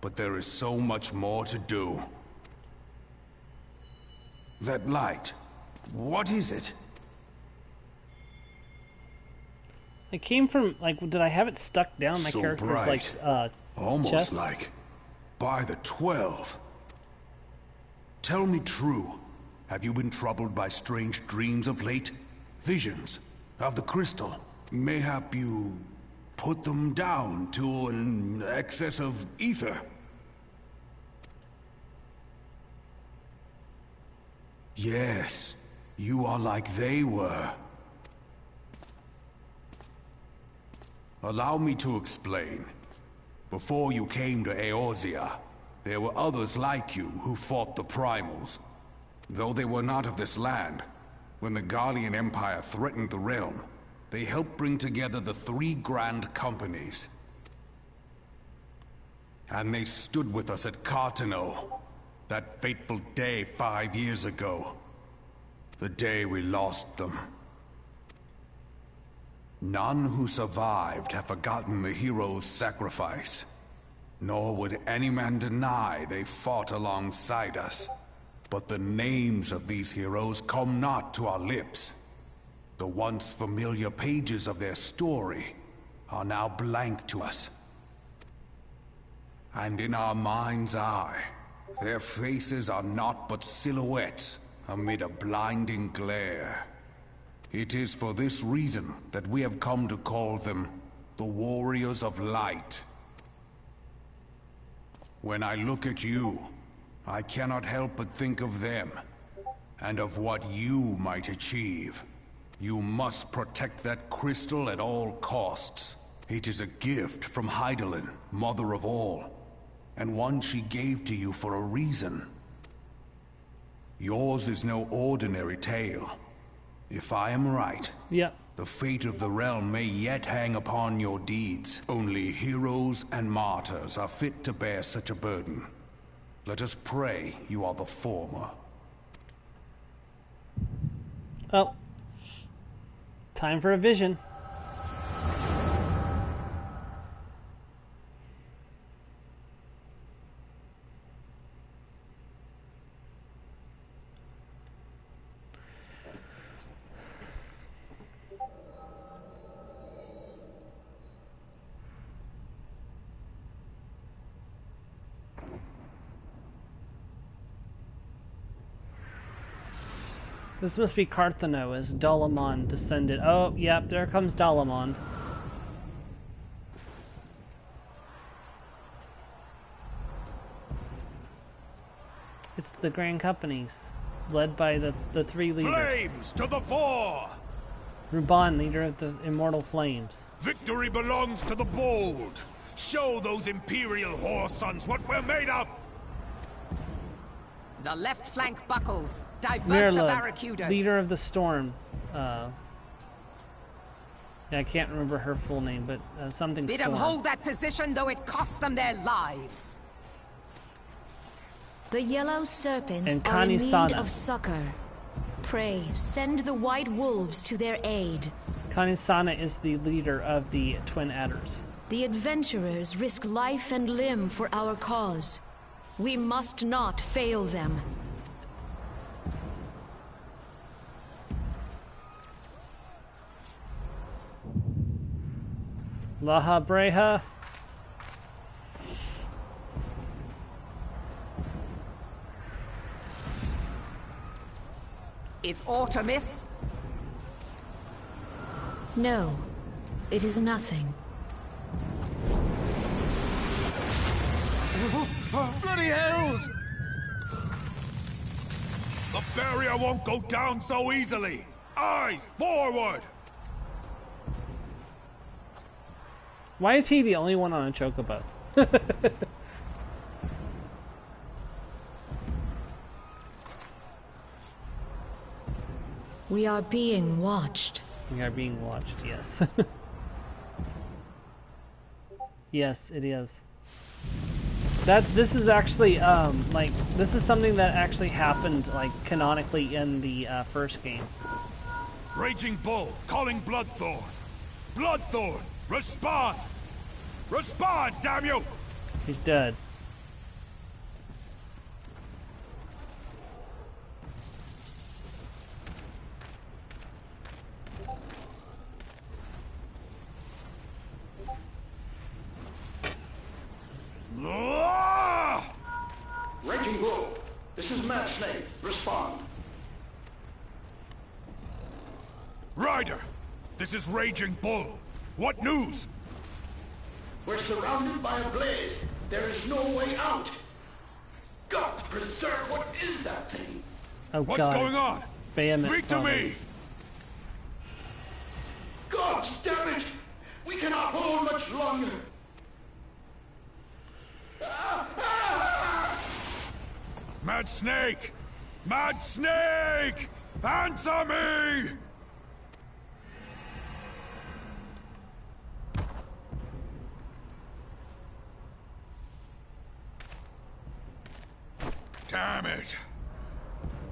But there is so much more to do. That light, what is it?
It came from, like, did I have it stuck down my
So
character's,
bright.
like,
Almost
chest?
like by the 12. Tell me true. Have you been troubled by strange dreams of late? Visions of the crystal? Mayhap you put them down to an excess of ether? Yes, You are like they were. Allow me to explain. Before you came to Eorzea, there were others like you who fought the Primals. Though they were not of this land, when the Guardian Empire threatened the realm, they helped bring together the three grand companies. And they stood with us at Cartano, that fateful day 5 years ago. The day we lost them. None who survived have forgotten the heroes' sacrifice. Nor would any man deny they fought alongside us. But the names of these heroes come not to our lips. The once familiar pages of their story are now blank to us. And in our mind's eye, their faces are naught but silhouettes amid a blinding glare. It is for this reason that we have come to call them the Warriors of Light. When I look at you, I cannot help but think of them, and of what you might achieve. You must protect that crystal at all costs. It is a gift from Hydaelyn, Mother of All, and one she gave to you for a reason. Yours is no ordinary tale. If I am right, the fate of the realm may yet hang upon your deeds. Only heroes and martyrs are fit to bear such a burden. Let us pray you are the former.
Oh. Time for a vision. This must be Carthano as Dalamon descended. Oh, yep, there comes Dalamon. It's the Grand Companies, led by the three leaders.
Flames to the fore!
Ruban, leader of the Immortal Flames.
Victory belongs to the bold! Show those Imperial whore sons what we're made of!
The left flank buckles. Divert
Mirla,
the barracudas.
leader of the Storm. Yeah, I can't remember her full name, but something
Bid
Storm.
them hold that position, though it cost them their lives.
The yellow serpents
And
are in need
Kanisana.
of succor. Pray, send the white wolves to their aid.
Kanisana is the leader of the Twin Adders.
The adventurers risk life and limb for our cause. We must not fail them.
Laha Breha.
Is aught amiss?
No, it is nothing.
Bloody hells! The barrier won't go down so easily! Eyes forward!
Why is he the only one on a chocobo?
We are being watched.
We are being watched, yes. Yes, it is. This is actually, like, this is something that actually happened, like, canonically in the first game.
Raging Bull, calling Bloodthorn! Bloodthorn, respond! Respond, damn you!
He's dead.
Raging Bull, this is Mad Snake. Respond.
Ryder, this is Raging Bull. What news?
We're surrounded by a blaze. There is no way out. God preserve, what is that thing?
Oh,
What's
God.
going on?
Vehement.
Speak to me!
God damn it! We cannot hold much longer!
Mad Snake! Mad Snake! Answer me! Damn it!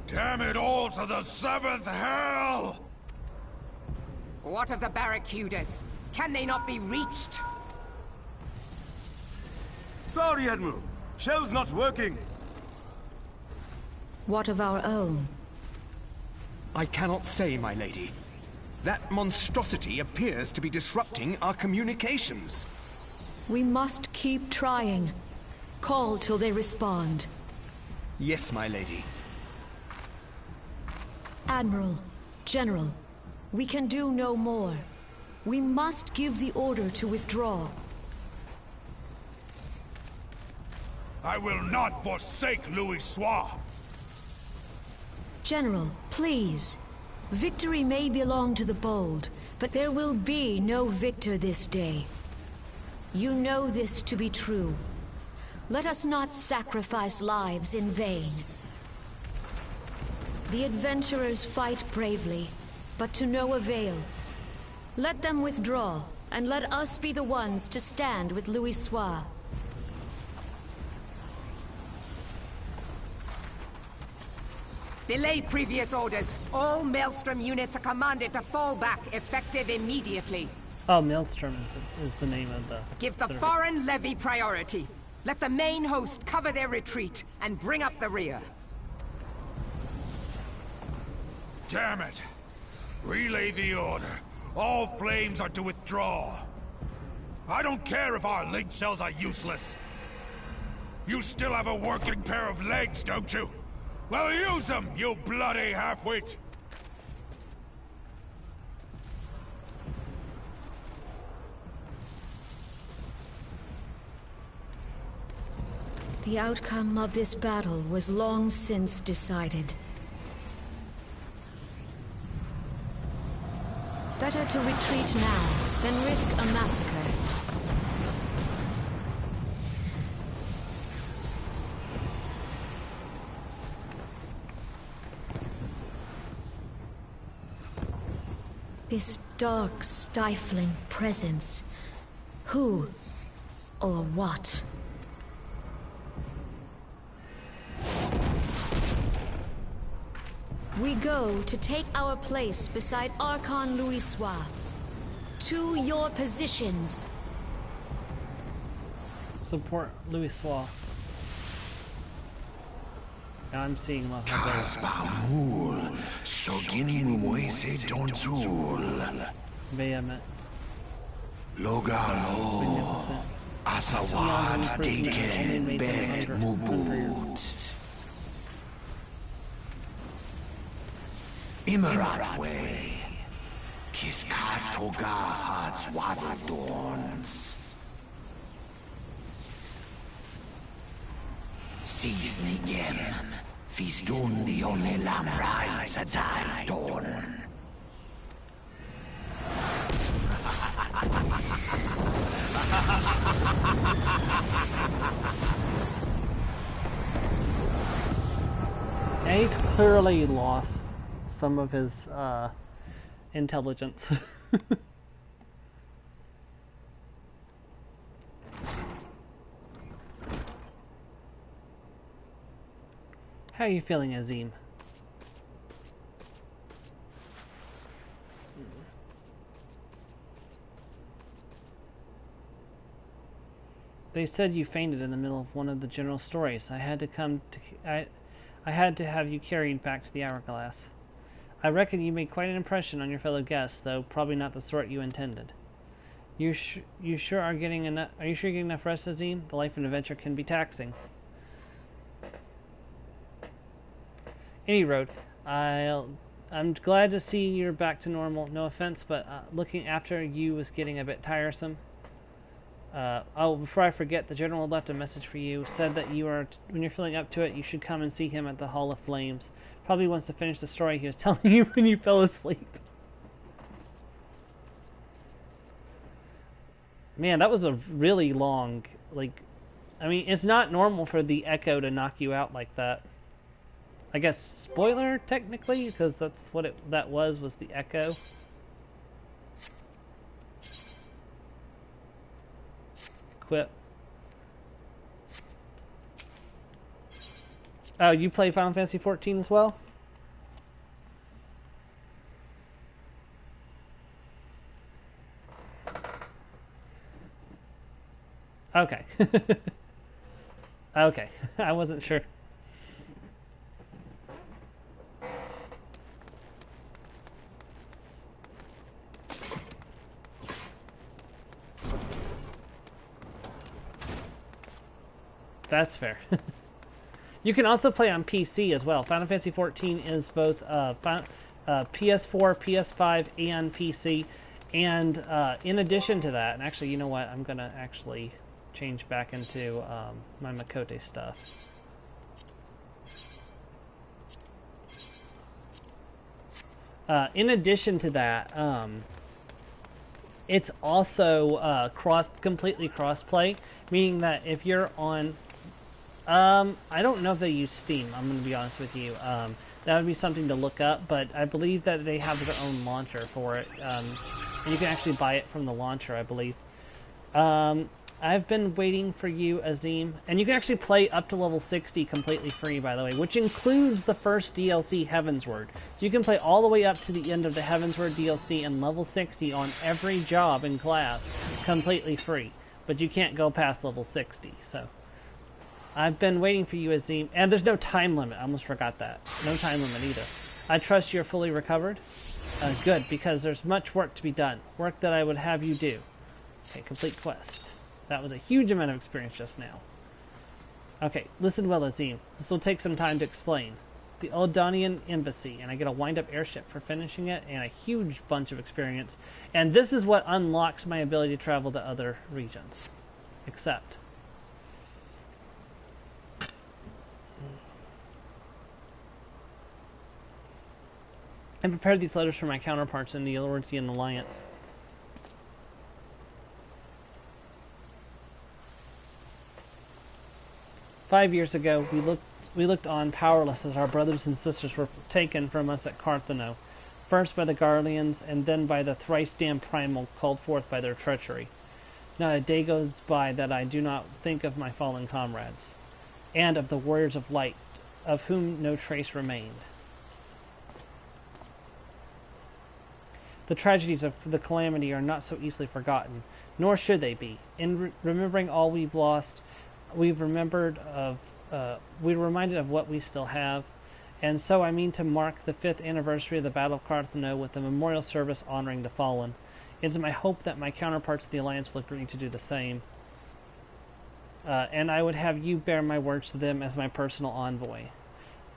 Damn it all to the seventh hell!
What of the barracudas? Can they not be reached?
Sorry, Admiral. Shell's not working.
What of our own?
I cannot say, my lady. That monstrosity appears to be disrupting our communications.
We must keep trying. Call till they respond.
Yes, my lady.
Admiral, General, we can do no more. We must give the order to withdraw.
I will not forsake Louis Soir!
General, please. Victory may belong to the bold, but there will be no victor this day. You know this to be true. Let us not sacrifice lives in vain. The adventurers fight bravely, but to no avail. Let them withdraw, and let us be the ones to stand with Louis Soir.
Belay previous orders. All Maelstrom units are commanded to fall back, effective immediately.
Oh, Maelstrom is the name of the...
Give the foreign levy priority. Let the main host cover their retreat and bring up the rear.
Damn it! Relay the order. All flames are to withdraw. I don't care if our link shells are useless. You still have a working pair of legs, don't you? Well, use them, you bloody half-wit!
The outcome of this battle was long since decided. Better to retreat now than risk a massacre. This dark, stifling presence. Who or what? We go to take our place beside Archon Louis Soir. To your positions.
Support Louis Soir. I'm seeing love.
Kaspamul, Sogini Muese Donsul,
Vehement.
Logalo, Asawad Deken Bed Mubut. Imarat Way, Kiskat Toga Hats Waddledorns. Sees Nigem, Fistun the only Lamrai Sadai Dorn.
He clearly lost some of his intelligence. How are you feeling, Azim? They said you fainted in the middle of one of the general stories. I had to have you carried back to the Hourglass. I reckon you made quite an impression on your fellow guests, though probably not the sort you intended. You sure are getting enough? Are you sure you're getting enough rest, Azim? The life of an adventure can be taxing. Any road, I'm glad to see you're back to normal. No offense, but looking after you was getting a bit tiresome. Oh, before I forget, the General left a message for you. Said that when you're feeling up to it, you should come and see him at the Hall of Flames. Probably wants to finish the story he was telling you when you fell asleep. Man, that was a really long, like, I mean, it's not normal for the echo to knock you out like that. I guess spoiler, technically, because that's what that was the echo. Equip. Oh, you play Final Fantasy 14 as well? Okay. Okay, I wasn't sure. That's fair. You can also play on PC as well. Final Fantasy 14 is both PS4, PS5, and PC. And in addition to that, and actually, you know what? I'm going to actually change back into my Makote stuff. In addition to that, it's also completely cross-play, meaning that if you're on... I don't know if they use Steam, I'm going to be honest with you. That would be something to look up, but I believe that they have their own launcher for it. And you can actually buy it from the launcher, I believe. I've been waiting for you, Azim. And you can actually play up to level 60 completely free, by the way, which includes the first DLC, Heavensward. So you can play all the way up to the end of the Heavensward DLC and level 60 on every job and class completely free. But you can't go past level 60, so... I've been waiting for you, Azim. And there's no time limit. I almost forgot that. No time limit either. I trust you're fully recovered? Good, because there's much work to be done. Work that I would have you do. Okay, complete quest. That was a huge amount of experience just now. Okay, listen well, Azim. This will take some time to explain. The Eldonian Embassy, and I get a wind-up airship for finishing it, and a huge bunch of experience. And this is what unlocks my ability to travel to other regions. Except... I prepared these letters for my counterparts in the Elordian Alliance. "5 years ago, we looked on powerless as our brothers and sisters were taken from us at Carthano, first by the Guardians and then by the thrice-damned Primal called forth by their treachery. Not a day goes by that I do not think of my fallen comrades, and of the warriors of light, of whom no trace remained. The tragedies of the calamity are not so easily forgotten, nor should they be. In remembering all we've lost, we're reminded of what we still have, and so I mean to mark the 5th anniversary of the Battle of Carthano with a memorial service honoring the fallen. It is my hope that my counterparts of the Alliance will agree to do the same, and I would have you bear my words to them as my personal envoy.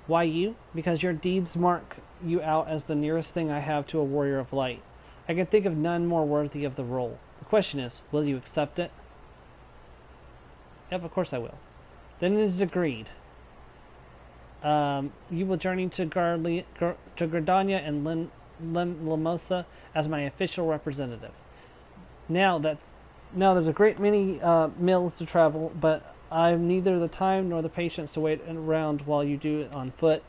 Why you? Because your deeds mark you out as the nearest thing I have to a warrior of light. I can think of none more worthy of the role. The question is, will you accept it?" Yep, of course I will. "Then it is agreed. You will journey to Gardania and Limosa as my official representative. Now there's a great many mills to travel, but I've neither the time nor the patience to wait around while you do it on foot.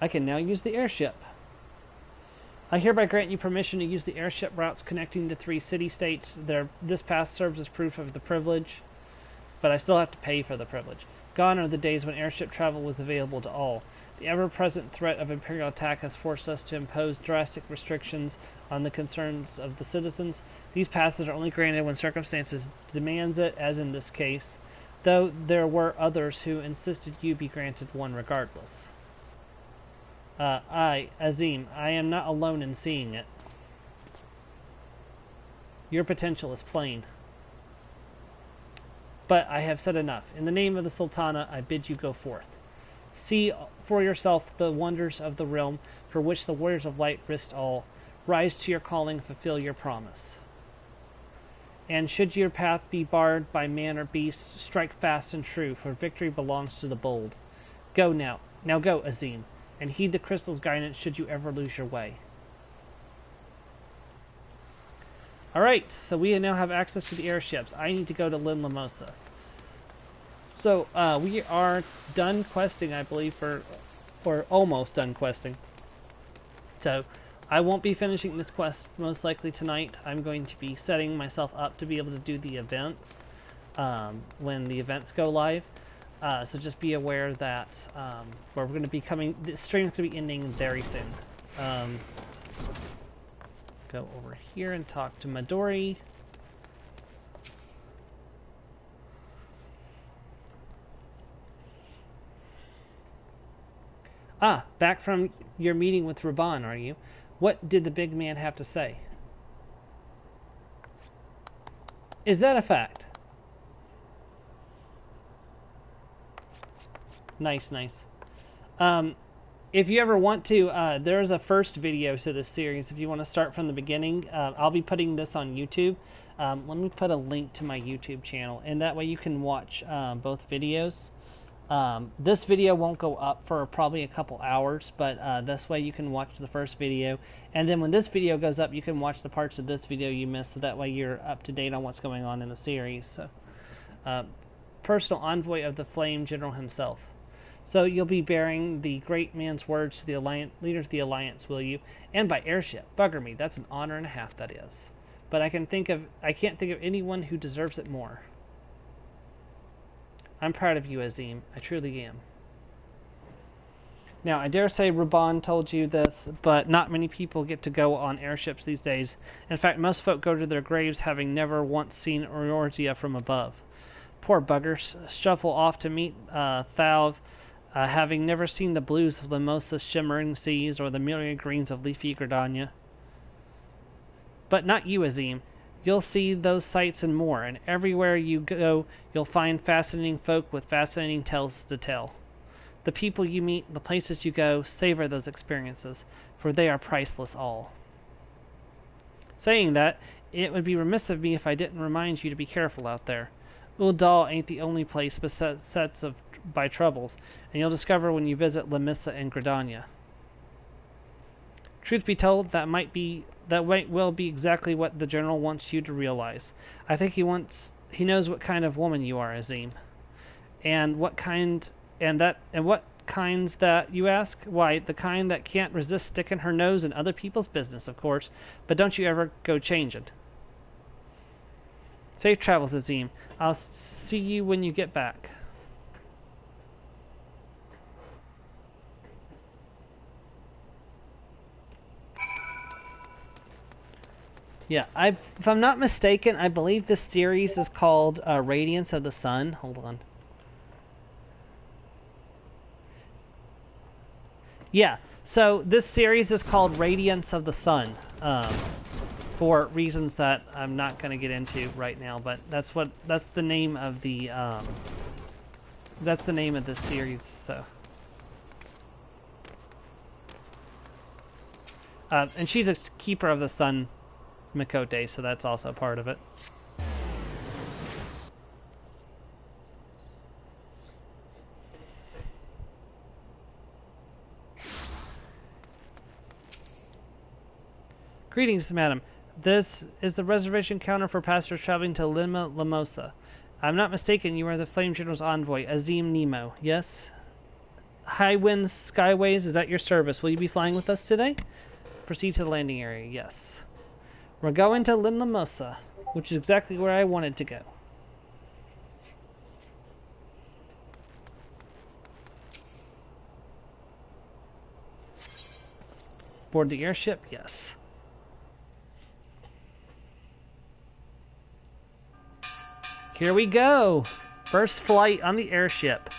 I can now use the airship. I hereby grant you permission to use the airship routes connecting the 3 city-states. This pass serves as proof of the privilege, but I still have to pay for the privilege. Gone are the days when airship travel was available to all. The ever-present threat of Imperial attack has forced us to impose drastic restrictions on the concerns of the citizens. These passes are only granted when circumstances demands it, as in this case, though there were others who insisted you be granted one regardless. I, Azim, I am not alone in seeing it. Your potential is plain. But I have said enough. In the name of the Sultana, I bid you go forth. See for yourself the wonders of the realm for which the warriors of light risked all. Rise to your calling, fulfill your promise." And should your path be barred by man or beast, strike fast and true, for victory belongs to the bold. Go now. Now go, Azim, and heed the crystal's guidance should you ever lose your way. Alright, so we now have access to the airships. I need to go to Lin Lamosa. So, we are done questing, I believe, or almost done questing. So, I won't be finishing this quest most likely tonight. I'm going to be setting myself up to be able to do the events when the events go live. So just be aware that we're going to be the stream's going to be ending very soon. Go over here and talk to Midori. Ah, back from your meeting with Raban, are you? What did the big man have to say? Is that a fact? Nice, nice. If you ever want to, there's a first video to this series. If you want to start from the beginning, I'll be putting this on YouTube. Let me put a link to my YouTube channel, and that way you can watch both videos. This video won't go up for probably a couple hours, but this way you can watch the first video, and then when this video goes up, you can watch the parts of this video you missed, so that way you're up to date on what's going on in the series. So, personal envoy of the Flame General himself. So you'll be bearing the great man's words to the leaders of the Alliance, will you? And by airship. Bugger me, that's an honor and a half, that is. But I can't think of anyone who deserves it more. I'm proud of you, Azim. I truly am. Now, I dare say Raban told you this, but not many people get to go on airships these days. In fact, most folk go to their graves having never once seen Eorzea from above. Poor buggers shuffle off to meet Thalv, having never seen the blues of Lamosa's shimmering seas or the myriad greens of leafy Gridania. But not you, Azim. You'll see those sights and more, and everywhere you go, you'll find fascinating folk with fascinating tales to tell. The people you meet, the places you go, savor those experiences, for they are priceless all. Saying that, it would be remiss of me if I didn't remind you to be careful out there. Uldal ain't the only place beset by troubles, and you'll discover when you visit Lamissa and Gridania. Truth be told, that might well be exactly what the General wants you to realize. I think he knows what kind of woman you are, Azim. And what kinds that, you ask? Why, the kind that can't resist sticking her nose in other people's business, of course, but don't you ever go changing. Safe travels, Azim. I'll see you when you get back. Yeah, if I'm not mistaken, I believe this series is called Radiance of the Sun. Hold on. Yeah, so this series is called Radiance of the Sun, for reasons that I'm not going to get into right now, but that's the name of the this series. So, and she's a keeper of the sun, Mikote, so that's also part of it. Greetings, madam. This is the reservation counter for passengers traveling to Lima Lamosa. I'm not mistaken, you are the Flame General's envoy, Azim Nemo, yes? High Winds Skyways, is that your service? Will you be flying with us today? Proceed to the landing area, yes. We're going to Lin Lamosa, which is exactly where I wanted to go. Board the airship, yes. Here we go! First flight on the airship.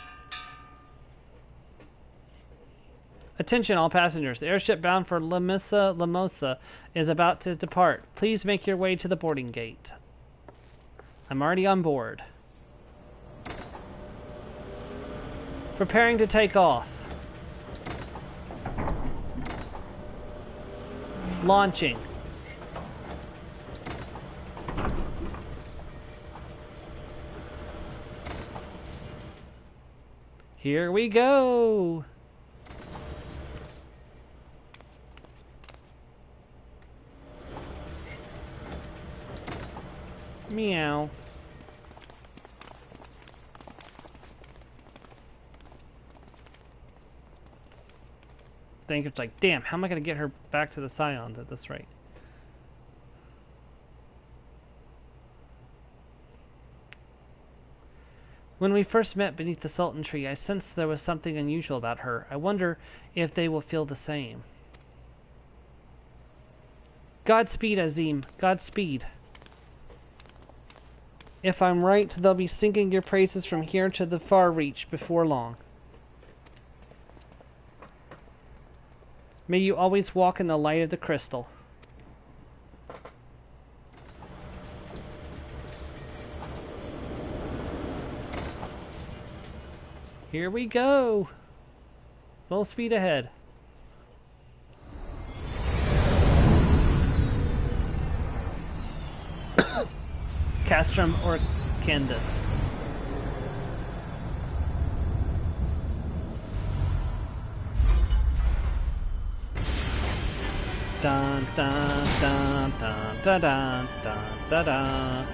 Attention all passengers. The airship bound for Lamosa is about to depart. Please make your way to the boarding gate. I'm already on board. Preparing to take off. Launching. Here we go! Meow. Think it's like, damn, how am I gonna get her back to the Scions at this rate? When we first met beneath the Sultan tree, I sensed there was something unusual about her. I wonder if they will feel the same. Godspeed, Azim. Godspeed. If I'm right, they'll be singing your praises from here to the far reach before long. May you always walk in the light of the crystal. Here we go! Full speed ahead. Castrum or Candace? Dun dun dun dun dun dun dun dun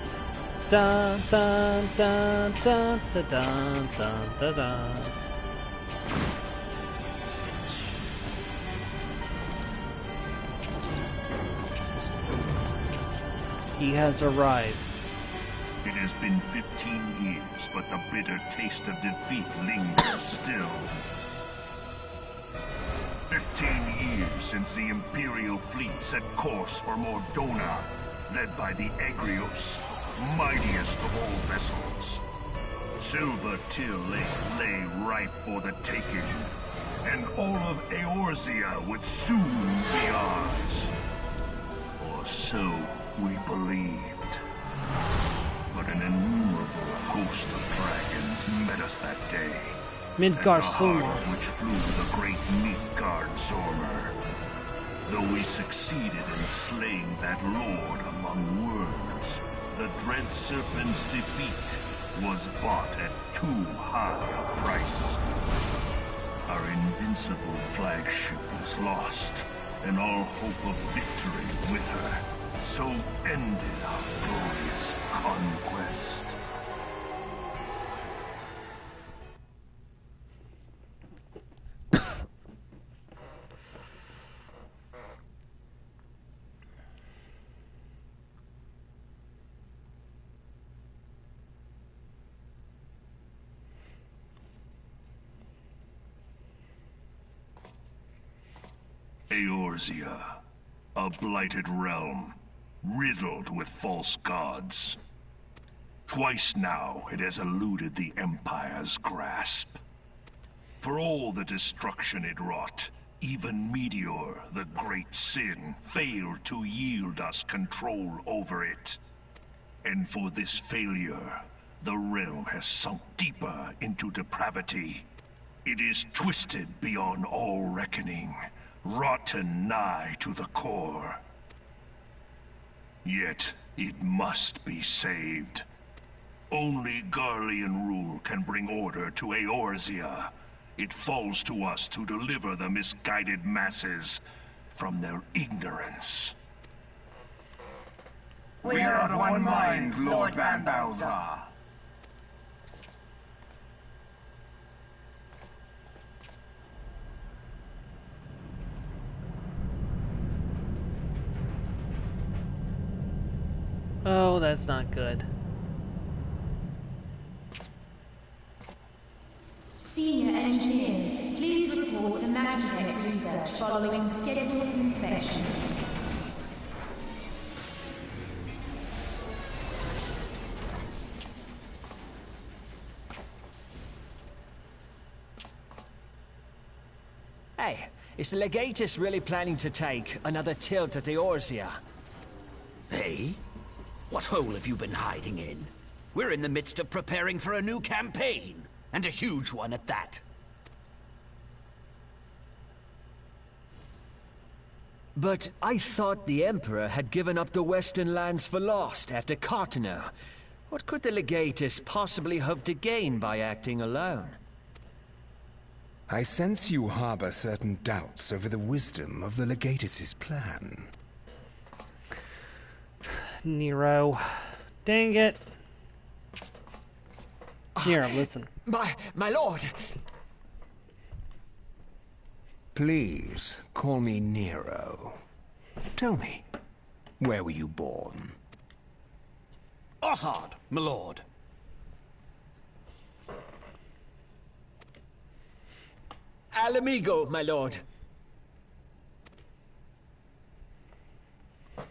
dun dun dun dun dun dun dun dun dun. He has arrived.
It has been 15 years, but the bitter taste of defeat lingers still. 15 years since the Imperial fleet set course for Mordona, led by the Egrios, mightiest of all vessels. Silver Till lay ripe for the taking, and all of Eorzea would soon be ours. Or so we believed. But an innumerable host of dragons met us that day.
Midgard
at the
Zormr.
heart of which flew the great Midgard Zormr. Though we succeeded in slaying that lord among worms, the dread serpent's defeat was bought at too high a price. Our invincible flagship was lost, and all hope of victory with her. So ended our glorious conquest. Eorzea, a blighted realm, riddled with false gods. Twice now it has eluded the Empire's grasp. For all the destruction it wrought, even Meteor, the great sin, failed to yield us control over it. And for this failure, the realm has sunk deeper into depravity. It is twisted beyond all reckoning, rotten nigh to the core. Yet, it must be saved. Only Garlean rule can bring order to Eorzea. It falls to us to deliver the misguided masses from their ignorance.
We are of one mind, Lord Van Balzar.
Oh, that's not good.
Senior engineers, please report to Magitech research following scheduled inspection.
Hey, is the Legatus really planning to take another tilt at Eorzea?
Hey? What hole have you been hiding in? We're in the midst of preparing for a new campaign, and a huge one at that.
But I thought the Emperor had given up the Western lands for lost after Cartano. What could the Legatus possibly hope to gain by acting alone?
I sense you harbor certain doubts over the wisdom of the Legatus's plan.
Nero. Dang it. Nero, listen.
My lord! Please, call me Nero. Tell me, where were you born?
Othard, my lord.
Alamigo, my lord.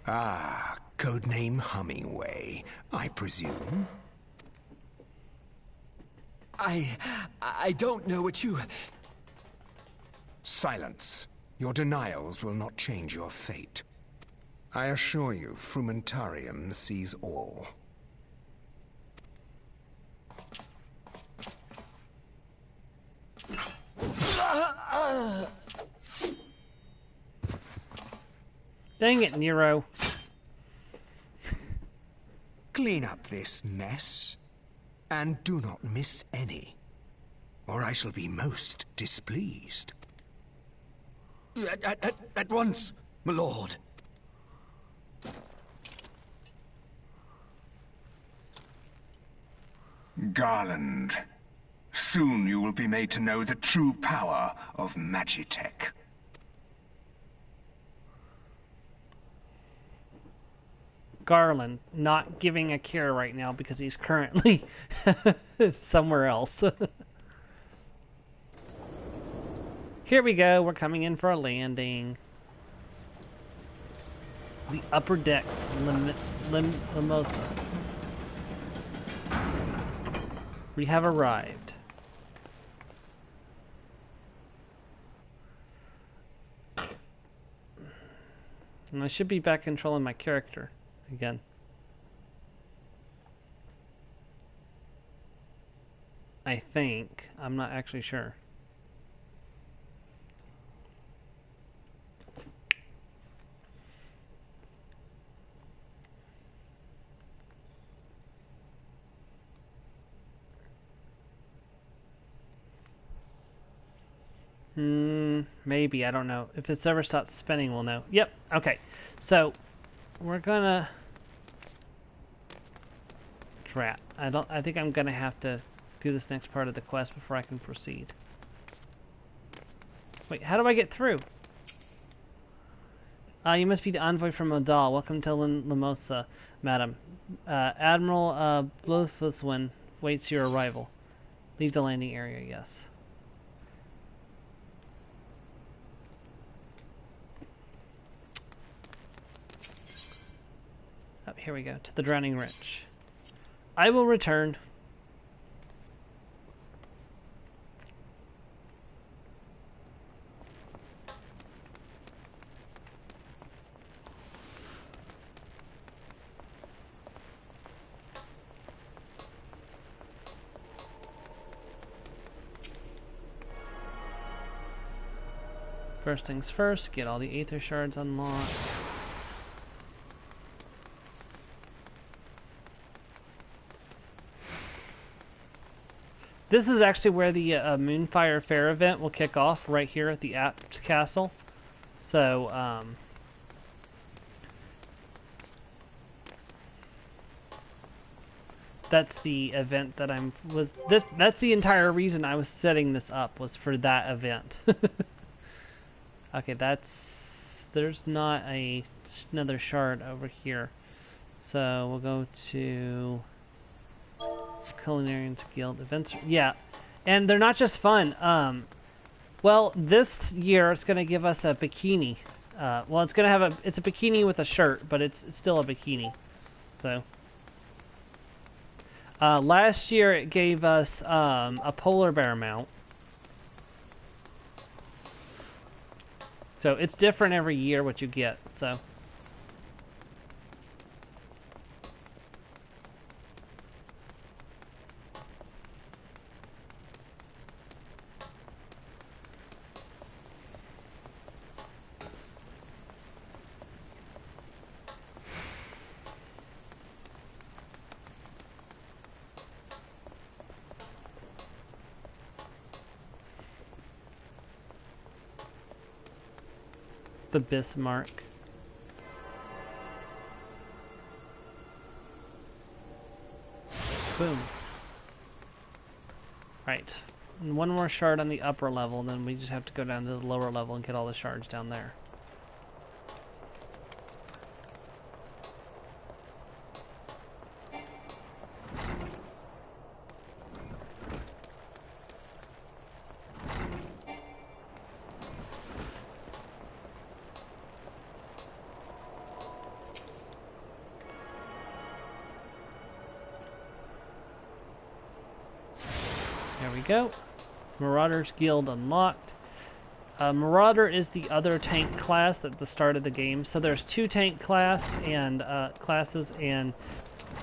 Ah, codename Hummingway, I presume?
I don't know what you...
Silence. Your denials will not change your fate. I assure you, Frumentarium sees all.
Dang it, Nero.
Clean up this mess, and do not miss any, or I shall be most displeased.
At once, my lord.
Garland, soon you will be made to know the true power of Magitech.
Garland not giving a care right now because he's currently somewhere else. Here we go, we're coming in for a landing. The upper decks, Limosa. We have arrived. And I should be back controlling my character again. I think. I'm not actually sure. Maybe, I don't know. If it's ever stops spinning, we'll know. Yep, okay. So, we're gonna... Drat. I think I'm gonna have to do this next part of the quest before I can proceed. Wait, how do I get through? You must be the envoy from Odal. Welcome to Limosa, madam. Admiral Blofuswin waits your arrival. Leave the landing area, yes. Oh, here we go, to the Drowning Wretch. I will return. First things first, get all the Aether Shards unlocked. This is actually where the Moonfire Fair event will kick off, right here at the Apt Castle. So, that's the event that that's the entire reason I was setting this up, was for that event. Okay, there's not another shard over here. So we'll go to Culinarians Guild events. Yeah, and they're not just fun. Well, this year it's gonna give us a bikini. Well, it's gonna have it's a bikini with a shirt, but it's still a bikini. So last year it gave us a polar bear mount. So it's different every year what you get. So. The Bismarck. Boom. Right. And one more shard on the upper level, then we just have to go down to the lower level and get all the shards down there. There we go. Marauder's Guild unlocked. Marauder is the other tank class at the start of the game. So there's 2 tank classes and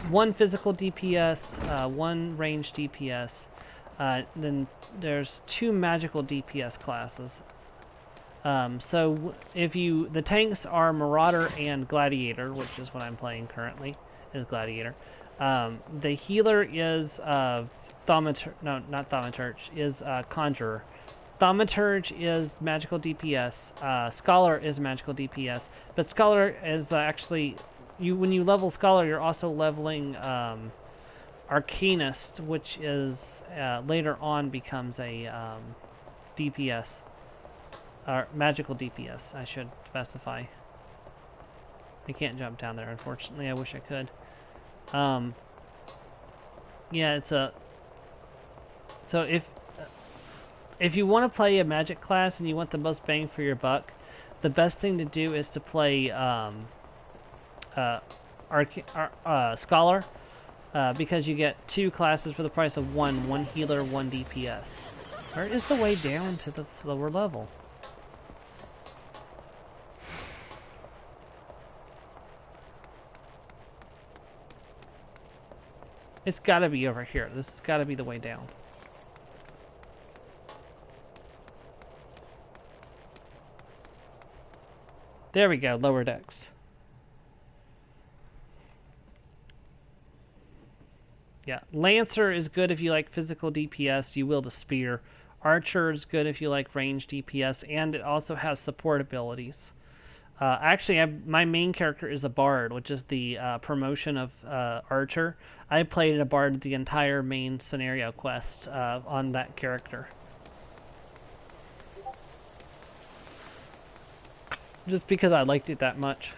1 physical DPS, 1 range DPS. Then there's 2 magical DPS classes. So if the tanks are Marauder and Gladiator, which is what I'm playing currently, is Gladiator. The healer is Thaumaturge, is Conjurer. Thaumaturge is magical DPS. Scholar is magical DPS. But Scholar is actually, when you level Scholar, you're also leveling Arcanist, which is later on becomes a DPS. Or magical DPS, I should specify. I can't jump down there, unfortunately. I wish I could. Yeah, it's a... So if you want to play a magic class and you want the most bang for your buck, the best thing to do is to play Scholar, because you get 2 classes for the price of 1 healer, 1 DPS. Where is the way down to the lower level? It's gotta be over here. This has gotta be the way down. There we go, lower decks. Yeah, Lancer is good if you like physical DPS, you wield a spear. Archer is good if you like range DPS, and it also has support abilities. Actually, my main character is a Bard, which is the promotion of Archer. I played a Bard the entire main scenario quest on that character. Just because I liked it that much.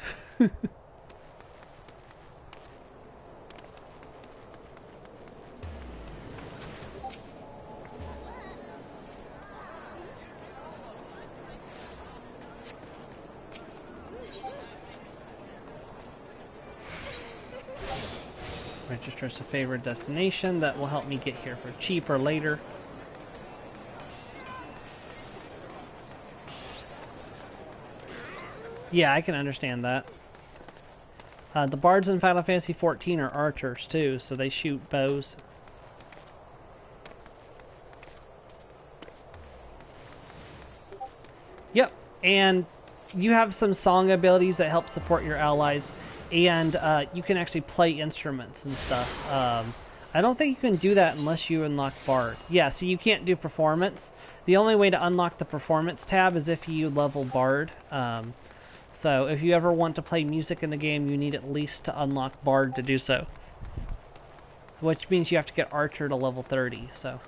Register as a favorite destination. That will help me get here for cheaper later. Yeah, I can understand that. The bards in Final Fantasy XIV are archers too, so they shoot bows. Yep, and you have some song abilities that help support your allies, and you can actually play instruments and stuff. I don't think you can do that unless you unlock Bard. Yeah, so you can't do performance. The only way to unlock the performance tab is if you level Bard. So if you ever want to play music in the game, you need at least to unlock Bard to do so. Which means you have to get Archer to level 30, so...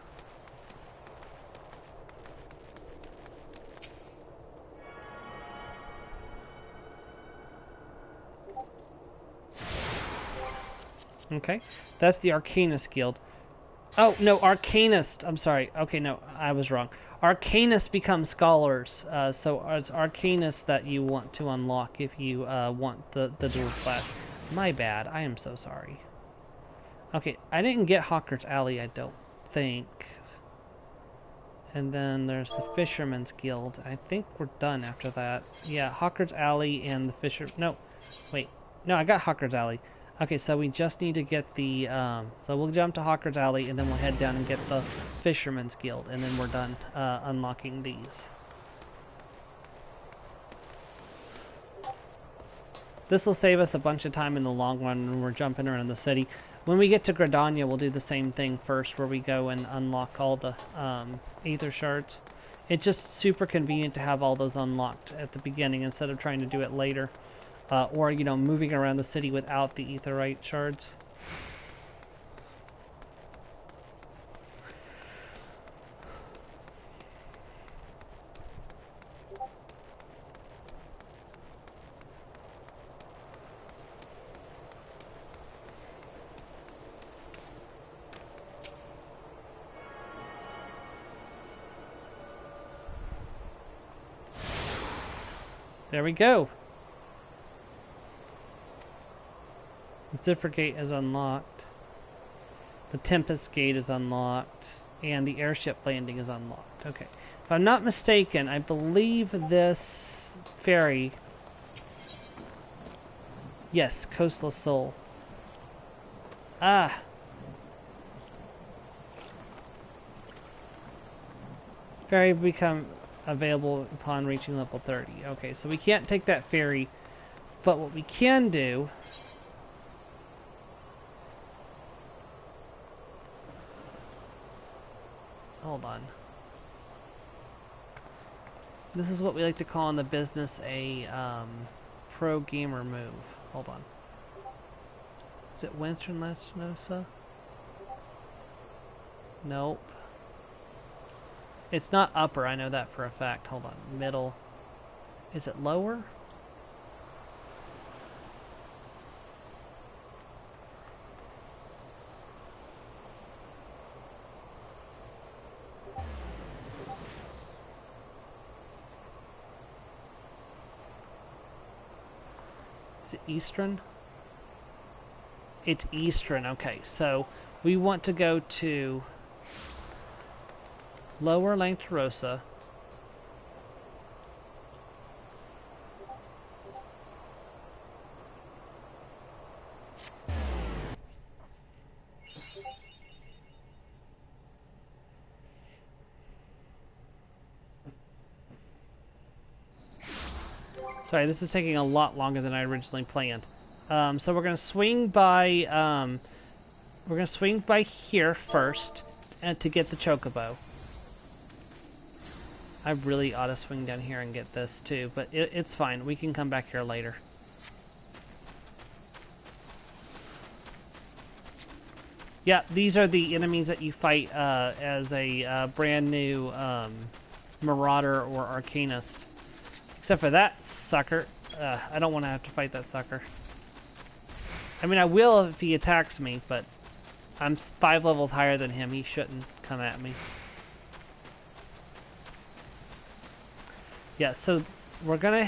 Okay, that's the Arcanist Guild. Oh, no, Arcanist, I'm sorry. Okay, no, I was wrong. Arcanists become Scholars, so it's Arcanists that you want to unlock if you want the dual class. My bad, I am so sorry. Okay, I didn't get Hawker's Alley, I don't think. And then there's the Fisherman's Guild. I think we're done after that. Yeah, Hawker's Alley and the Fisher... No, wait. No, I got Hawker's Alley. Okay, so we just need to get the, so we'll jump to Hawker's Alley, and then we'll head down and get the Fisherman's Guild, and then we're done unlocking these. This will save us a bunch of time in the long run when we're jumping around the city. When we get to Gridania, we'll do the same thing first, where we go and unlock all the Aether Shards. It's just super convenient to have all those unlocked at the beginning instead of trying to do it later. Or, you know, moving around the city without the aetheryte shards. There we go. The Ziffer Gate is unlocked. The Tempest Gate is unlocked. And the airship landing is unlocked. Okay. If I'm not mistaken, I believe this ferry... Yes, Coastless Soul. Ah! Ferry become available upon reaching level 30. Okay, so we can't take that ferry, but what we can do... Hold on. This is what we like to call in the business a pro gamer move. Hold on. Is it Western Lanosa? Nope. It's not upper, I know that for a fact. Hold on. Middle. Is it lower? Is it Eastern? It's Eastern, okay. So we want to go to Lower Langtorosa. Sorry, this is taking a lot longer than I originally planned. So we're gonna swing by here first, and to get the chocobo. I really ought to swing down here and get this too, but it's fine. We can come back here later. Yeah, these are the enemies that you fight as a brand new Marauder or Arcanist. Except for that sucker. I don't want to have to fight that sucker. I mean, I will if he attacks me, but I'm 5 levels higher than him. He shouldn't come at me. Yeah, so we're gonna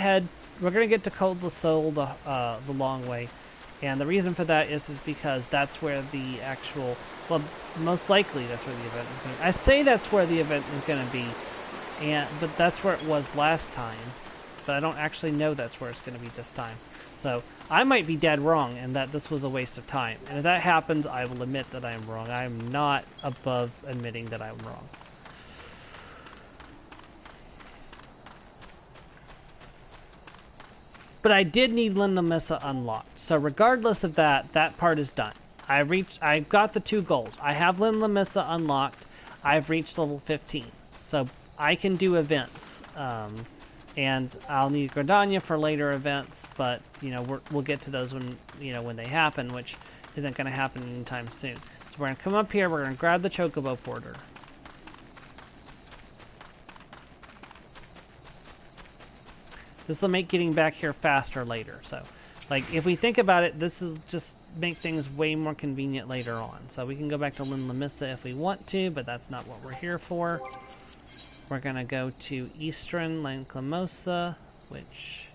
get to Cold Soul the long way, and the reason for that is because that's where the actual, well, most likely that's where the event is going to be. I say that's where the event is going to be, but that's where it was last time, but I don't actually know that's where it's going to be this time. So I might be dead wrong, and that this was a waste of time. And if that happens, I will admit that I am wrong. I am not above admitting that I'm wrong. But I did need Lin Lamissa unlocked. So regardless of that, that part is done. I've got the 2 goals. I have Lin Lamissa unlocked. I've reached level 15. So I can do events. And I'll need Gridania for later events, but you know, we'll get to those when they happen, which isn't going to happen anytime soon. So we're going to come up here, we're going to grab the Chocobo Porter. This will make getting back here faster later. So, like, if we think about it, this will just make things way more convenient later on. So we can go back to Lin Lamissa if we want to, but that's not what we're here for. We're going to go to Eastern Langtorosa, which...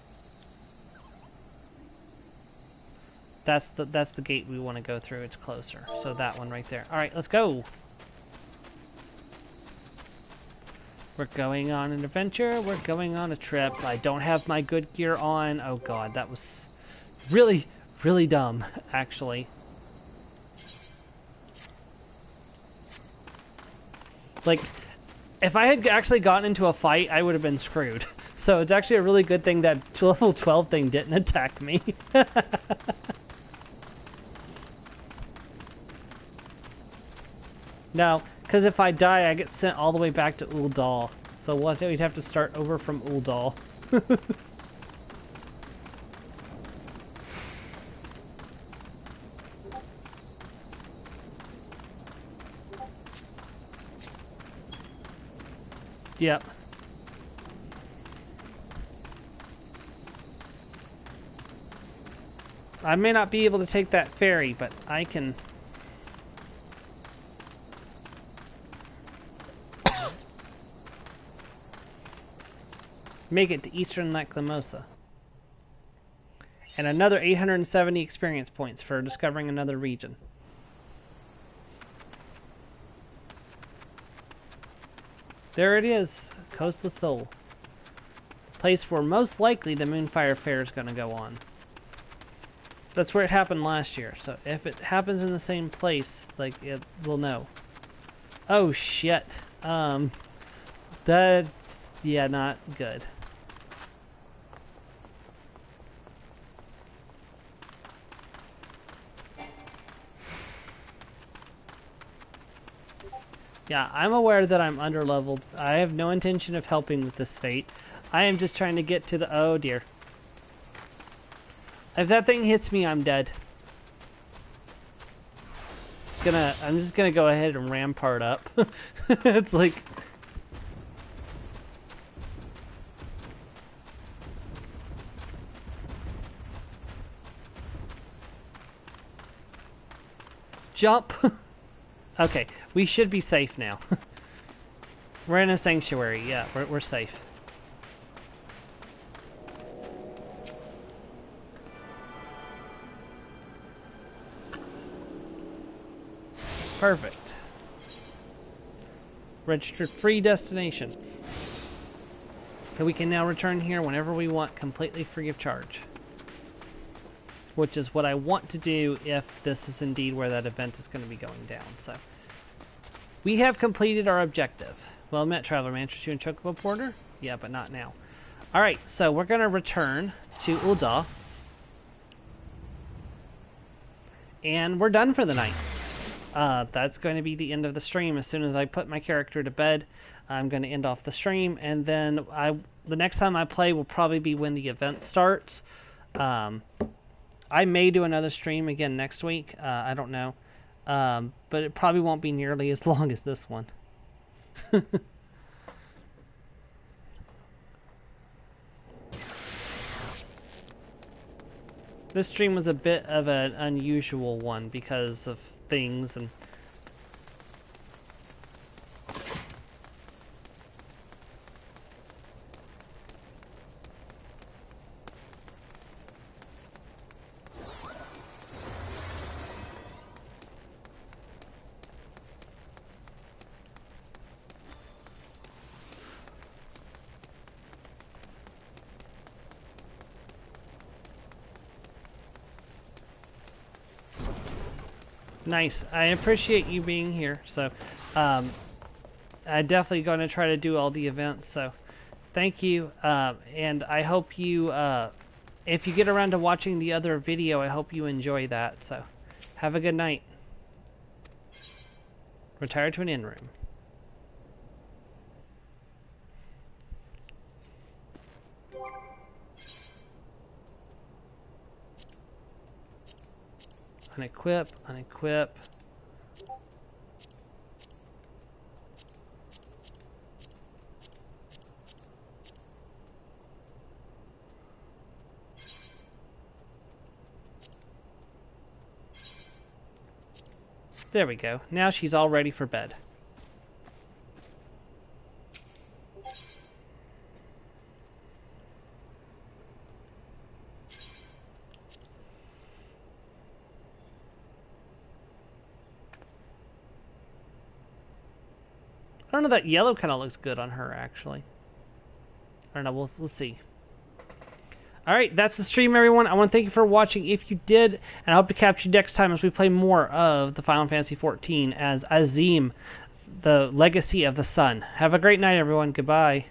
That's the gate we want to go through. It's closer. So that one right there. Alright, let's go! We're going on an adventure. We're going on a trip. I don't have my good gear on. Oh god, that was really, really dumb, actually. Like, if I had actually gotten into a fight, I would have been screwed. So it's actually a really good thing that level 12 thing didn't attack me. No, because if I die, I get sent all the way back to Uldal. So we'd have to start over from Uldal. Yep. I may not be able to take that ferry, but I can... make it to Eastern Lacrimosa. And another 870 experience points for discovering another region. There it is, Coast of Sol. Place where most likely the Moonfire Fair is going to go on. That's where it happened last year, so if it happens in the same place, like, we'll know. Oh shit. That... yeah, not good. Yeah, I'm aware that I'm underleveled. I have no intention of helping with this fate. I am just trying to get to the... oh dear. If that thing hits me, I'm dead. I'm just gonna go ahead and rampart up. It's like... jump! Okay, we should be safe now. We're in a sanctuary, yeah, we're safe. Perfect. Registered free destination. So we can now return here whenever we want, completely free of charge. Which is what I want to do if this is indeed where that event is going to be going down. So we have completed our objective. Well met, Traveler. May I interest you in Chocobo Porter? Yeah, but not now. Alright, so we're going to return to Ul'dah. And we're done for the night. That's going to be the end of the stream. As soon as I put my character to bed, I'm going to end off the stream. And then the next time I play will probably be when the event starts. I may do another stream again next week. I don't know. But it probably won't be nearly as long as this one. This stream was a bit of an unusual one because of things and... Nice. I appreciate you being here. So, I'm definitely going to try to do all the events. So, thank you. And I hope you, if you get around to watching the other video, I hope you enjoy that. So, have a good night. Retire to an inn room. Unequip, unequip. There we go. Now she's all ready for bed. I don't know, that yellow kind of looks good on her, actually. I don't know, we'll see. Alright, that's the stream, everyone. I want to thank you for watching if you did, and I hope to catch you next time as we play more of the Final Fantasy XIV as Azim, the Legacy of the Sun. Have a great night, everyone. Goodbye.